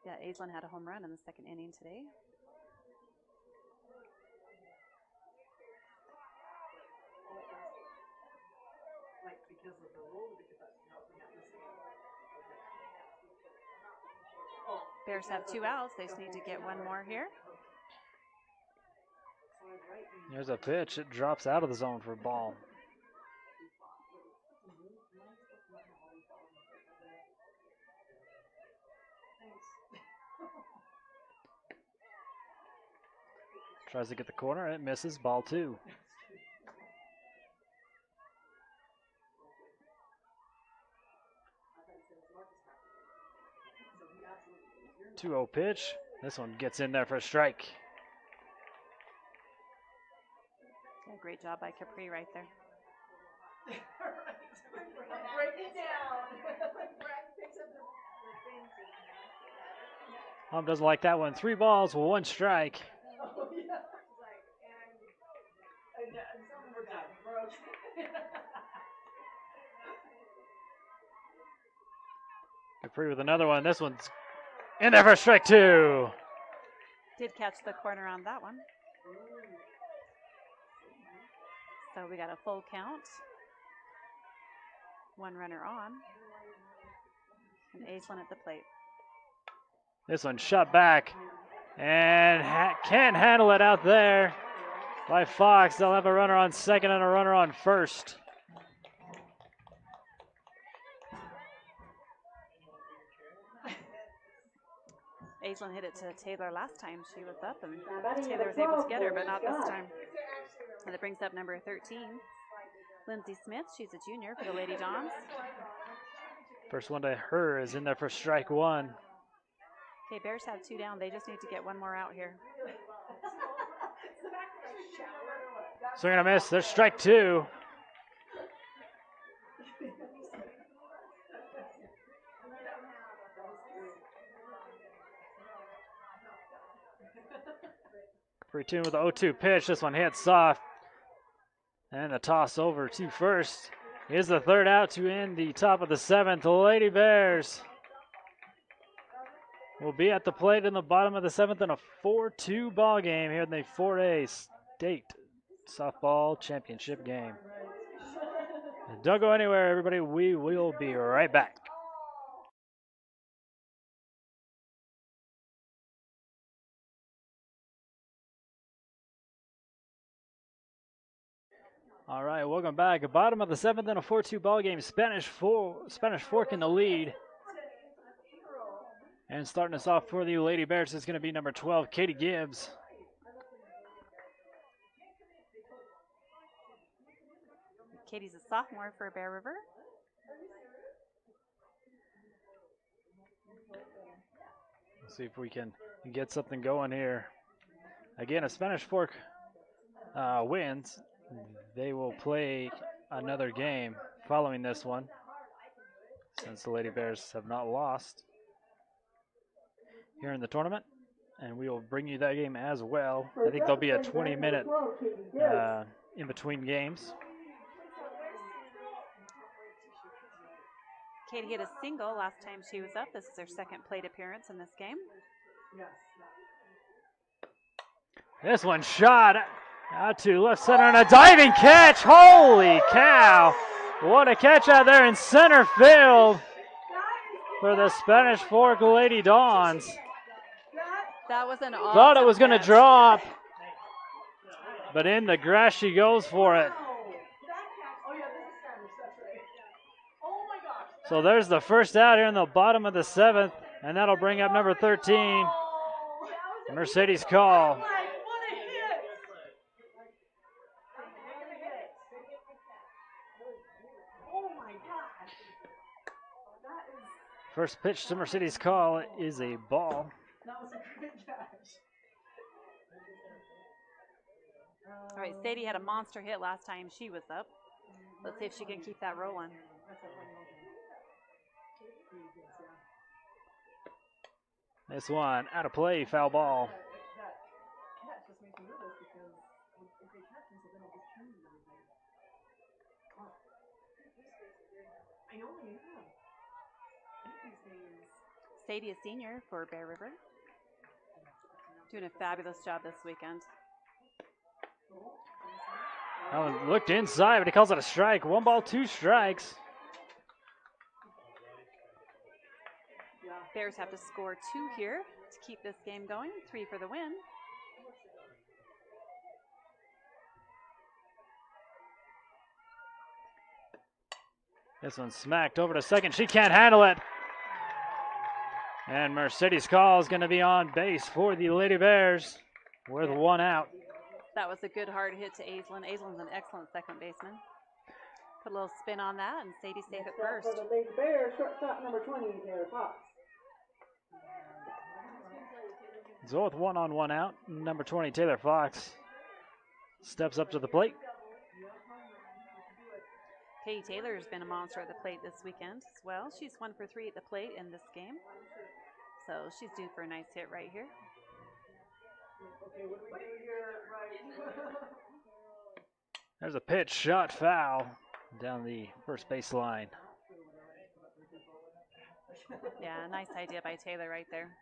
Yeah, Aislinn had a home run in the 2nd inning today. Bears have 2 outs. They just need to get 1 more here. There's a pitch. It drops out of the zone for a ball. Tries to get the corner. It misses. Ball 2. 2-0 pitch. This one gets in there for a strike. Yeah, great job by Capri right there. Break it down. Picks up the things. Hom doesn't like that one. 3 balls, 1 strike. Oh, yeah. And some were done. We're okay. Capri with another one. This one's in there for strike 2. Did catch the corner on that one. So we got a full count. 1 runner on. And Aislinn at the plate. This one shot back and can't handle it out there. by Fox. They'll have a runner on second and a runner on first. Aislinn hit it to Taylor last time she was up, and Taylor was able to get her, but not this time. And that brings up number 13, Lindsay Smith. She's a junior for the Lady Dons. First one to her is in there for strike one. Okay, Bears have 2 down. They just need to get one more out here. Swing and a miss. There's strike two. Tune with the 0-2 pitch. This one hits soft. And a toss over to first. Here's the third out to end the top of the 7th. The Lady Bears will be at the plate in the bottom of the 7th in a 4-2 ball game here in the 4A State Softball Championship game. And don't go anywhere, everybody. We will be right back. All right, welcome back. Bottom of the 7th in a 4-2 ball game. Spanish Fork in the lead. And starting us off for the Lady Bears is going to be number 12, Katie Gibbs. Katie's a sophomore for Bear River. Let's see if we can get something going here. Again, if Spanish Fork wins, they will play another game following this one, since the Lady Bears have not lost here in the tournament. And we will bring you that game as well. I think there'll be a 20-minute in between games. Katie hit a single last time she was up. This is her second plate appearance in this game. This one shot out to left center and a diving catch. Holy cow. What a catch out there in center field for the Spanish Fork Lady Dons. That was an awesome Thought it was going to catch. drop, but in the grass she goes for it. So there's the first out here in the bottom of the 7th, and that'll bring up number 13, Mercedes Call. First pitch to Mercedes Call is a ball. That was a great catch. All right, Sadie had a monster hit last time she was up. Let's see if she can keep that rolling. This one out of play, foul ball. That just makes me nervous because if they catch them, so then it'll just turn everything. I know you have. Sadie, a senior for Bear River. Doing a fabulous job this weekend. Oh, looked inside, but he calls it a strike. 1 ball, 2 strikes. Bears have to score 2 here to keep this game going. 3 for the win. This one smacked over to second. She can't handle it. And Mercedes Call is going to be on base for the Lady Bears with 1 out. That was a good hard hit to Aislinn. Aislinn's an excellent second baseman. Put a little spin on that, and Sadie saved it first. For the Lady Bears, shortstop number 20, Taylor Fox. So with 1 on, 1 out, number 20, Taylor Fox, steps up to the plate. Katie Taylor has been a monster at the plate this weekend as well. She's 1 for 3 at the plate in this game. So she's due for a nice hit right here. Okay, what do we do here? Right. There's a pitch, shot foul down the first base line. Yeah, nice idea by Taylor right there.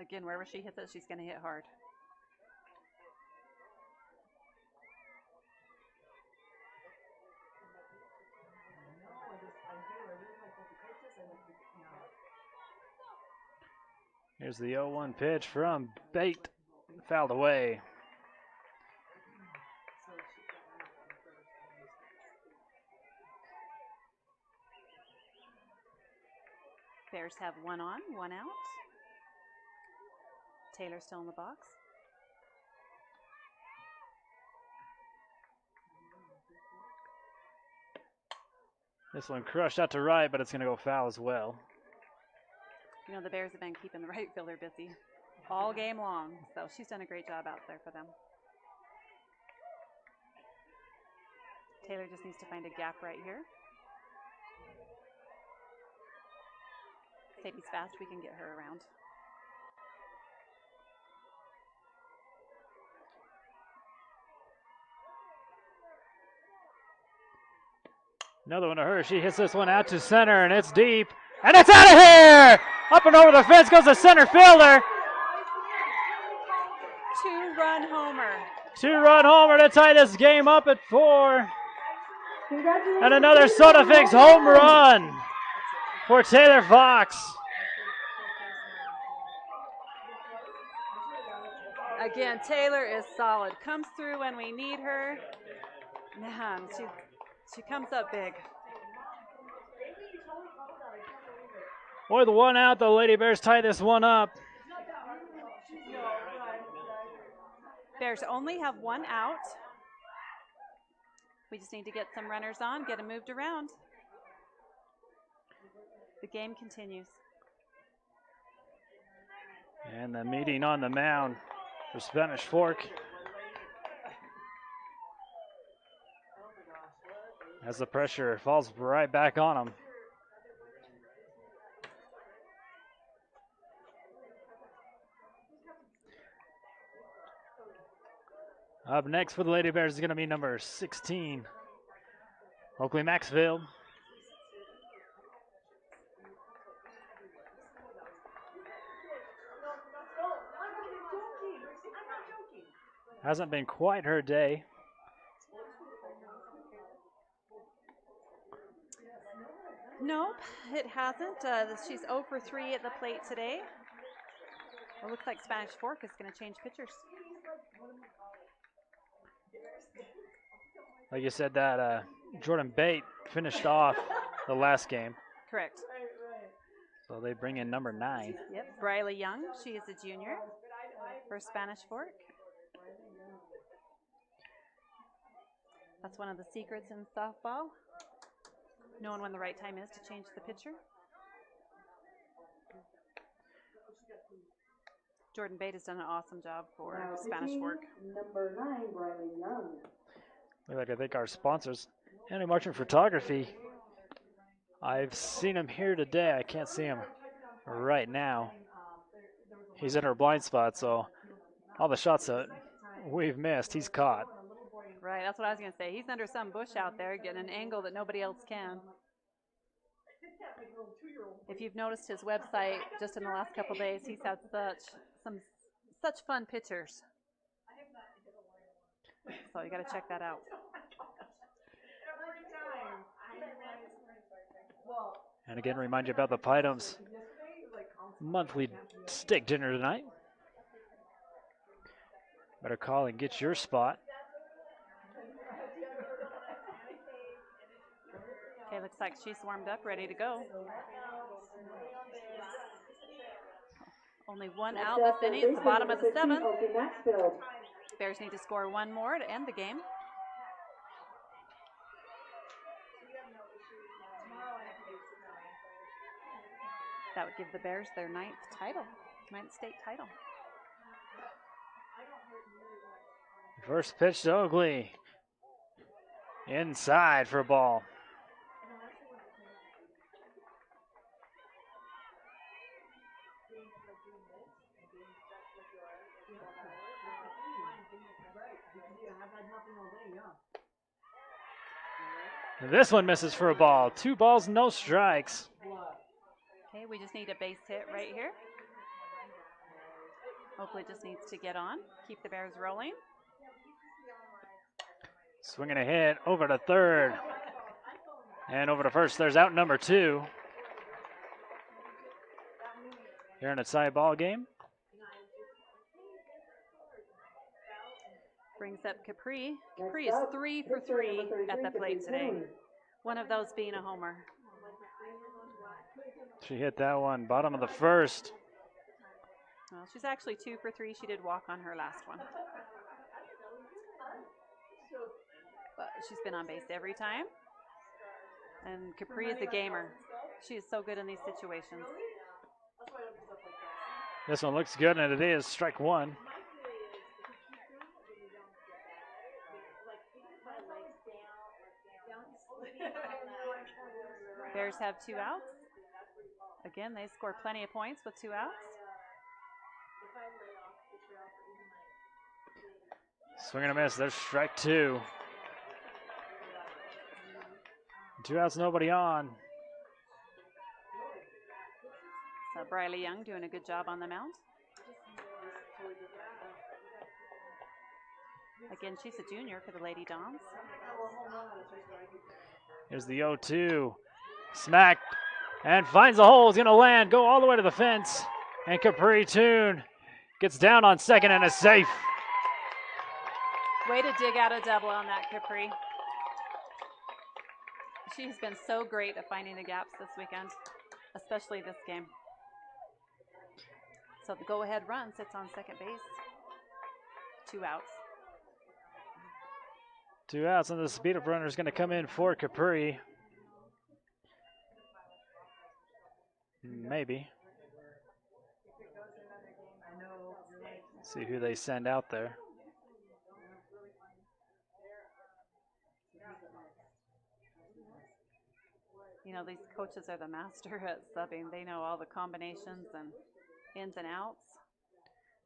Again, wherever she hits it, she's going to hit hard. Here's the 0-1 pitch from Bate, fouled away. Bears have one on, one out. Taylor still in the box. This one crushed out to right, but it's going to go foul as well. You know, the Bears have been keeping the right fielder busy all game long, so she's done a great job out there for them. Taylor just needs to find a gap right here. Sadie's fast, we can get her around. Another one to her. She hits this one out to center, and it's deep. And it's out of here! Up and over the fence goes the center fielder. Two-run homer. Two-run homer to tie this game up at 4. And another Sodafix home run for Taylor Fox. Again, Taylor is solid. Comes through when we need her. Man, she comes up big. With one out, the Lady Bears tie this one up. Bears only have one out. We just need to get some runners on, get them moved around. The game continues. And the meeting on the mound for Spanish Fork. As the pressure falls right back on them. Up next for the Lady Bears is going to be number 16, Oakley Maxfield. Hasn't been quite her day. Nope, it hasn't. She's 0 for 3 at the plate today. It looks like Spanish Fork is going to change pitchers. Like you said, that Jordan Bate finished off the last game. Correct. So they bring in number 9. Yep, Briley Young. She is a junior for Spanish Fork. That's one of the secrets in softball. Knowing when the right time is to change the pitcher. Jordan Bate has done an awesome job for Spanish Fork. Number 9, Briley Young. We'd like to thank our sponsors, Andy Marchand Photography. I've seen him here today. I can't see him right now. He's in our blind spot, so all the shots that we've missed, he's caught. Right, that's what I was going to say. He's under some bush out there getting an angle that nobody else can. If you've noticed his website just in the last couple days, he's had such fun pictures. So you got to check that out. And again, remind you about the Pidom's monthly steak dinner tonight. Better call and get your spot. Okay, looks like she's warmed up, ready to go. Only one out this inning. It's the bottom of the 7th. Bears need to score one more to end the game. That would give the Bears their 9th state title. First pitch to Oakley. Inside for a ball. This one misses for a ball. 2 balls, no strikes. Okay, we just need a base hit right here. Oakley just needs to get on, keep the Bears rolling. Swinging a hit over to third. And over to first. There's out number 2. Here in a tie ball game. Brings up Capri. Capri is 3 for 3 at the plate today. One of those being a homer. She hit that one, bottom of the first. Well, she's actually 2 for 3. She did walk on her last one. But she's been on base every time. And Capri is a gamer. She is so good in these situations. This one looks good, and it is strike one. Bears have 2 outs. Again, they score plenty of points with 2 outs. Swing and a miss. There's strike 2. 2 outs, nobody on. So Briley Young doing a good job on the mound. Again, she's a junior for the Lady Dons. Here's the 0-2. Smacked and finds the hole. Is going to land, go all the way to the fence. And Capri Toon gets down on second and is safe. Way to dig out a double on that, Capri. She's been so great at finding the gaps this weekend, especially this game. So the go-ahead run sits on second base. 2 outs. 2 outs, and the speed up runner is going to come in for Capri. Maybe. Let's see who they send out there. You know, these coaches are the master at subbing. They know all the combinations and ins and outs.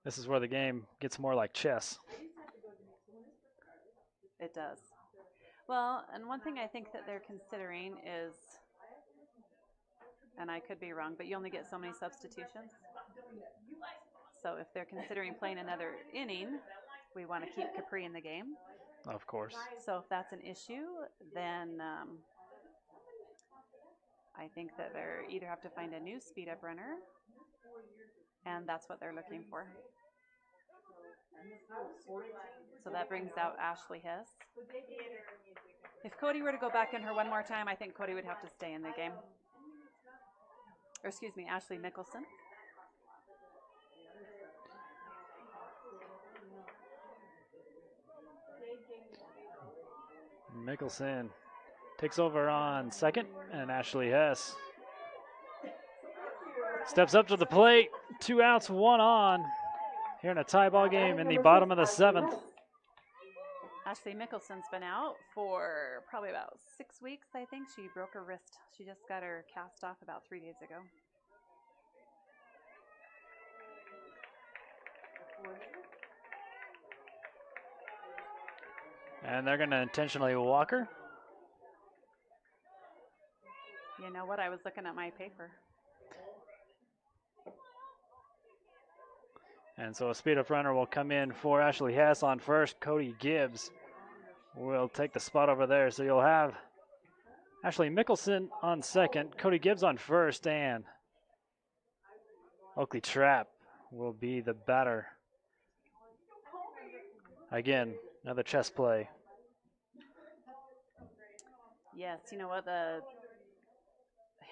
This is where the game gets more like chess. It does. Well, and one thing I think that they're considering is, and I could be wrong, but you only get so many substitutions. So if they're considering playing another inning, we want to keep Capri in the game. Of course. So if that's an issue, then I think that they either have to find a new speed up runner, and that's what they're looking for. So that brings out Ashley Hess. If Cody were to go back in her one more time, I think Cody would have to stay in the game. Or excuse me, Ashley Mickelson. Mickelson takes over on second, and Ashley Hess steps up to the plate. 2 outs, 1 on. Here in a tie ball game in the bottom of the 7th. Ashley Mickelson's been out for probably about 6 weeks, I think. She broke her wrist. She just got her cast off about 3 days ago. And they're going to intentionally walk her. You know what? I was looking at my paper. And so a speed up runner will come in for Ashley Hess on first. Cody Gibbs will take the spot over there. So you'll have Ashley Mickelson on second, Cody Gibbs on first, and Oakley Trapp will be the batter. Again, another chess play. Yes, you know what? The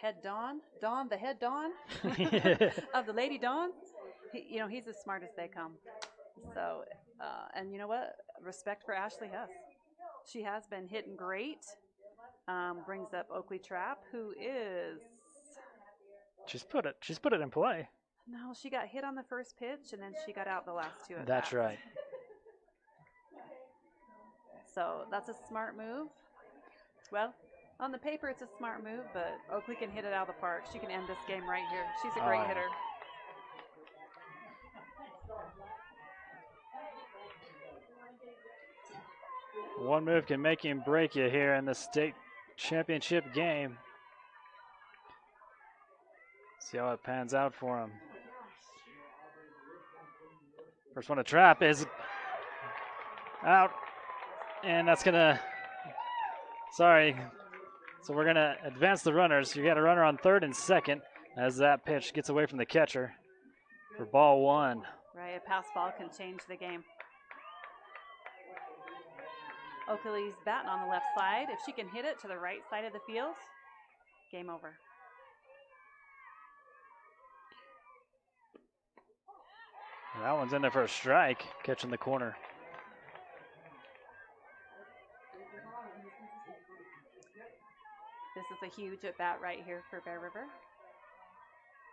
head Don the head Don of the Lady Don. He's as smart as they come. So, and you know what? Respect for Ashley Hess. She has been hitting great. Brings up Oakley Trapp, who is. She's put it in play. No, she got hit on the first pitch, and then she got out the last 2 at That's bats. right. So that's a smart move. Well, on the paper, it's a smart move, but Oakley can hit it out of the park. She can end this game right here. She's a great hitter. One move can make him break you here in the state championship game. See how it pans out for him. First one to Trap is out. And that's going to, sorry. So we're going to advance the runners. You got a runner on third and second as that pitch gets away from the catcher for ball 1. Right, a pass ball can change the game. Oakley's batting on the left side. If she can hit it to the right side of the field, game over. That one's in there for a strike, catching the corner. This is a huge at bat right here for Bear River.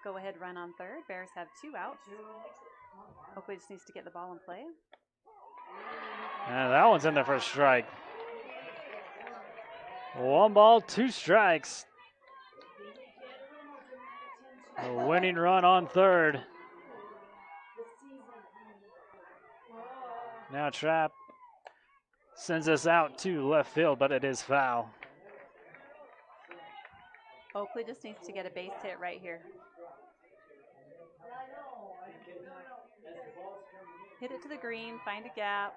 Go ahead, run on third. Bears have 2 outs. Oakley just needs to get the ball in play. And that one's in there for a strike. 1 ball, 2 strikes. A winning run on third. Now Trapp sends us out to left field, but it is foul. Oakley just needs to get a base hit right here. Hit it to the green, find a gap,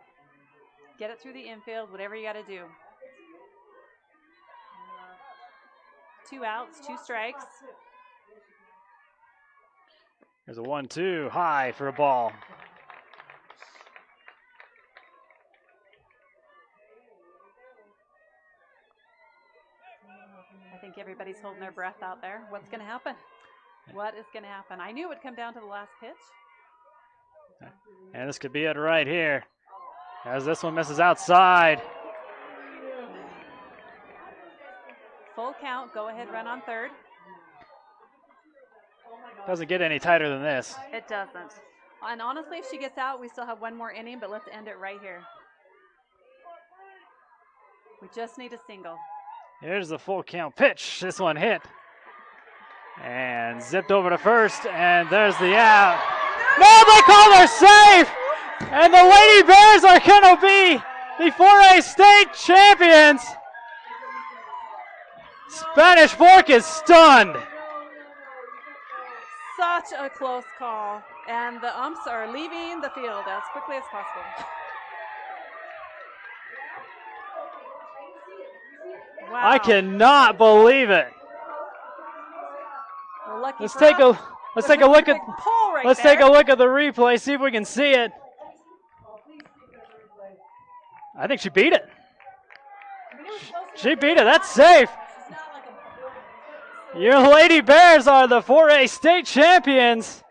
get it through the infield, whatever you got to do. 2 outs, 2 strikes. There's a 1-2 high for a ball. I think everybody's holding their breath out there. What's going to happen? What is going to happen? I knew it would come down to the last pitch. And this could be it right here, as this one misses outside. Full count, go ahead, run on third. Doesn't get any tighter than this. It doesn't. And honestly, if she gets out, we still have 1 more inning, but let's end it right here. We just need a single. Here's the full count pitch. This one hit. And zipped over to first, and there's the out. No, they call her safe! And the Lady Bears are going to be the 4A state champions. Spanish Fork is stunned. Such a close call. And the umps are leaving the field as quickly as possible. Wow. I cannot believe it. Let's take a look at the replay, see if we can see it. I think she beat it. She beat it. That's safe. Your Lady Bears are the 4A state champions.